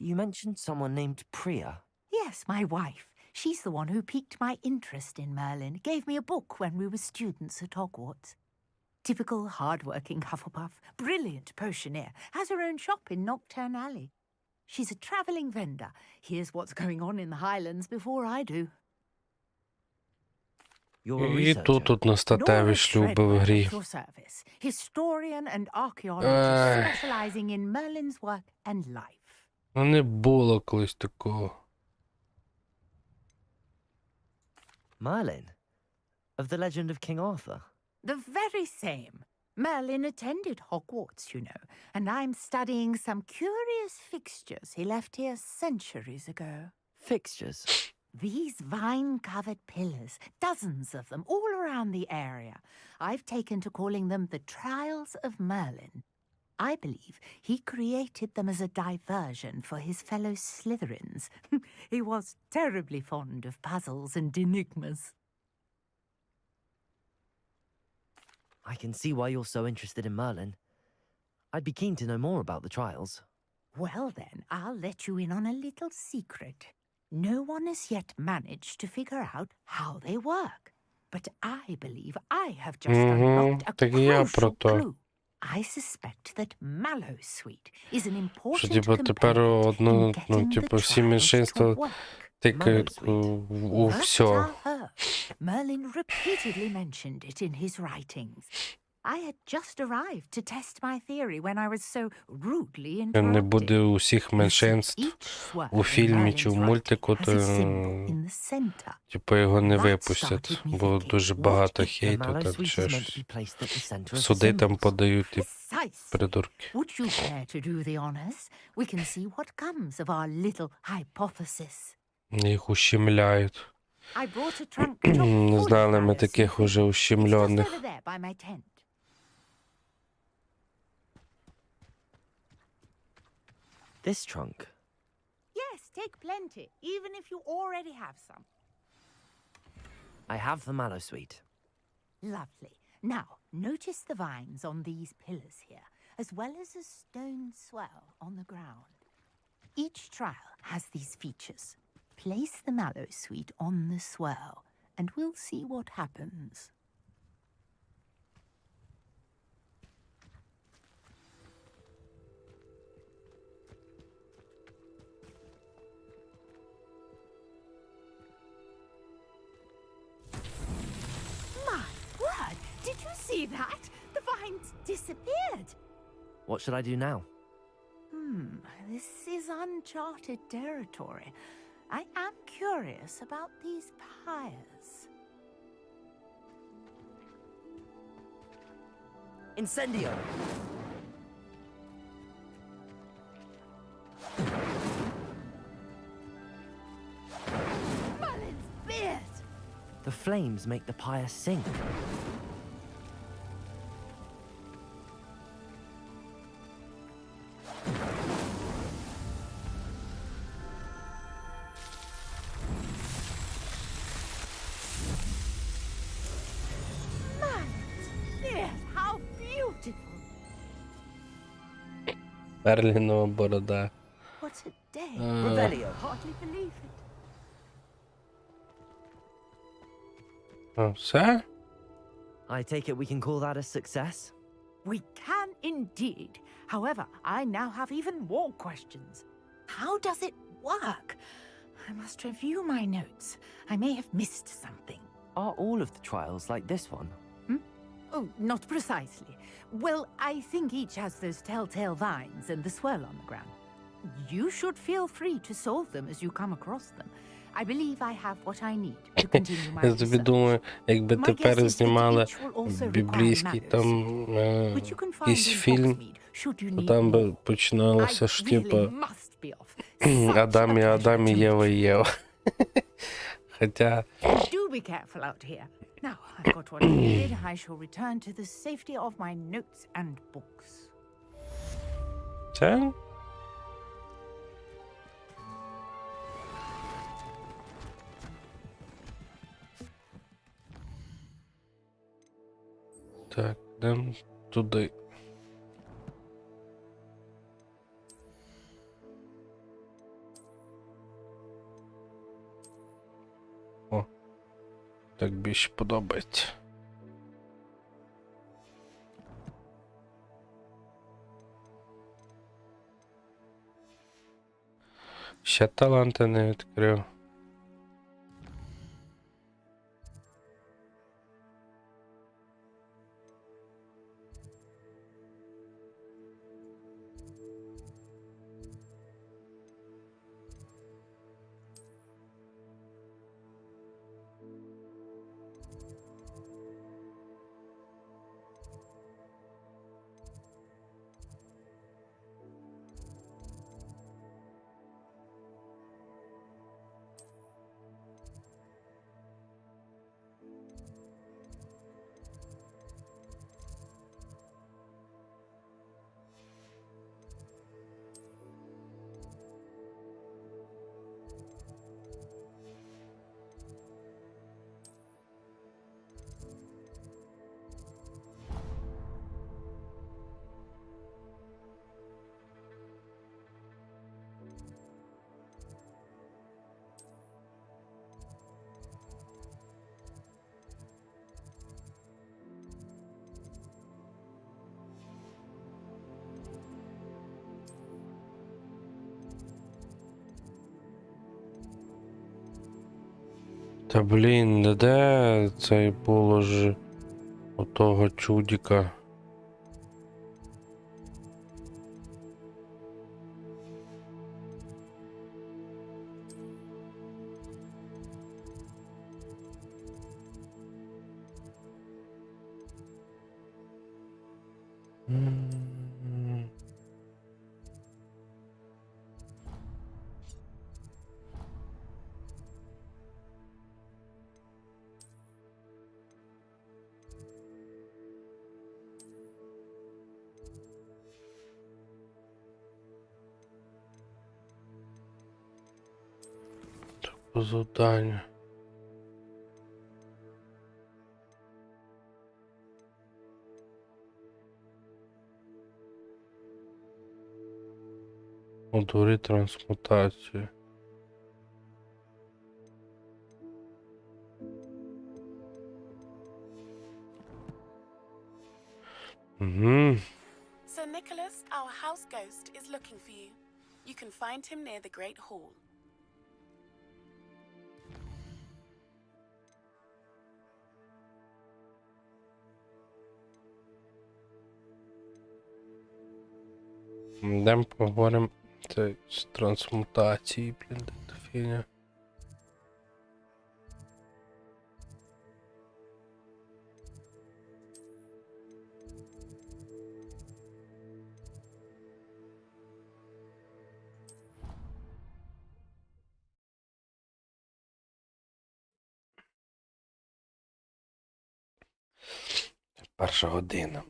You mentioned someone named Priya. Yes, my wife. She's the one who piqued my interest in Merlin. Gave me a book when we were students at Hogwarts. Typical hard-working Hufflepuff, brilliant potioneer, has her own shop in Knockturn Alley. She's a travelling vendor. Hears what's going on in the Highlands before I do. І тут на статеві шлюби в грі. Your service. Historian and archaeologist specializing in Merlin's work and life. Ну не було колись такого. Merlin? Of the legend of King Arthur? The very same. Merlin attended Hogwarts, you know, and I'm studying some curious fixtures he left here centuries ago. Fixtures? These vine-covered pillars, dozens of them, all around the area. I've taken to calling them the Trials of Merlin. I believe he created them as a diversion for his fellow Slytherins. He was terribly fond of puzzles and enigmas. I can see why you're so interested in Merlin. I'd be keen to know more about the trials. Well then, I'll let you in on a little secret. No one has yet managed to figure out how they work. But I believe I have just unlocked a Так і я про crucial то. clue. I suspect that Mallowsweet is an Що, important типу, тепер component одно, in ну, getting типу, the всі trials to меншинства work. тикають у все. Versatile herb. Merlin repeatedly mentioned it in his writings. I had just arrived to test my theory when I was so rudely Не interrupted. буде усіх меншинств у фільмі чи в мультику, то типу його не випустять, бо дуже багато хейту, там ще щось. Суди там подають і придурки. Would you care to do the honors? We can see what comes of our little hypothesis. Їх ущемляють. I brought a trunk chock Не full of знали ми Mallowsweet таких уже with me. It's just ущемлених. over there by my tent. This trunk? Yes, take plenty, even if you already have some. I have the Mallowsweet. Lovely. Now, notice the vines on these pillars here, as well as a stone swell on the ground. Each trial has these features. Place the Mallowsweet on the swell, and we'll see what happens. My word! Did you see that? The vines disappeared. What should I do now? This is uncharted territory. I am curious about these pyres. Incendio! Merlin's beard! The flames make the pyre sink. Beard, how beautiful! Мерлінова борода. What a day! Revelio. Hardly believe it. Все? I take it we can call that a success? We can indeed. However, I now have even more questions. How does it work? I must review my notes. I may have missed something. Are all of the trials like this one? Oh, not precisely. Well, I think each has those telltale vines and the swirl on the ground. You should feel free to solve them as you come across them. I believe I have what I need to continue my Я собі research. думаю, якби My тепер guess is that знімали each will also require біблійський там Mallowsweet, which you can find якийсь in фільм, Hogsmeade, should you то need там би more. починалося I ж really типу must be off. Адам і Адам і Єва і Єва. Хоча Do be careful out here. Now, I've got what I needed. I shall return to the safety of my notes and books. це так, йдемо туди. О, так більше подобається. Ще таланти не відкрив. Та блін, де цей було ж отого чудіка? По завданню. Утвори трансмутацію. Угу. Sir Nicholas, our house ghost, is looking for you. You can find him near the Great Hall. Йдемо поговоримо з трансмутації, блін, де фігня. Перша година.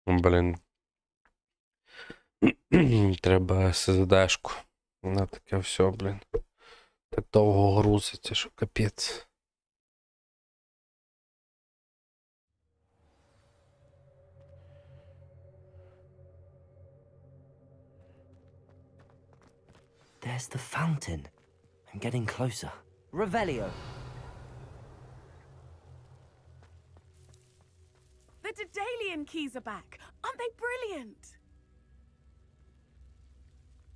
Блін. Треба ССДшку. На таке все, блін. Так довго грузиться, що капець. There's the fountain. I'm getting closer. Revelio. The Daedalian keys are back. Aren't they brilliant?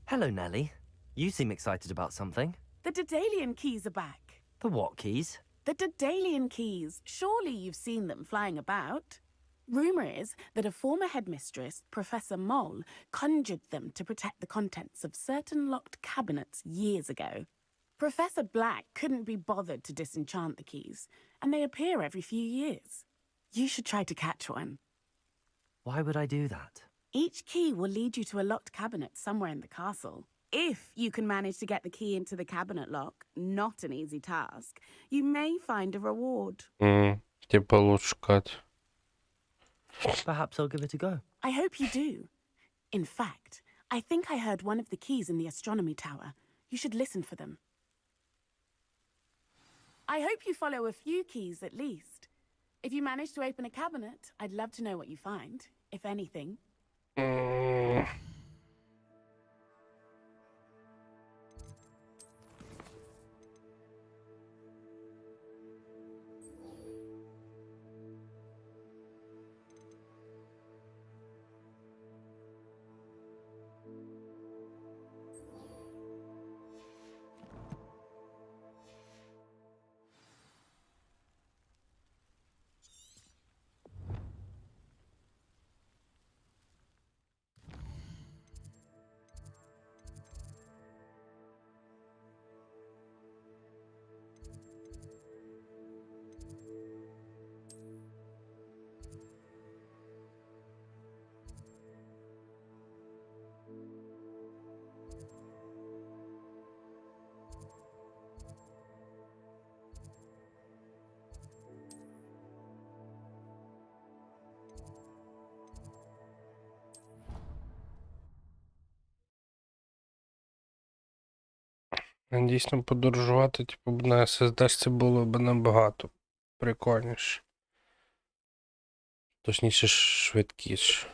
Hello, Nellie. You seem excited about something. The Daedalian keys are back. The what keys? The Daedalian keys. Surely you've seen them flying about. Rumour is that a former headmistress, Professor Moll, conjured them to protect the contents of certain locked cabinets years ago. Professor Black couldn't be bothered to disenchant the keys, and they appear every few years. You should try to catch one. Why would I do that? Each key will lead you to a locked cabinet somewhere in the castle. If you can manage to get the key into the cabinet lock, not an easy task, you may find a reward. Типа лучше шукати. Perhaps I'll give it a go. I hope you do. In fact, I think I heard one of the keys in the astronomy tower. You should listen for them. I hope you follow a few keys at least. If you manage to open a cabinet, I'd love to know what you find, if anything. Дійсно подорожувати, типу, на SSD-шці було б набагато прикольніше. Точніше, швидкіше.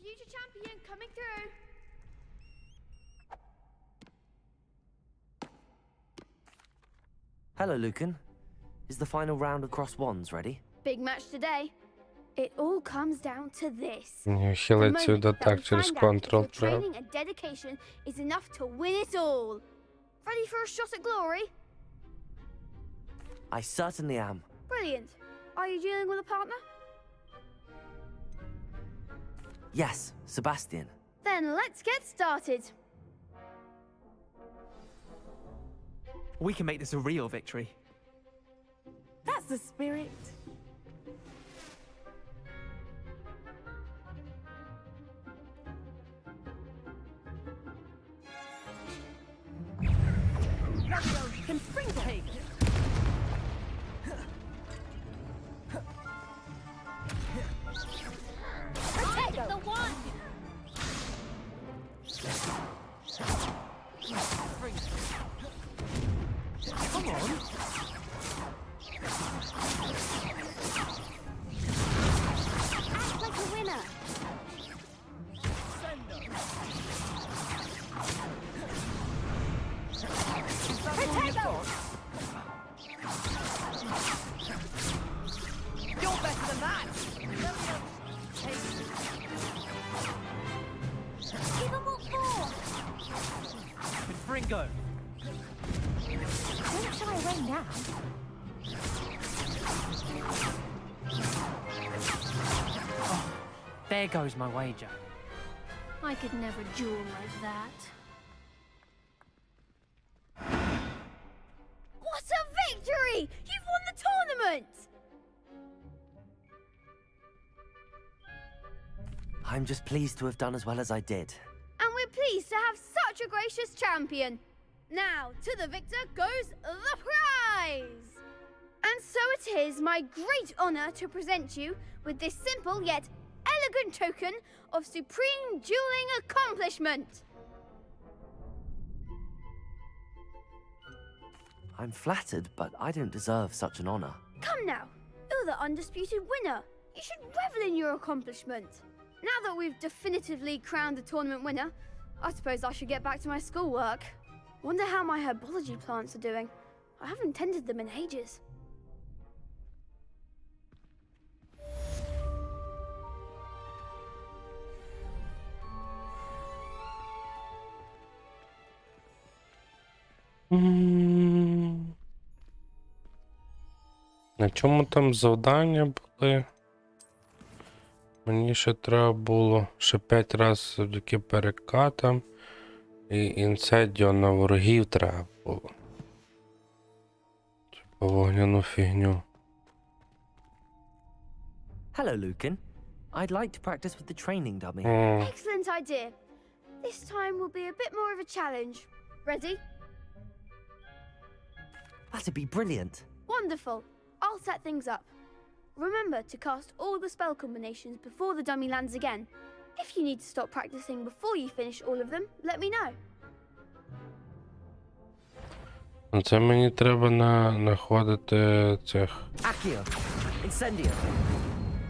Future champion coming through. Hello, Lucan. Is the final round of Cross Wands ready? Big match today. It all comes down to this. Мені хилиться до так через Ctrl Your треба. training and dedication is enough to win it all. Ready for a shot at glory? I certainly am. Brilliant. Are you dealing with a partner? Yes, Sebastian. Then let's get started. We can make this a real victory. That's the spirit. Can spring take. Protect the one. Come on. Act like a winner. Protect them. You're better than that. Give them what for. With Fringo. Don't shy away now. Oh, there goes my wager. I could never duel like that. What a victory! You've won the tournament! I'm just pleased to have done as well as I did. And we're pleased to have such a gracious champion. Now, to the victor goes the prize! And so it is my great honor to present you with this simple yet elegant token of supreme dueling accomplishment. I'm flattered, but I don't deserve such an honor. Come now, you're the undisputed winner. You should revel in your accomplishment. Now that we've definitively crowned the tournament winner, I suppose I should get back to my schoolwork. Wonder how my herbology plants are doing. I haven't tended them in ages. На чому там завдання були? Мені ще треба було ще 5 разів завдяки перекатам. І інсайдіо на ворогів треба було. Типа вогняну фігню. Hello, Lucan. I'd like to practice with the training dummy. Excellent idea. This time will be a bit more of a challenge. Ready? That'd be brilliant. Wonderful. I'll set things up. Remember to cast all the spell combinations before the dummy lands again. If you need to stop practicing before you finish all of them, let me know. Це мені треба знаходити цих. Accio. Incendio.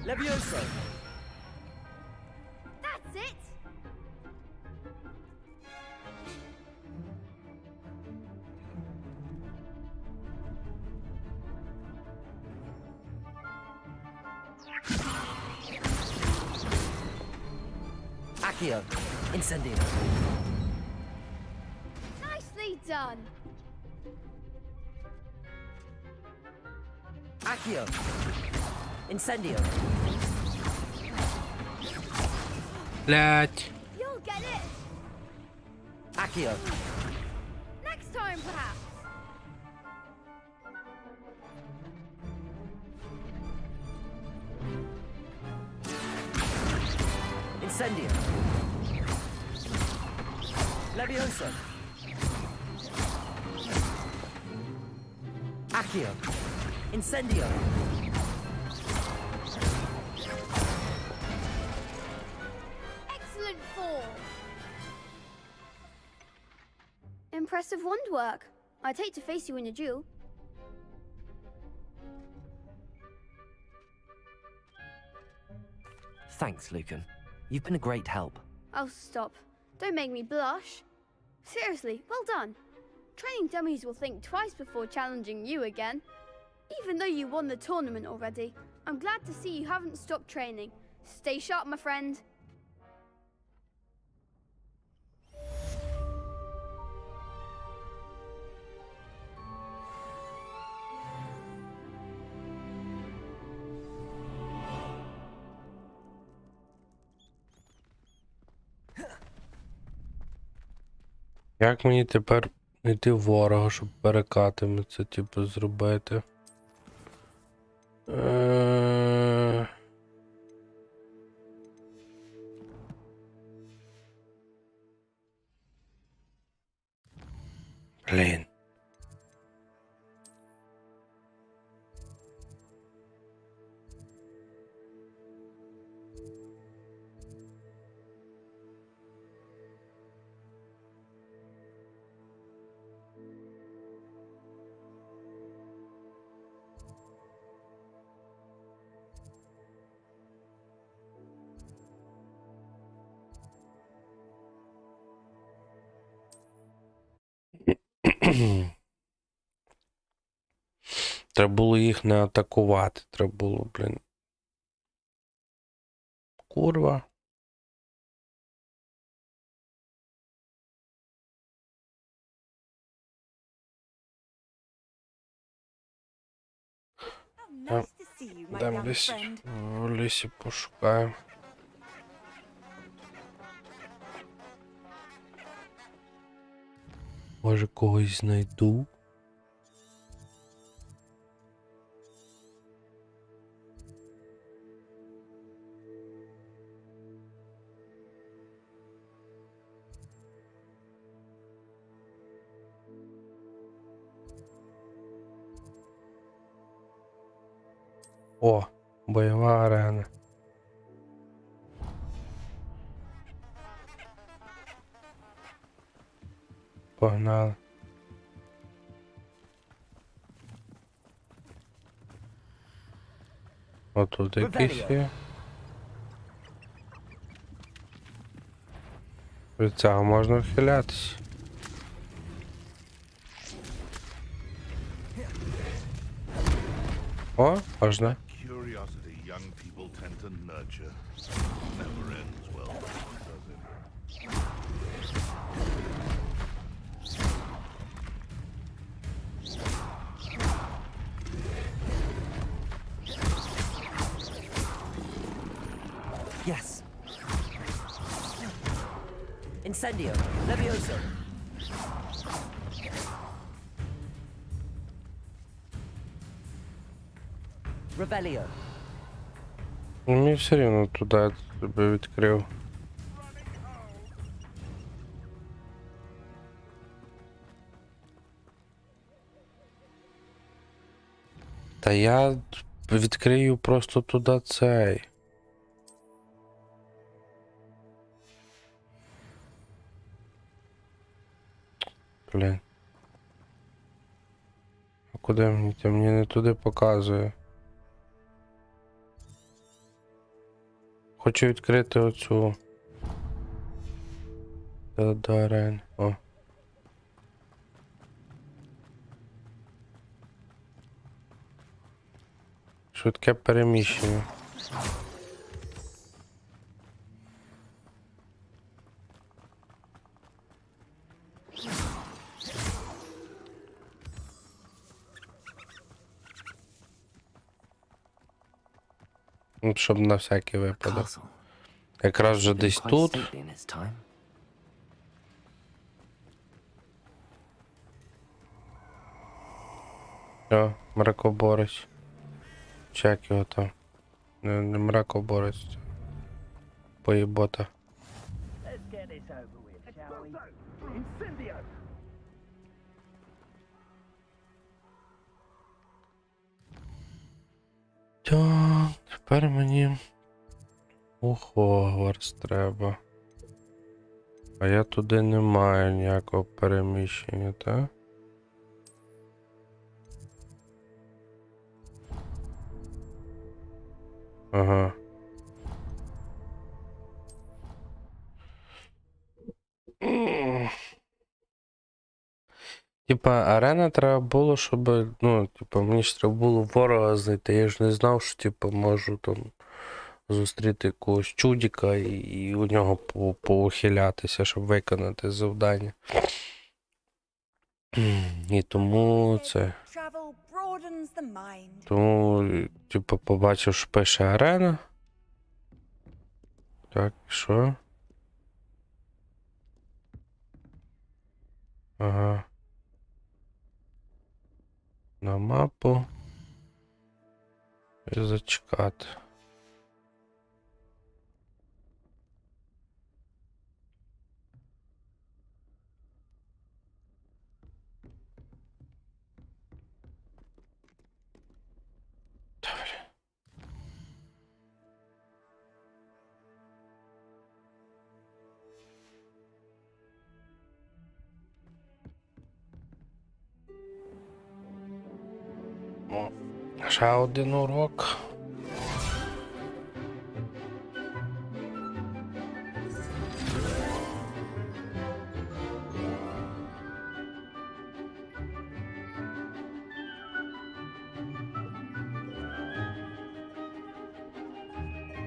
Levioso. That's it. Accio. Incendio. Nicely done. Accio. Incendio. Блять. You'll get it. Accio. Next time, perhaps. Incendio. Levioso. Accio. Incendio. Excellent form. Impressive wand work. I'd hate to face you in a duel. Thanks, Lucan. You've been a great help. Oh, stop. Don't make me blush. Seriously, well done. Training dummies will think twice before challenging you again. Even though you won the tournament already, I'm glad to see you haven't stopped training. Stay sharp, my friend. Як мені тепер йти в ворога, щоб перекатами це, типу, зробити? Блін. Треба було їх не атакувати, треба було, блін. Курва. Дам десь в лісі пошукаю. Може, когось знайду? О, бойова арена. Погнали. Отут якийсь є. Від цього можна вхилятися. О, можна. Curiosity young people tend to nurture never ends well, does it? Yes. Incendio. Levioso. Revelio. Мені все рівно туди тебе відкрив. Та я відкрию просто туди цей. Блін. А куди мені йти? Мені не туди показує. Хочу відкрити оцю. До арени. О. Швидке переміщення. Ну, щоб на всякий випадок. Якраз вже десь тут. О, мракоборець. Чек його там. Не мракоборець. поїбота. Let's get this over with, shall we? Incendio! Так, тепер мені у Хогвартс треба. А я туди не маю ніякого переміщення, так? Ага. Типа, арена треба було, щоб, ну, типа, мені ж треба було ворога знайти. Я ж не знав, що, типа, можу там зустріти якогось чудіка і у нього поухилятися, щоб виконати завдання. І тому це. Travel broadens the mind. Тому, типу, побачив, що пише арена. Так, що? Ага. На мапу. І зачекати. Ще один урок.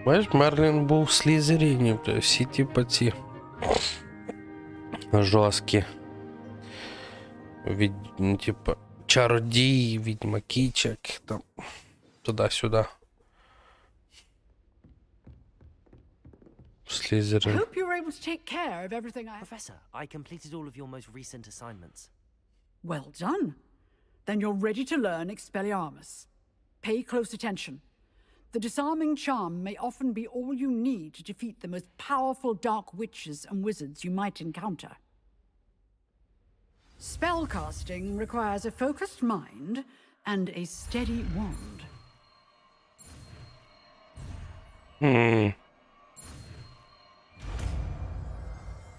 Бачиш, Мерлін був в Слізеріні, всі типа ці жорсткі. Типа чародії, відьмакічок, там, туди-сюди. I Слізерин. hope you were able to take care of everything I... Professor, I completed all of your most recent assignments. Well done. Then you're ready to learn Expelliarmus. Pay close attention. The disarming charm may often be all you need to defeat the most powerful dark witches and wizards you might encounter. Spellcasting requires a focused mind and a steady wand.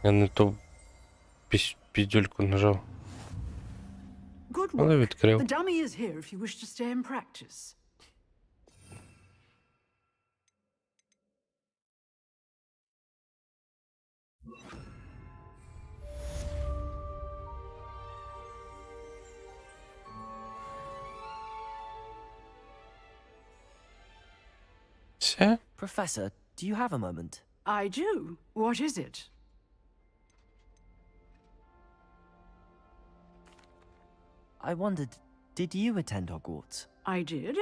Я не ту підюльку нажав. Good Але work. відкрив. The dummy is here if you wish to stay and practice. Все? Professor, do you have a moment? I do. What is it? I wondered, did you attend Hogwarts? I did.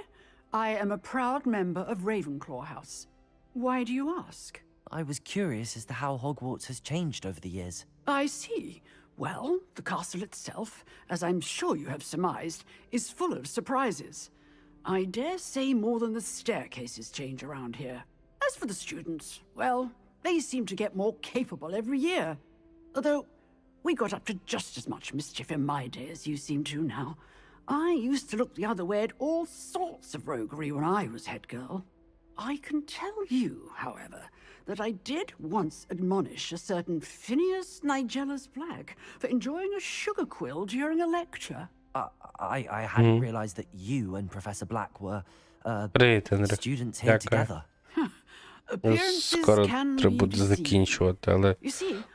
I am a proud member of Ravenclaw House. Why do you ask? I was curious as to how Hogwarts has changed over the years. I see. Well, the castle itself, as I'm sure you have surmised, is full of surprises. I dare say more than the staircases change around here. As for the students, well, they seem to get more capable every year. Although, we got up to just as much mischief in my day as you seem to now. I used to look the other way at all sorts of roguery when I was head girl. I can tell you, however, that I did once admonish a certain Phineas Nigellus Black for enjoying a sugar quill during a lecture. I hadn't realized that you and Professor Black were, Привіт, Енрік. students here Дякую. together. Скоро треба буде закінчувати, але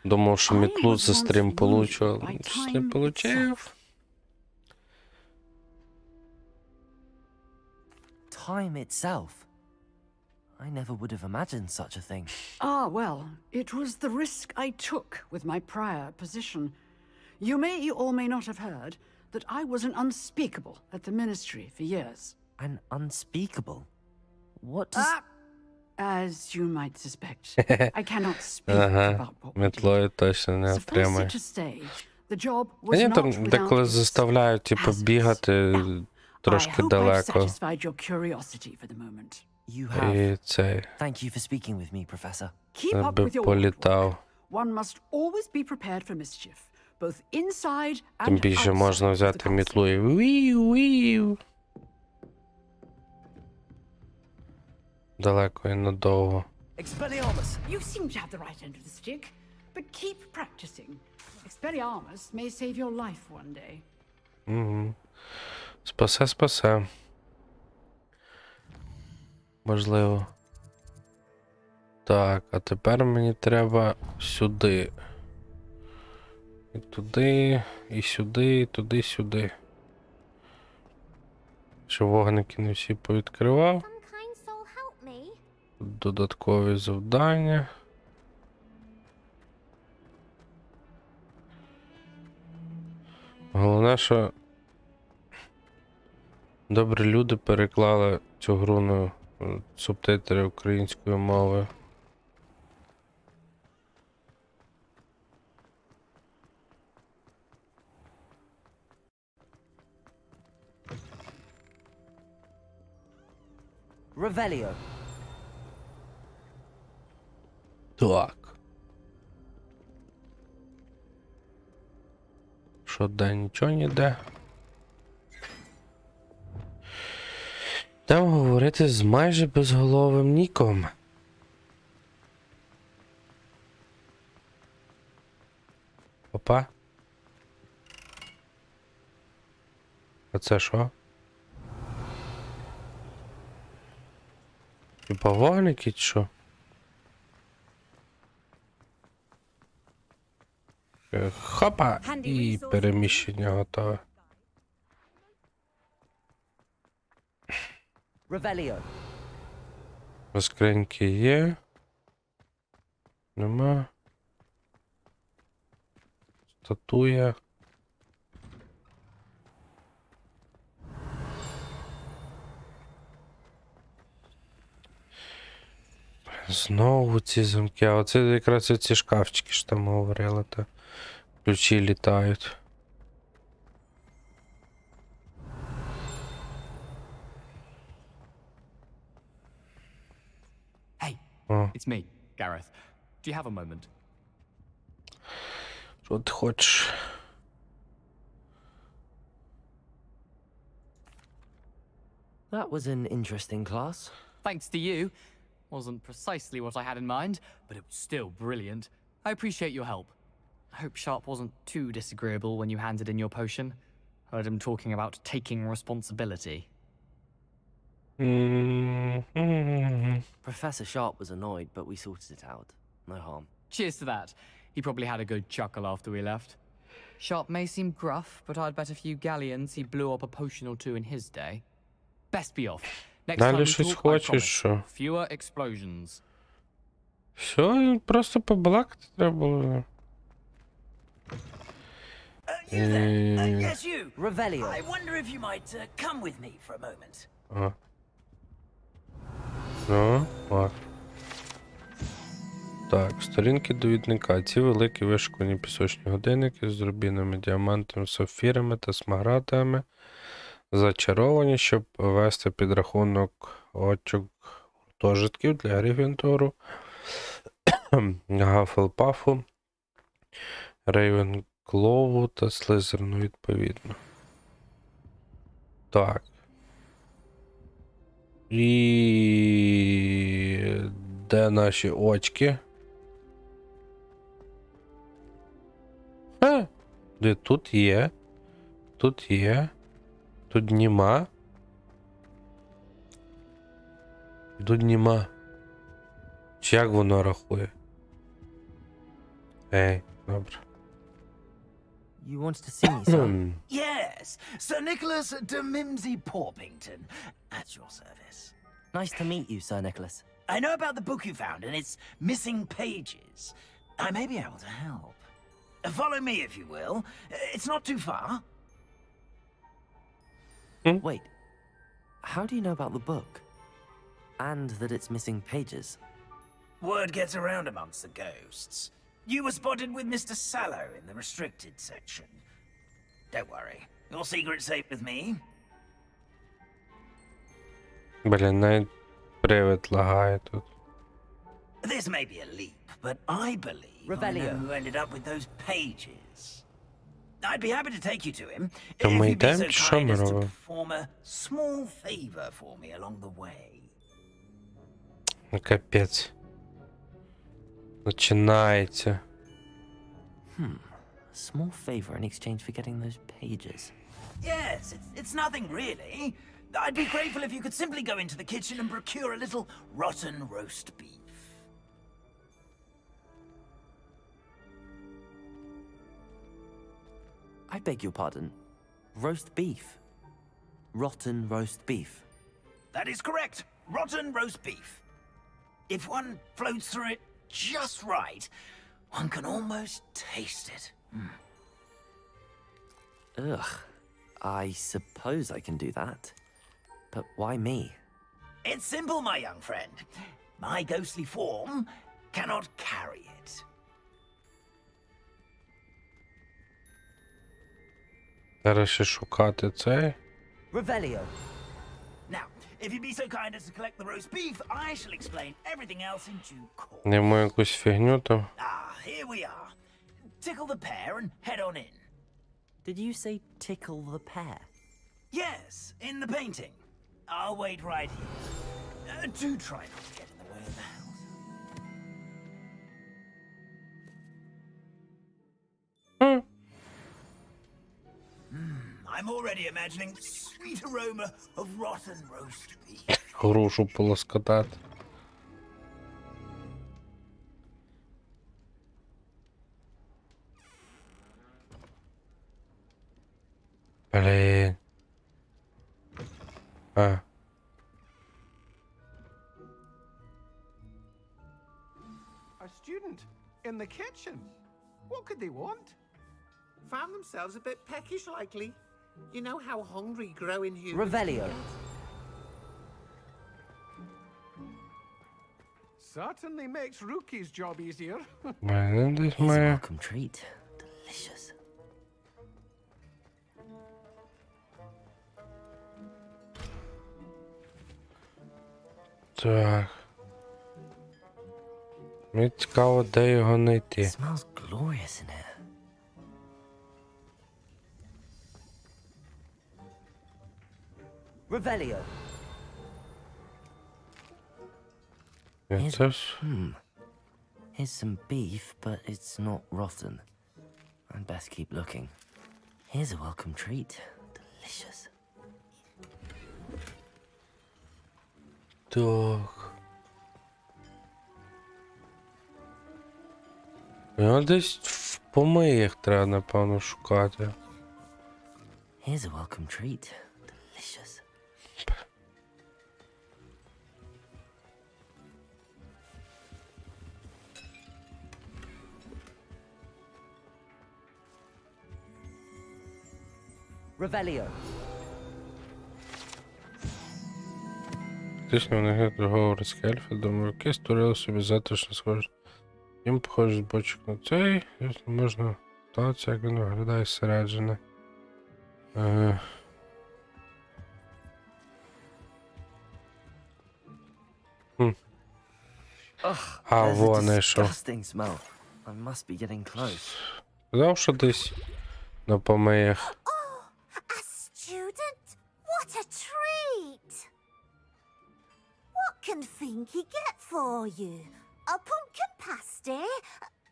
думав, що мітлу за стрім получу, але щось не получив. Time itself. I never would have imagined such a thing. Ah, well, it was the risk I took with my prior position. You may or may not have heard that I was an unspeakable at the ministry for years. An unspeakable? What does... As you might suspect, I cannot speak about what we did. Мітлою точно не Suffice отримає. it to say, the job was Мені not там without деколи its заставляють, типу, бігати I трошки hope I've далеко. satisfied your curiosity for the moment. You І have. цей. Thank you for speaking with me, Professor. Keep up Би with your політав. One must always be prepared for mischief, both inside Тим and більше можна outside of the взяти castle. мітлу і вів-вів. Далеко і надовго. Expelliarmus! You seem to have the right end of the stick, but keep practicing. Expelliarmus may save your life one day. Угу. Спасе. Можливо. Так, а тепер мені треба сюди. І туди, і сюди, і туди-сюди. Щоб вогники не всі повідкривав. Тут додаткові завдання. Головне, що добрі люди переклали цю гру на субтитри українською мовою. Revelio. Так. Що де нічого ніде. Там говорити з майже безголовим ніком. Опа. А це що? Типа вогники чи що? Хопа! І переміщення готове. Revelio. Скриньки є. Нема. Статуя. Знову ці замки. А оце якраз ці шкафчики, що там говорили, то ключі літають. Hey, О, it's me, Gareth. Do you have a moment? що ти хочеш? That was an interesting class. Thanks to you. Wasn't precisely what I had in mind, but it was still brilliant. I appreciate your help. I hope Sharp wasn't too disagreeable when you handed in your potion. Heard him talking about taking responsibility. Professor Sharp was annoyed, but we sorted it out. No harm. Cheers to that. He probably had a good chuckle after we left. Sharp may seem gruff, but I'd bet a few galleons he blew up a potion or two in his day. Best be off. Next time Далі we щось talk, I хочеш, promise. що? Fewer explosions. Все, просто побалакати треба було. Yes, you. Revelio. I wonder if you might come with me for a moment. Ага. Ну, от. Так, сторінки довідника. Ці великі вишукані пісочні годинники з рубінами, діамантами, сапфірами та смарагдами зачаровані, щоб вести підрахунок очок гуртожитків для Гриффіндору, Гафелпафу, Рейвенклову та Слизерну відповідно. Так. І де наші очки? Де тут є? Тут є. Тут нема. Тут нема. Чи як воно рахує? Ей, добре. You wanted to see me, sir? Yes, Sir Nicholas de Mimsy Porpington, at your service. Nice to meet you, Sir Nicholas. I know about the book you found and its missing pages. I may be able to help. Follow me, if you will. It's not too far. Wait, how do you know about the book? And that it's missing pages? Word gets around amongst the ghosts. You were spotted with Mr. Sallow in the restricted section. Don't worry, your secret's safe with me. Блін, навіть привид лагає тут. This may be a leap, but I believe I know who ended up with those pages. I'd be happy to take you to him То if ми you'd be йдемо, so чи що kind ми as to робимо? perform a small favor for me along the way. Ну, капець. Починається. A small favor in exchange for getting those pages. Yes, it's nothing really. I'd be grateful if you could simply go into the kitchen and procure a little rotten roast beef. I beg your pardon. Roast beef. Rotten roast beef. That is correct. Rotten roast beef. If one floats through it just right, one can almost taste it. Ugh. I suppose I can do that. But why me? It's simple, my young friend. My ghostly form cannot carry it. Зараз ще шукати цей. Revelio. Now, if you'd be so kind as to collect the roast beef, I shall explain everything else in due course. Нема якусь фігню там. Here we are. Tickle the pear and head on in. Did you say tickle the pear? Yes, in the painting. I'll wait right here. Do try not to get in the way of the house. I'm already imagining sweet aroma of rotten roast beef. Грушу полоскотати. Блін. А. A student in the kitchen. What could they want? Found themselves a bit peckish, likely. You know how hungry growing humans Revelio. certainly makes Rookie's job easier. Мене десь Here's a має. welcome treat. Delicious. Так. Мені цікаво, де його знайти. Smells glorious in here. Revelio. Це ж... Here's some beef, but it's not rotten. I'd best keep looking. Here's a welcome treat. Delicious. Так. Його десь в помиях треба, напевно, шукати. Here's a welcome treat. Delicious. Revelio. Фактично, вони договорські ельфи, домовики створили собі затишно схоже. Їм похожий бочок на цей, і можна готуватися, як він виглядає зсереджини. А, There's a вон що. disgusting smell. I must be getting close. Сказав, що десь на помиях. Student, what a treat! What can Finky get for you? A pumpkin pasty?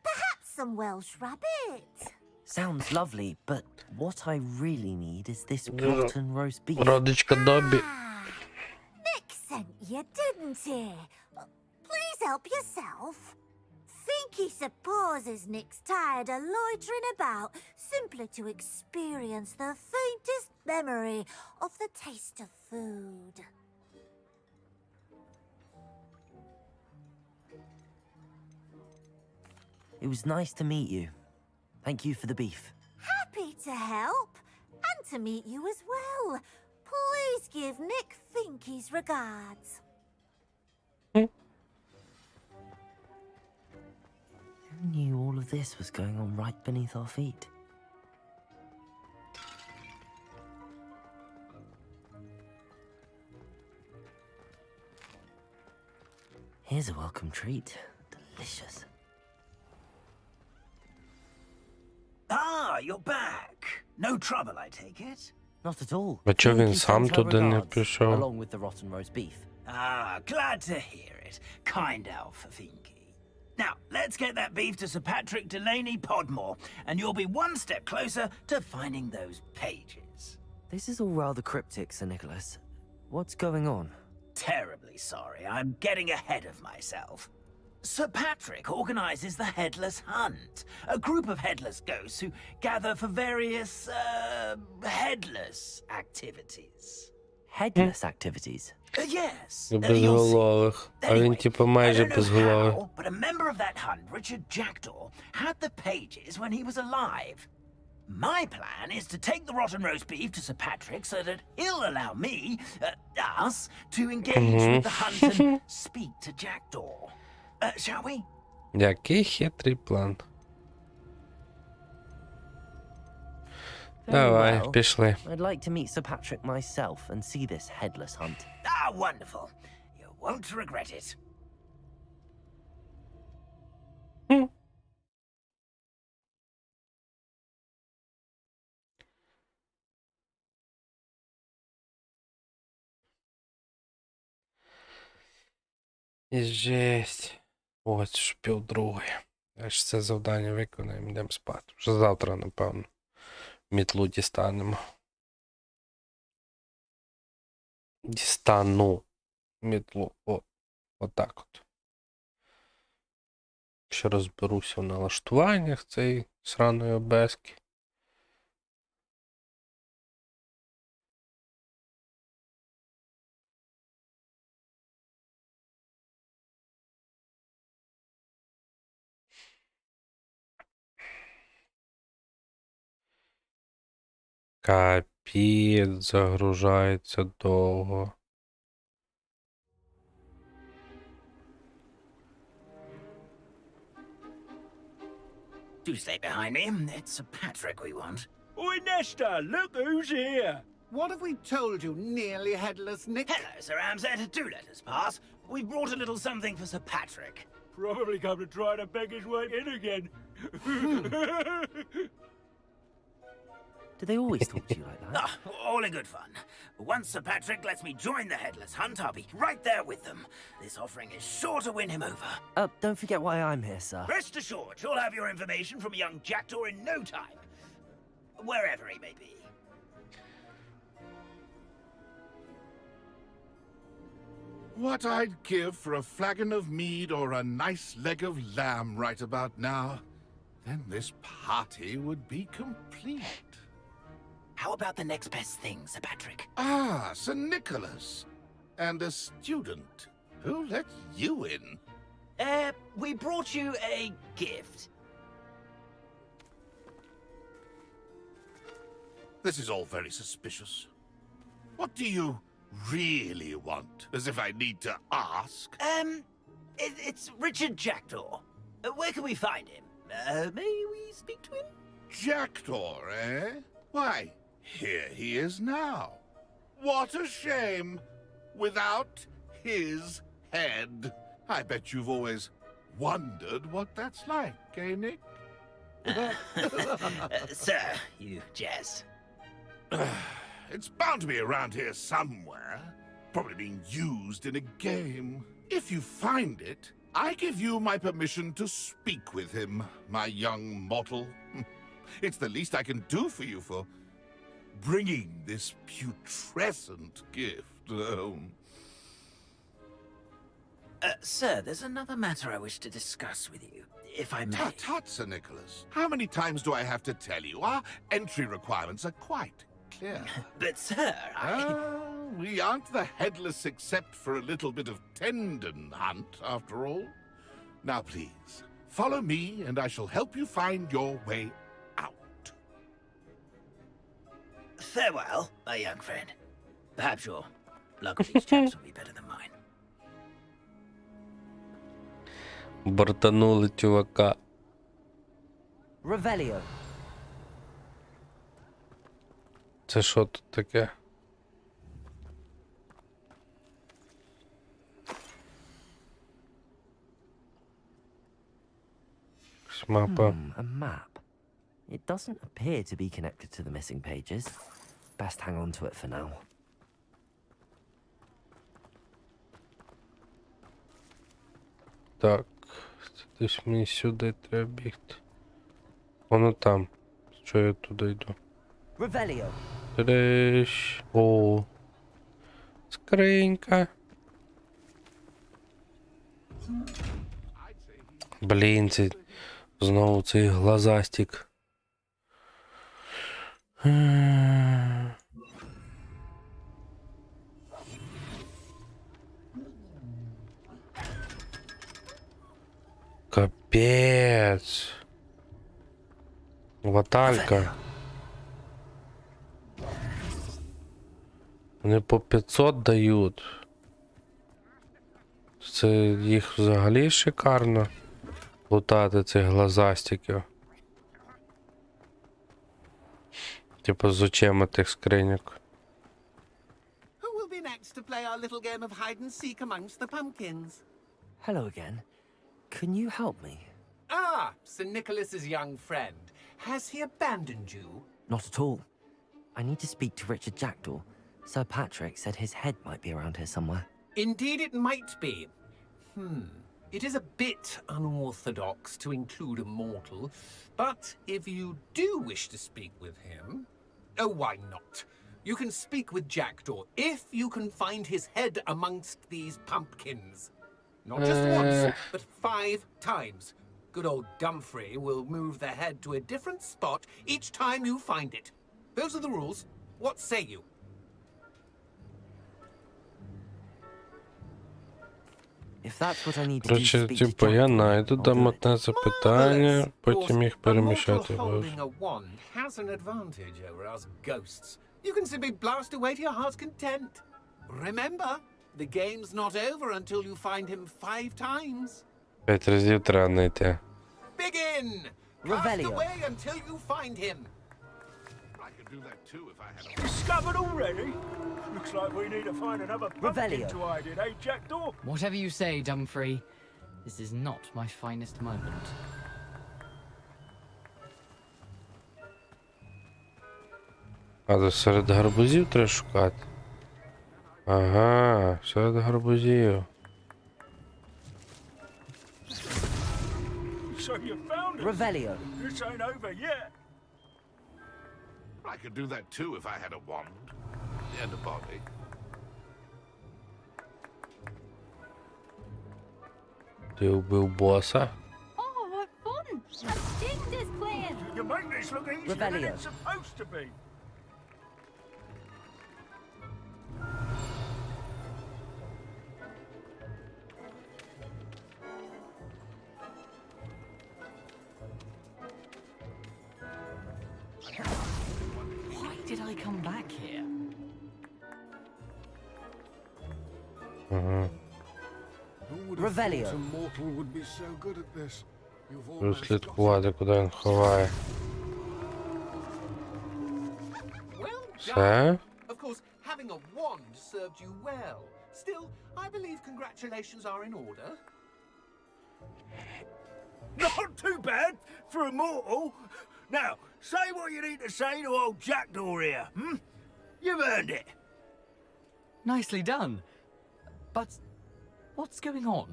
Perhaps some Welsh rabbit? Sounds lovely, but what I really need is this rotten roast beef. Родичка Добі. Nick sent you, didn't he? Please help yourself. Finky supposes Nick's tired of loitering about simply to experience the faintest memory of the taste of food. It was nice to meet you. Thank you for the beef. Happy to help, and to meet you as well. Please give Nick Finky's regards. Who knew all of this was going on right beneath our feet? Here's a welcome treat. Delicious. Ah, you're back. No trouble, I take it? Not at all. А чого він Finky сам sends her туди не regards, пішов? along with the rotten roast beef. Ah, glad to hear it. Kind elf for Finky. Now, let's get that beef to Sir Patrick Delaney Podmore, and you'll be one step closer to finding those pages. This is all rather cryptic, Sir Nicholas. What's going on? Terribly sorry, I'm getting ahead of myself. Sir Patrick organizes the Headless Hunt, a group of headless ghosts who gather for various, headless activities. Headless activities? Yes. Безголових. А він типу майже безголовий. But a member of that hunt, Richard Jackdaw, had the pages when he was alive. My plan is to take the rotten roast beef to Sir Patrick so that he'll allow me, us, to engage with the hunt and speak to Jackdaw. Shall we? Який хитрий план. Давай, Well, пішли. I'd like to meet Sir Patrick myself and see this headless hunt. Ah, wonderful. You won't regret it. Жесть. Ось ж 1:30. Аж це завдання виконаємо, йдемо спати. Вже завтра, напевно, мітлу дістанемо. Дістану мітлу. Отак от. Ще розберуся в налаштуваннях цієї сраної обески. Капець, загружається довго. Do stay behind me. It's Sir Patrick we want. Oi, Nesta, look who's here. What have we told you, nearly headless Nick? Hello, Sir Ramsay. Do let us pass. We've brought a little something for Sir Patrick. Probably come to try to beg his way in again. Do they always talk to you like that? Ah, all in good fun. Once Sir Patrick lets me join the Headless Hunt, I'll be right there with them. This offering is sure to win him over. Don't forget why I'm here, sir. Rest assured, you'll have your information from a young Jackdaw in no time. Wherever he may be. What I'd give for a flagon of mead or a nice leg of lamb right about now. Then this party would be complete. How about the next best thing, Sir Patrick? Ah, Sir Nicholas. And a student. Who let you in? We brought you a gift. This is all very suspicious. What do you really want? As if I need to ask. It's Richard Jackdaw. Where can we find him? May we speak to him? Jackdaw, eh? Why, here he is now. What a shame. Without his head. I bet you've always wondered what that's like, eh, Nick? Sir, you jest. It's bound to be around here somewhere. Probably being used in a game. If you find it, I give you my permission to speak with him, my young mortal. It's the least I can do for you for bringing this putrescent gift home. Sir, there's another matter I wish to discuss with you, if I may. Tut, tut, Sir Nicholas. How many times do I have to tell you? Our entry requirements are quite clear. But, sir, we aren't the headless except for a little bit of tendon hunt, after all. Now, please, follow me, and I shall help you find your way out. Farewell, my young friend. Perhaps your luck with these chaps will be better than mine. Бортанули чувака. Revelio. Це що тут таке? Якась мапа. A map. It doesn't appear to be connected to the missing pages. Best hang on to it for now. Так, десь мені сюди треба бігти. Воно там. Що я туди йду? Revelio. Трещ. О. Скринька. Блін, це знову цей глазастик. Капець. Ваталька. Вони по 500 дають. Це їх взагалі шикарно лутати цих глазастиків. Типу з очима тих скриньок. Who will be next to play our little game of hide and seek amongst the pumpkins? Hello again. Can you help me? Ah, Sir Nicholas's young friend. Has he abandoned you? Not at all. I need to speak to Richard Jackdaw. Sir Patrick said his head might be around here somewhere. Indeed it might be. It is a bit unorthodox to include a mortal, but if you do wish to speak with him, oh, why not? You can speak with Jackdaw if you can find his head amongst these pumpkins. Not just once, but 5 times. Good old Dumfrey will move the head to a different spot each time you find it. Those are the rules. What say you? If that's what I need to do to Короче, speak to типу, я Jackdaw, найду, дам одне запитання, потім їх переміщати. Holding a wand has an advantage over us ghosts. You can simply blast away to your heart's content. Remember, the game's not over until you find him 5 times. 5 разів треба знайти. Begin! Cast away until you find him. I could do that too if I had a... Discovered already? Looks like we need to find another pumpkin Revelio. to hide in, eh, Jackdaw? Whatever you say, Dumfrey. This is not my finest moment. А, то серед гарбузів треба шукати. Ага, серед гарбузів. So you found it? Revelio. This ain't over yet. I could do that too if I had a wand and a body. Ти вбив боса? Oh, what fun! A sting is playing! You make this look easier than it's supposed to be. Why did I come back here? Ага. Revelio. A mortal would be so good at this. You've almost Розслідкувати, куди він ховає. Все? Of course, having a wand served you well. Still, I believe congratulations are in order. Not too bad for a mortal. Now, say what you need to say to old Jackdaw here, You've earned it. Nicely done. But what's going on?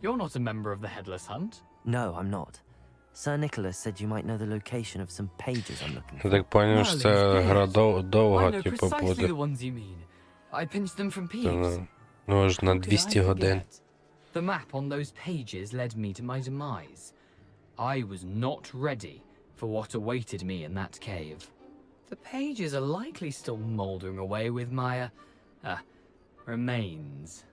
You're not a member of the Headless Hunt. No, I'm not. Sir Nicholas said you might know the location of some pages I'm looking Я for. так поняв, що це гра I довга, know типу, precisely буде. the ones you mean. I pinched them from Та, Peeves. ну, аж на How could I 200 годин. forget? The map on those pages led me to my demise. I was not ready for what awaited me in that cave. The pages are likely still mouldering away with my, remains.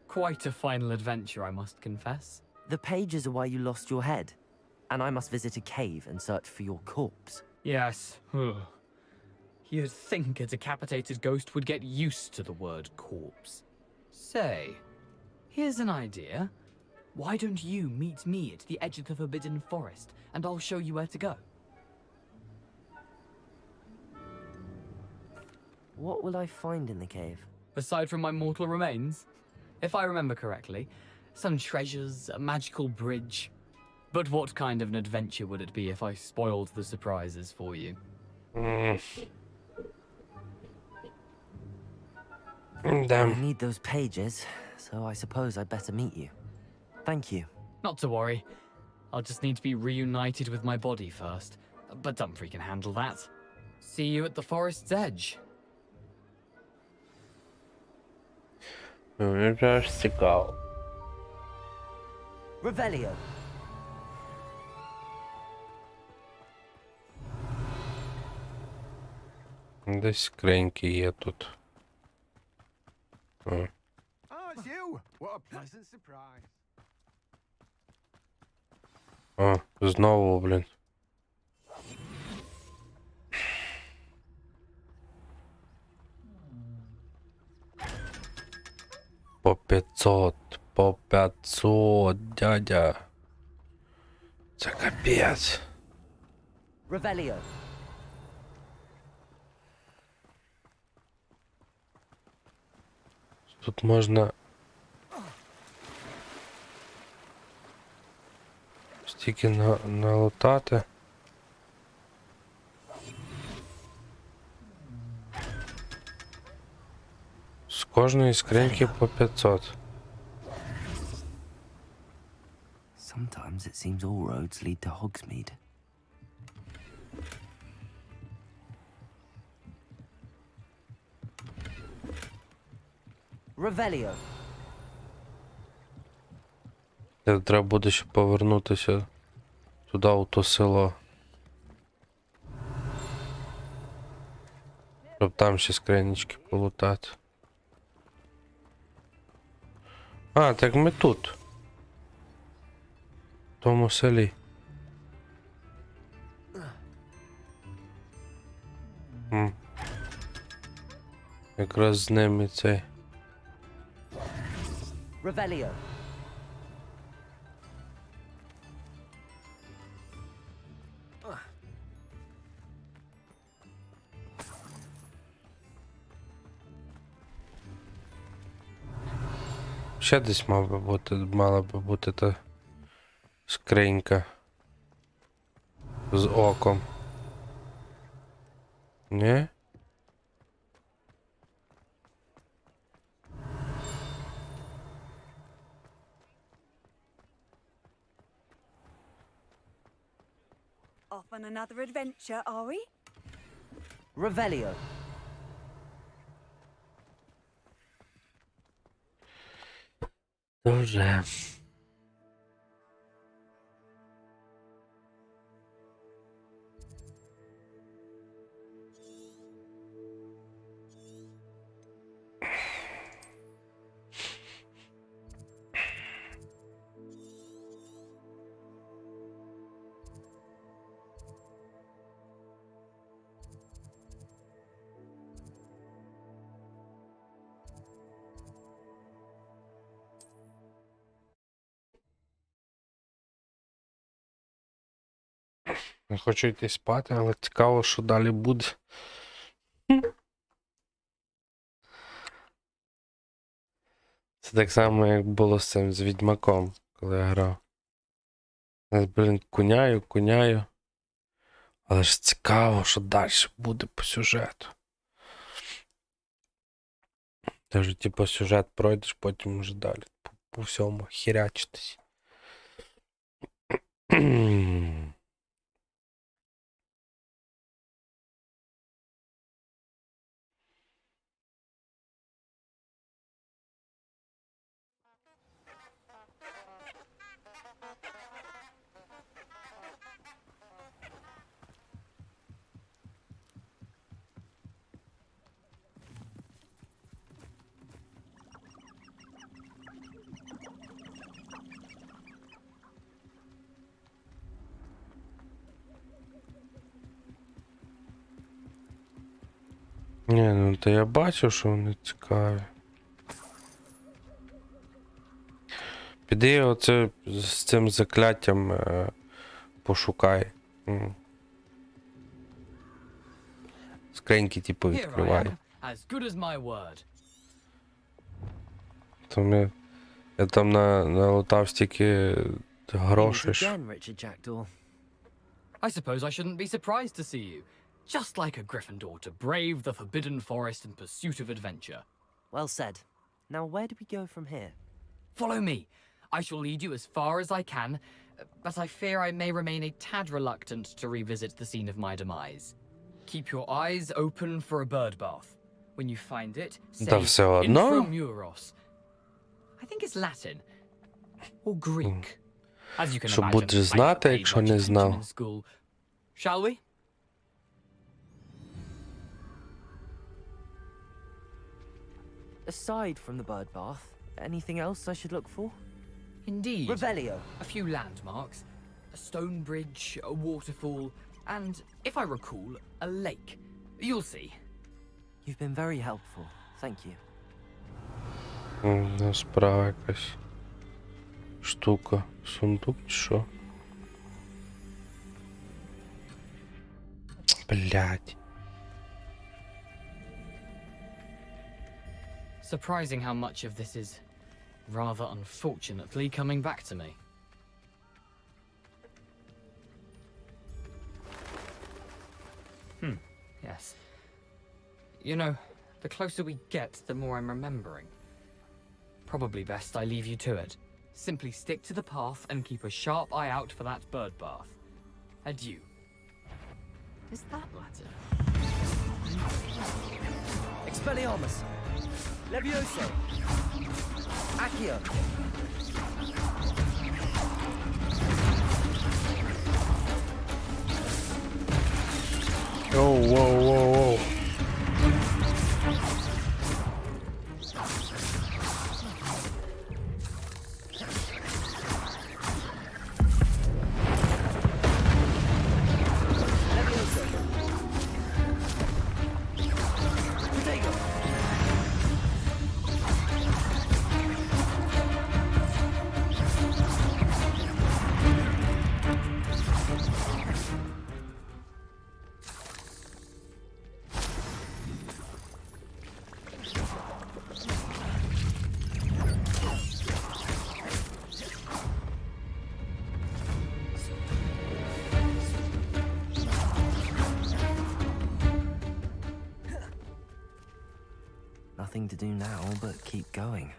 Quite a final adventure, I must confess. The pages are why you lost your head, and I must visit a cave and search for your corpse. Yes. You'd think a decapitated ghost would get used to the word corpse. Say, here's an idea. Why don't you meet me at the edge of the Forbidden Forest, and I'll show you where to go? What will I find in the cave? Aside from my mortal remains, if I remember correctly, some treasures, a magical bridge. But what kind of an adventure would it be if I spoiled the surprises for you? I need those pages, so I suppose I'd better meet you. Thank you. Not to worry. I'll just need to be reunited with my body first. But Dumfries can handle that. See you at the forest's edge. Мені теж цікаво. Revelio. Десь скриньки є тут. О. Oh, it's you! What a pleasant surprise. О, знову, блін. По 500, дядя. Це капець. Revelio. Тут можна стільки налутати. З кожної скриньки по 500. Sometimes it seems all roads lead to Hogsmeade. Revelio. Треба буде ще повернутися туди, у то село. Щоб там ще скринічки полутати. А, так ми тут. В тому селі. Якраз з ними цей. Revelio. Ще десь мала би бути та скринька з оком. Ні? Off on another adventure, are we? Revelio. Дуже. Не хочу йти спати, але цікаво, що далі буде. Це так само, як було з цим, з Відьмаком, коли я грав. Блін, куняю. Але ж цікаво, що далі буде по сюжету. Ти вже, типу, сюжет пройдеш, потім вже далі по всьому хірячитись. Ні, ну то я бачу, що вони цікаві. Піди оце з цим закляттям пошукай. Скриньки, типу, відкривай. Я там налутав стільки заробити грошей. Again, Richard Jackdaw. I suppose I shouldn't be surprised to see you. Just like a Gryffindor to brave the Forbidden Forest in pursuit of adventure. Well said. Now, where do we go from here? Follow me. I shall lead you as far as I can, but I fear I may remain a tad reluctant to revisit the scene of my demise. Keep your eyes open for a bird bath. When you find it, say все одно. Intramuros. I think it's Latin. Or Greek. As you can Що imagine, будеш I знати, never paid якщо much не attention знав. in school. Shall we? Aside from the bird bath, anything else I should look for? Indeed. Revelio. A few landmarks. A stone bridge, a waterfall, and, if I recall, a lake. You'll see. You've been very helpful. Thank you. Ну, справа якась штука. Сундук чи що? Блядь. Surprising how much of this is, rather unfortunately, coming back to me. Yes. You know, the closer we get, the more I'm remembering. Probably best I leave you to it. Simply stick to the path and keep a sharp eye out for that bird bath. Adieu. Is that Latin? Expelliarmus. Levioso. Accio. Whoa, whoa, whoa, whoa. Nothing to do now but keep going.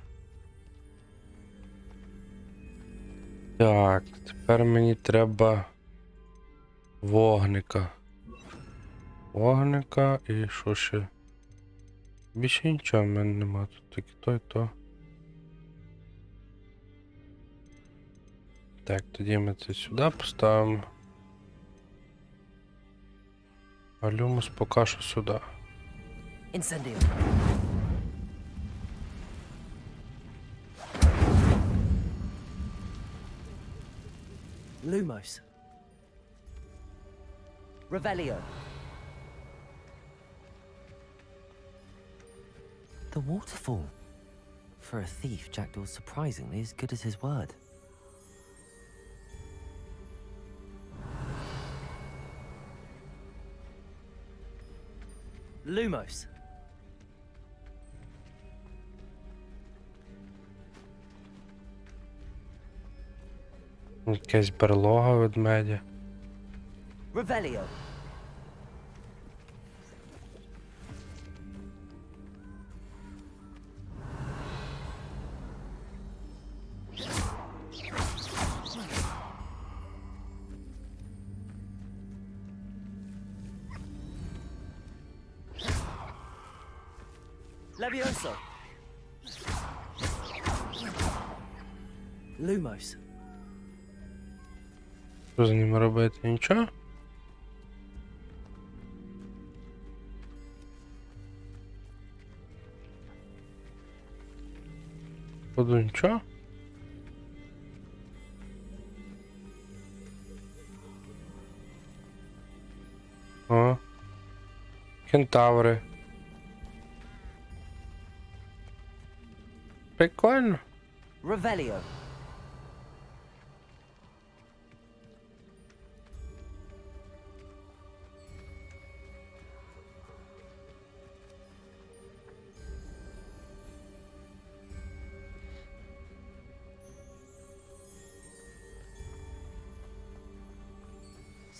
Так, тепер мені треба вогника. Вогника і що ще? Більше нічого в мене нема. Тут тільки то і то. Так, тоді ми це сюди поставимо. А люмус поки що сюди. Incendio. Lumos. Revelio. The waterfall. For a thief, Jackdaw's surprisingly as good as his word. Lumos. Якась берлога ведмедя. Revelio. Levioso. Lumos. Що з ними робити? Нічого? Буду нічого? О. Кентаври. Прикольно. Revelio.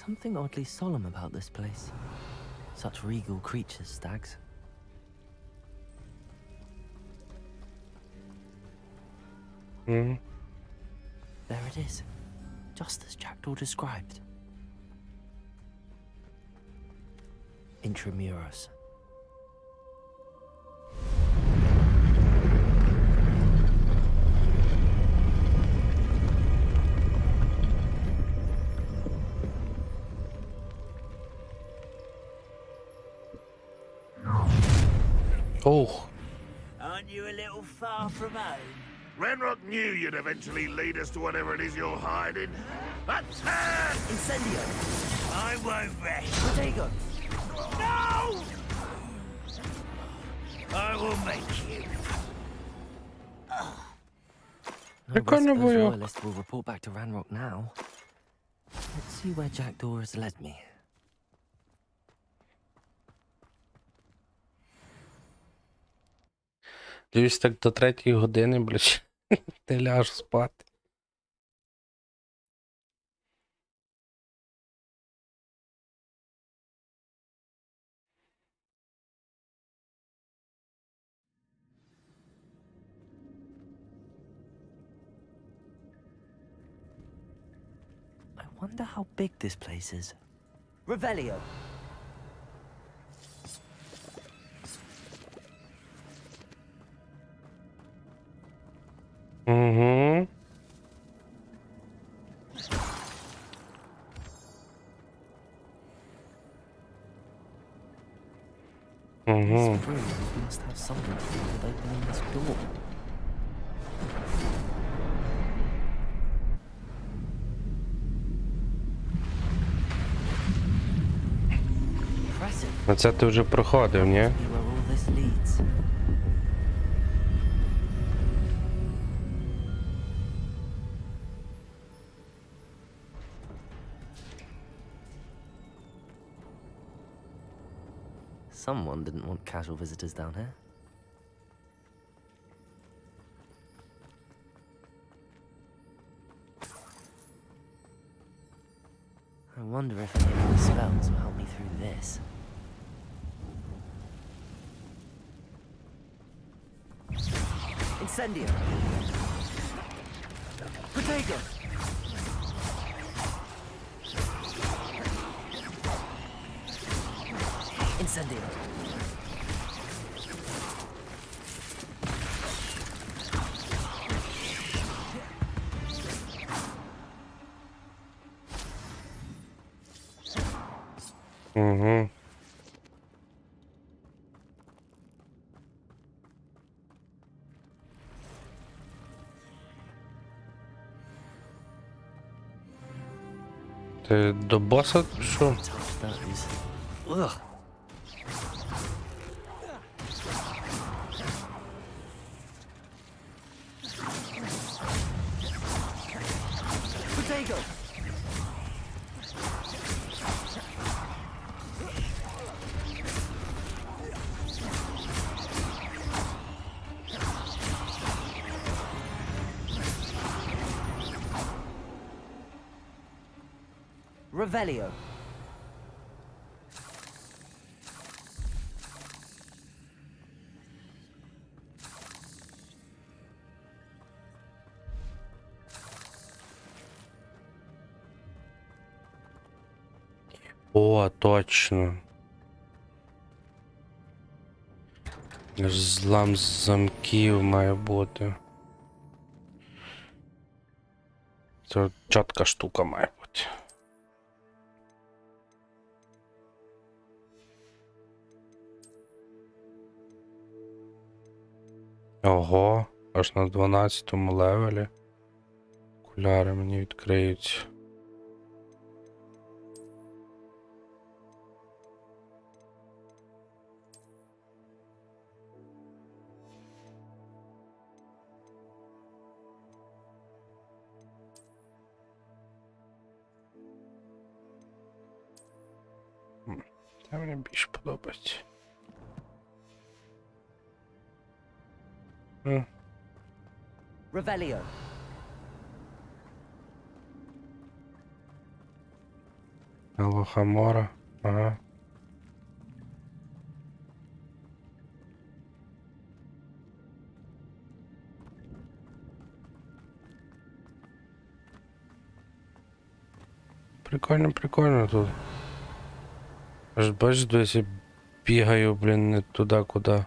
Something oddly solemn about this place. Such regal creatures, stags. Hmm. There it is, just as Jackdaw described. Intramuros. Oh. Aren't you a little far from home? Renrock knew you'd eventually lead us to whatever it is you're hiding. Attack! Incendio! I won't rest. Protego! No! I will make you. No West Coast Royalist will report back to Ranrock now. Let's see where Jackdaw has led me. Дивись, так до 3-ї години, блядь, ти ляж спати. I wonder how big this place is. Revelio! Угу. Угу. This room must have something to do with opening this door. А це ти вже проходив, ні? Where all this leads. Someone didn't want casual visitors down here. I wonder if any of the spells will help me through this. Incendio! Protego! Incendio! Угу. Ти до боса пішов? Ugh. Protego! Revelio. О, точно. Злам замків має бути. Це чітка штука має бути. Ого, аж на 12-му левелі. Окуляри мені відкриються. Це мені більше подобається. Revelio. Алохамора. Ага. Прикольно, прикольно тут. Аж бачиш, досі бігаю, блін, не туди, куди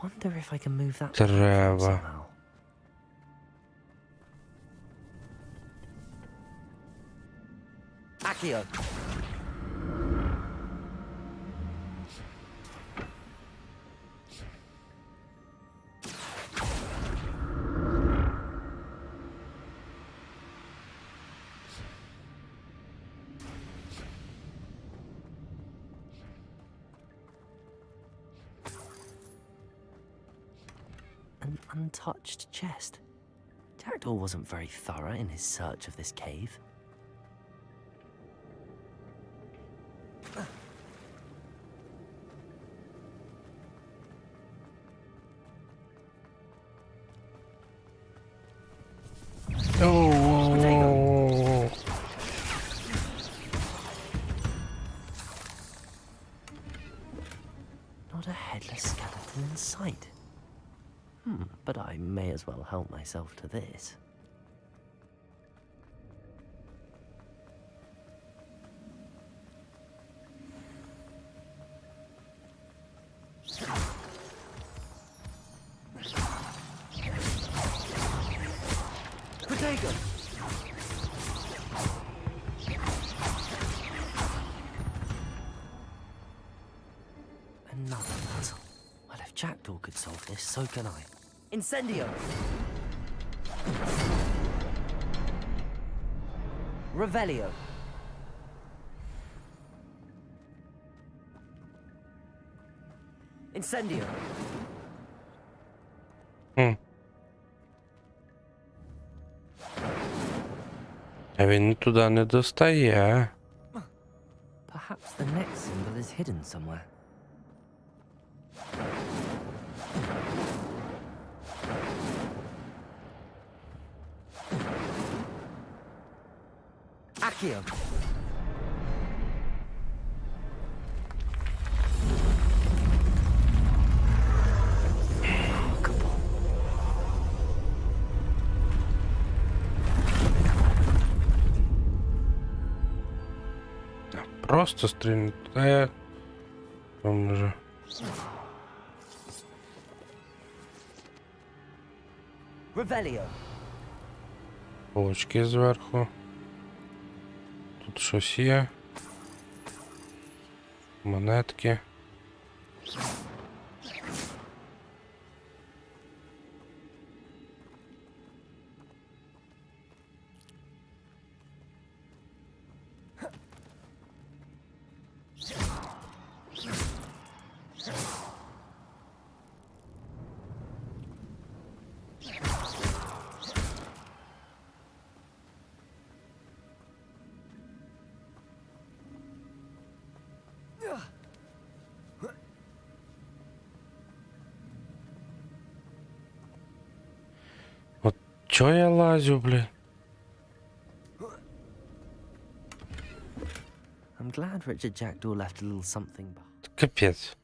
Wonder if I can move that треба. somehow. Accio. An untouched chest. Jackdaw wasn't very thorough in his search of this cave. Oh. Not a headless skeleton in sight. But I may as well help myself to this. Potato! Another puzzle. Well, if Jackdaw could solve this, so can I. Incendio! Revelio. Incendio. А він туди не достає. Perhaps the next symbol is hidden somewhere. Accio. Просто стрільнути. Там вже. Revelio. Полочки зверху. Тут щось є. Монетки. От чо я лазю, блін? I'm glad Richard Jackdaw left a little something behind. Капець.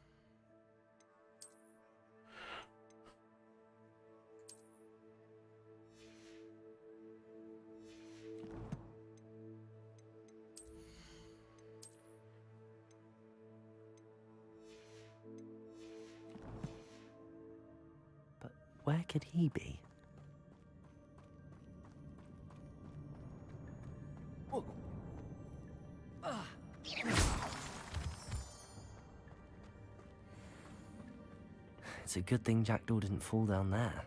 But where could he be? It's a good thing Jackdaw didn't fall down there.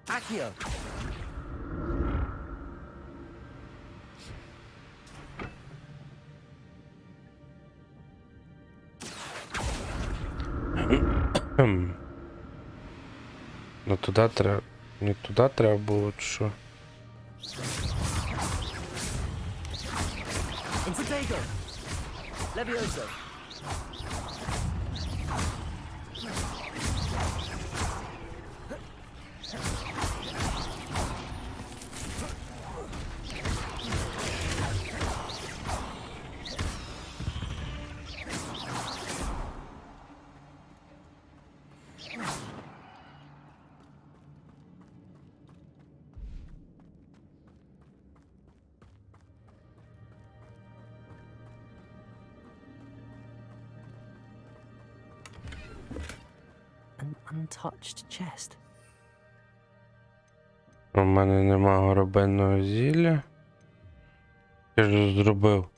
Accio! Ну туди треба. Не туди треба було, чи що? Insego! Levioso! untouched chest. У мене нема горобинного зілля. Я ж зробив.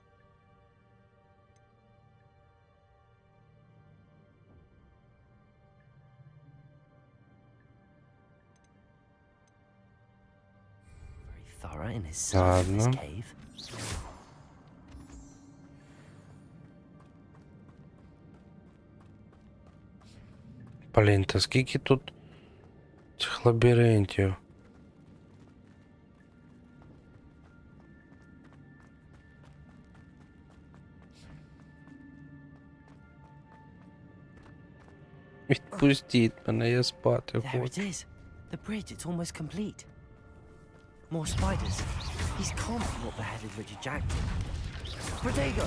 Thorough in his surface Ладно. cave. Блін, та скільки тут цих лабіринтів? Відпустіть мене, я спати There it хочу. is. The bridge, it's almost complete. More spiders. These can't be what beheaded Richard Jackson. Protego!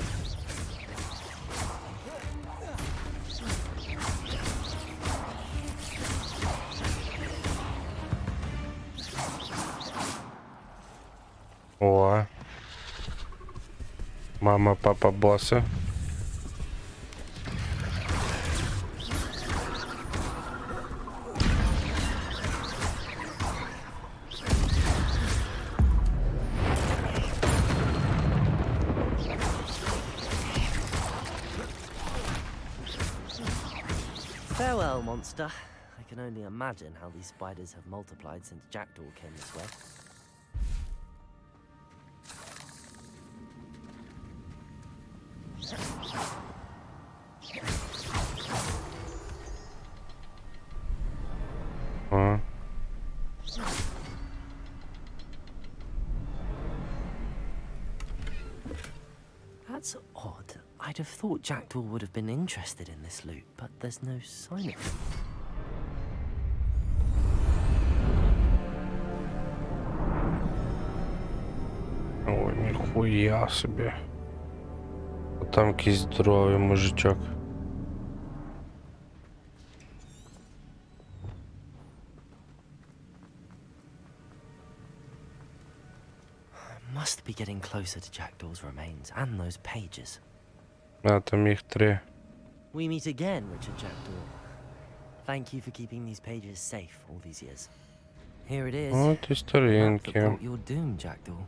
О. Мама, папа, босса. Farewell, monster. I can only imagine how these spiders have multiplied since Jackdaw came this way. О. That's odd. I'd have thought Jackdaw would have been interested in this loot, but there's no sign of him. Ой, ніхуя собі. Там якийсь здоровий мужичок. Must be getting closer to Jackdaw's remains and those pages. А, там їх 3. We meet again, Richard Jackdaw. Thank you for keeping these pages safe all these years. Here it is. От і сторінки. That brought your doom, Jackdaw.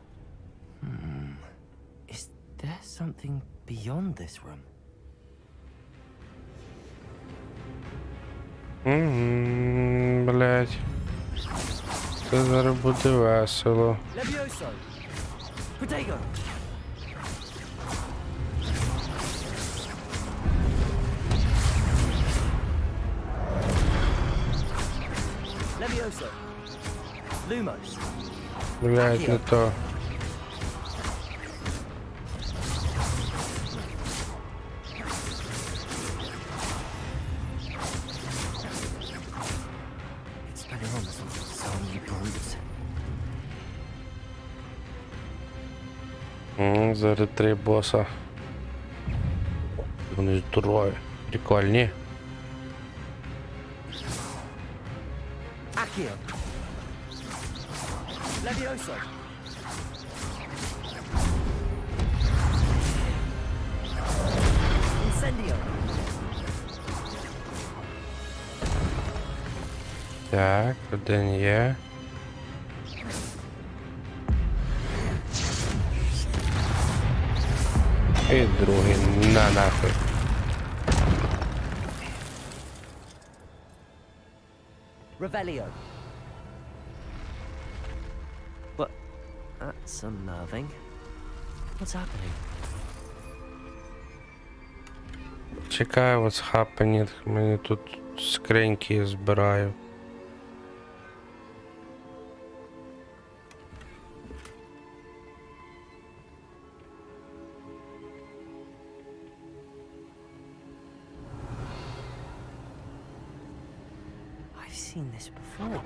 Is there something beyond this room? Блять. Це зараз буде весело. Levioso! Protego! Levioso! Lumos! Блять, не то. Зараз 3 боса. Вони здорові. Прикольні. Accio! Levioso! Incendio! Так, один є. І другий на нахуй. Revelio. But that's unnerving. What's happening? Чекаю, what's happening. Мені тут скриньки збираю. I've seen this before.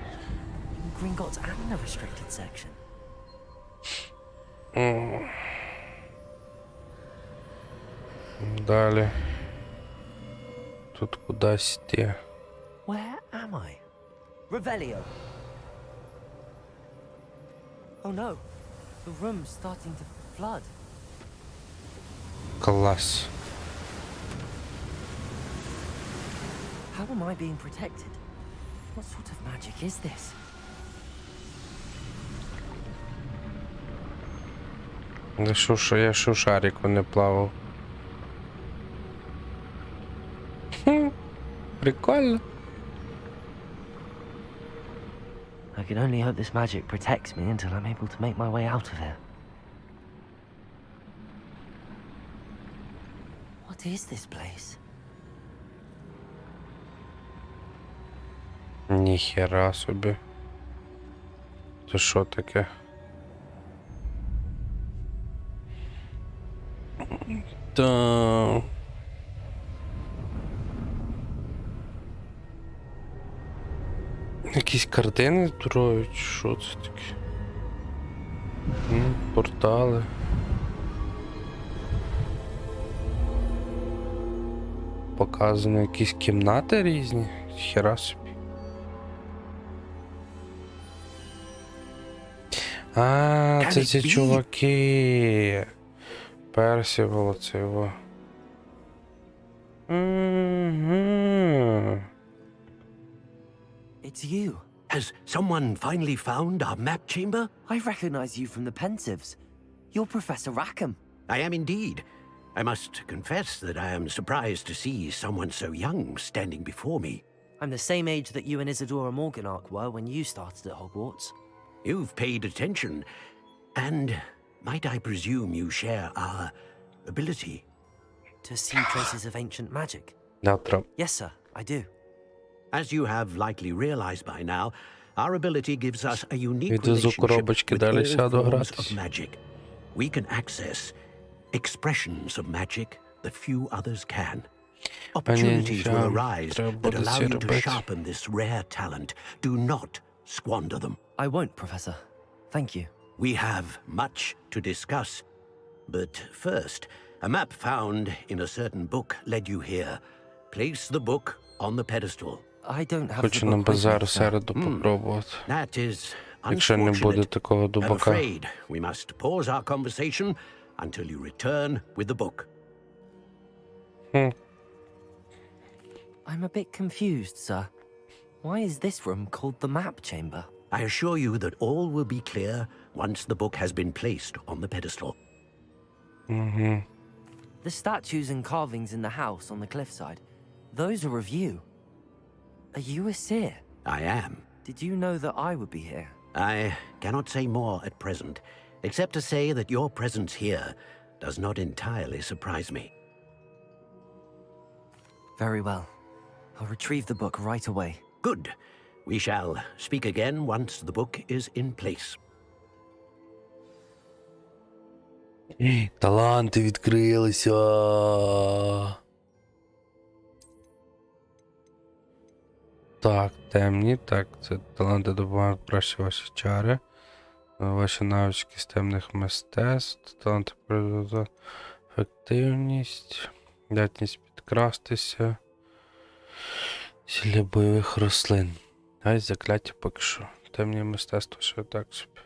In Gringotts and the restricted section. Далі. Тут кудись йти. Where am I? Revelio. Oh no. The room's starting to flood. Клас. How am I being protected? What sort of magic is this? Я ще в шарику не плавав. Прикольно. I can only hope this magic protects me until I'm able to make my way out of here. What is this place? Ніхера собі. Це що таке? Та... Якісь картини строють, що це таке? Портали. Показано якісь кімнати різні. Хера собі. А, це ці чуваки. Персівал, це його. It's you. Has someone finally found our map chamber? I recognize you from the Pensives. You're Professor Rackham. I am indeed. I must confess that I am surprised to see someone so young standing before me. I'm the same age that you and Isadora Morganach were when you started at Hogwarts. You've paid attention, and might I presume you share our ability? To see traces of ancient magic? Yes, sir, I do. As you have likely realized by now, our ability gives us a unique Іди з коробочки далі сяду гратись. of magic. We can access expressions of magic that few others can. Opportunities will arise that allow you to sharpen this rare talent. Do not squander them. I won't, Professor. Thank you. We have much to discuss. But first, a map found in a certain book led you here. Place the book on the pedestal. I don't have Хочу the на book with базар me, в sir. середу попробувати. That is Якщо не буде unfortunate. такого I'm дубака. afraid we must pause our conversation until you return with the book. I'm a bit confused, sir. Why is this room called the map chamber? I assure you that all will be clear once the book has been placed on the pedestal. The statues and carvings in the house on the cliffside, those are of you. Are you a seer? I am. Did you know that I would be here? I cannot say more at present, except to say that your presence here does not entirely surprise me. Very well. I'll retrieve the book right away. Good. We shall speak again once the book is in place. Таланти відкрилися. Так, темні. Так, це таланти допомагають краще ваші чари. Ваші навички з темних мистецтв. Таланти призводять ефективність. Здатність підкрастися. Сілля бойових рослин. Ай, закляття поки що. Темні мистецтва ще так собі.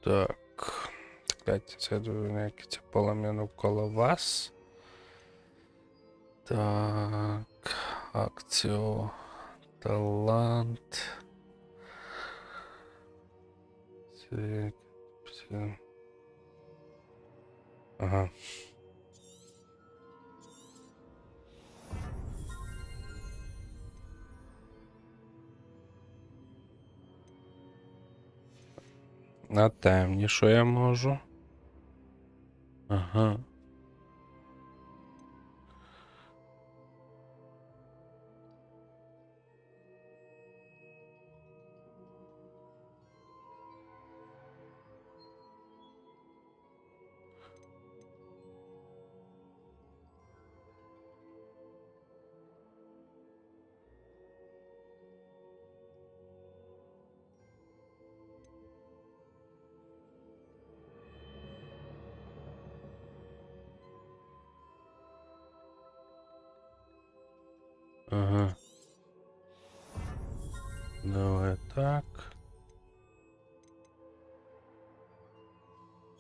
Так. Закляття це яке це полум'я навколо вас. Так. Акцію. Талант. Це... Ага. На темні, що я можу? Ага. Ага. Давай так.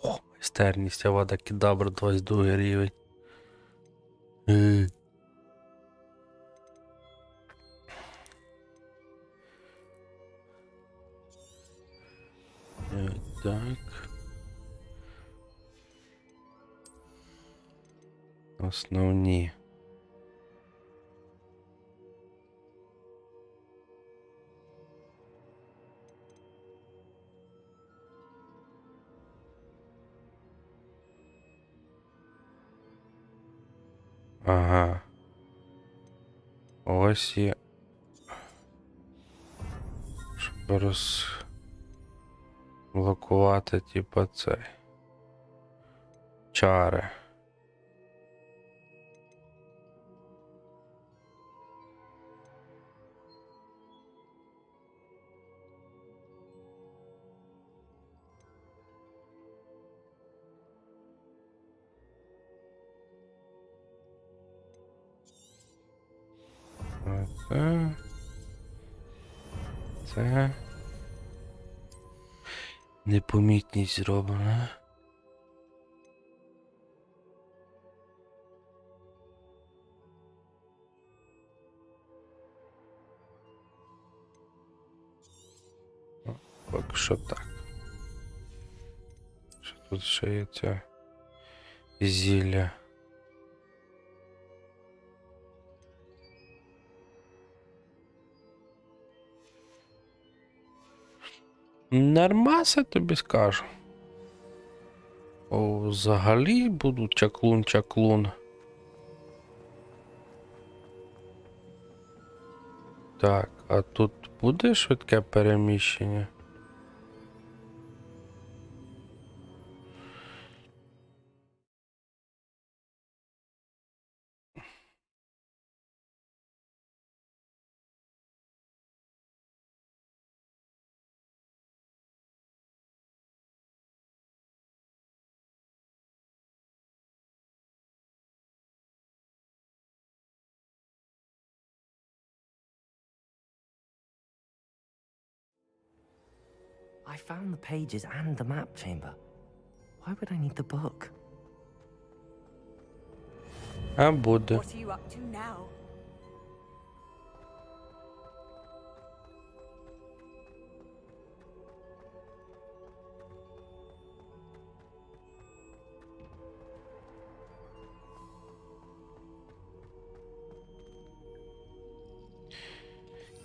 О, майстерність, вода, 22 рівень. Так. Основні. Ага. Ось є. Щоб розблокувати, типа, цей. Чари. Оце. Це. Непомітність зроблена. Поки що так. Що тут ще є ця зілля? Нормаса, тобі скажу. О, взагалі буду чаклун. Так, а тут буде швидке переміщення? I found the pages and the map chamber. Why would I need the book? А буде. What are you up to now?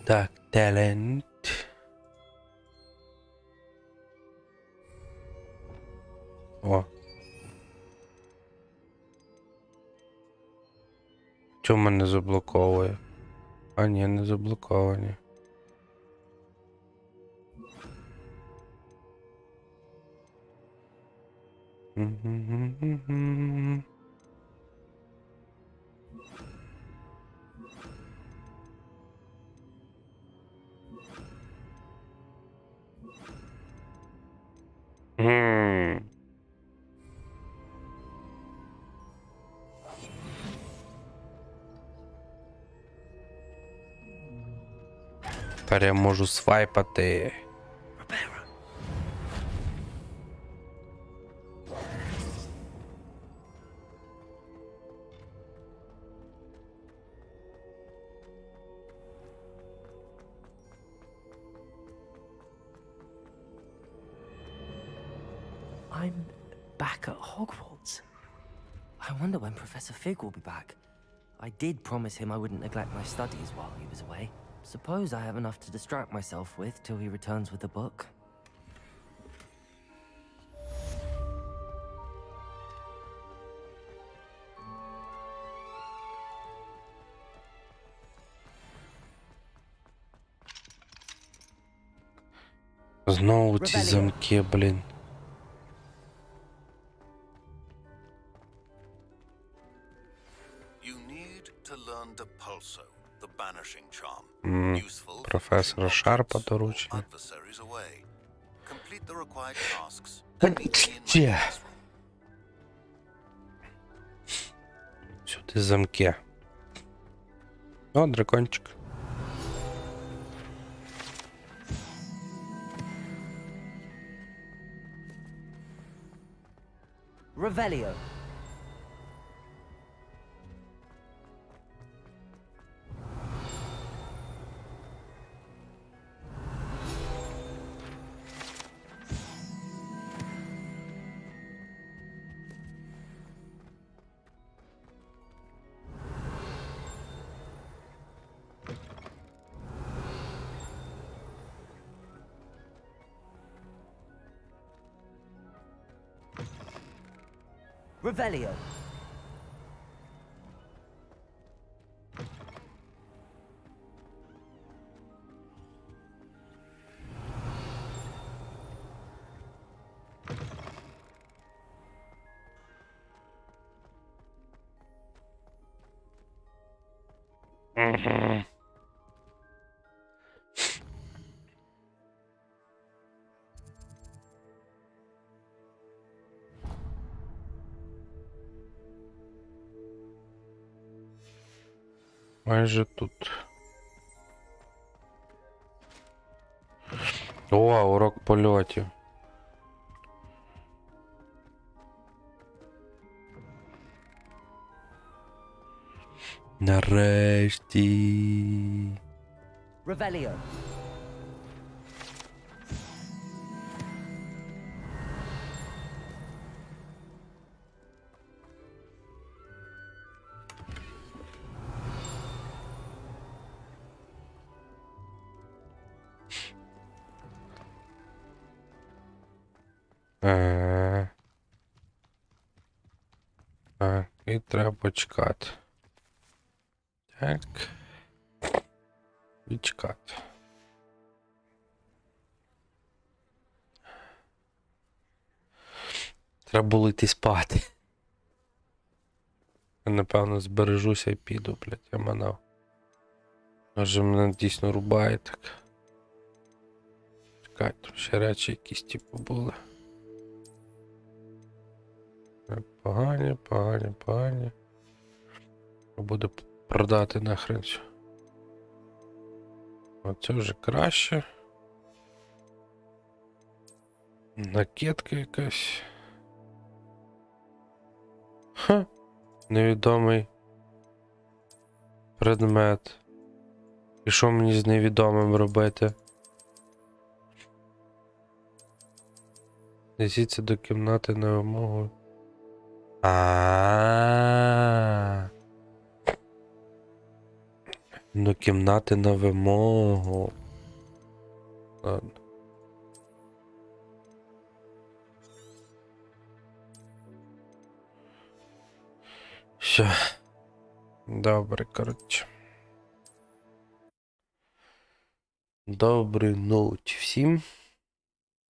Так, талент. О. Чому мене заблоковує? А ні, не заблоковані. Тепер я можу свайпати. I'm back at Hogwarts. I wonder when Professor Fig will be back. I did promise him I wouldn't neglect my studies while he was away. Suppose I have enough to distract myself with till he returns with the book. Знову ці замки, блін. Професора Шарпа доручення. Сюди замки. О, дракончик. Revelio. Revelio. Майже тут. О, урок польотів. Нарешті. Revelio. Так, і треба почекати. Так. І чекати. Треба було йти спати. Я, напевно, збережуся і піду, блядь, я манав. Може мене дійсно рубає так. Чекай, там ще речі якісь типу були. Погані. Буду продати нахрен все. Оце вже краще. Накидка якась. Ха. Невідомий предмет. І що мені з невідомим робити? Несіться до кімнати на вимогу. До кімнати на вимогу. Ладно. Все. Добре, коротше. Доброї ночі всім.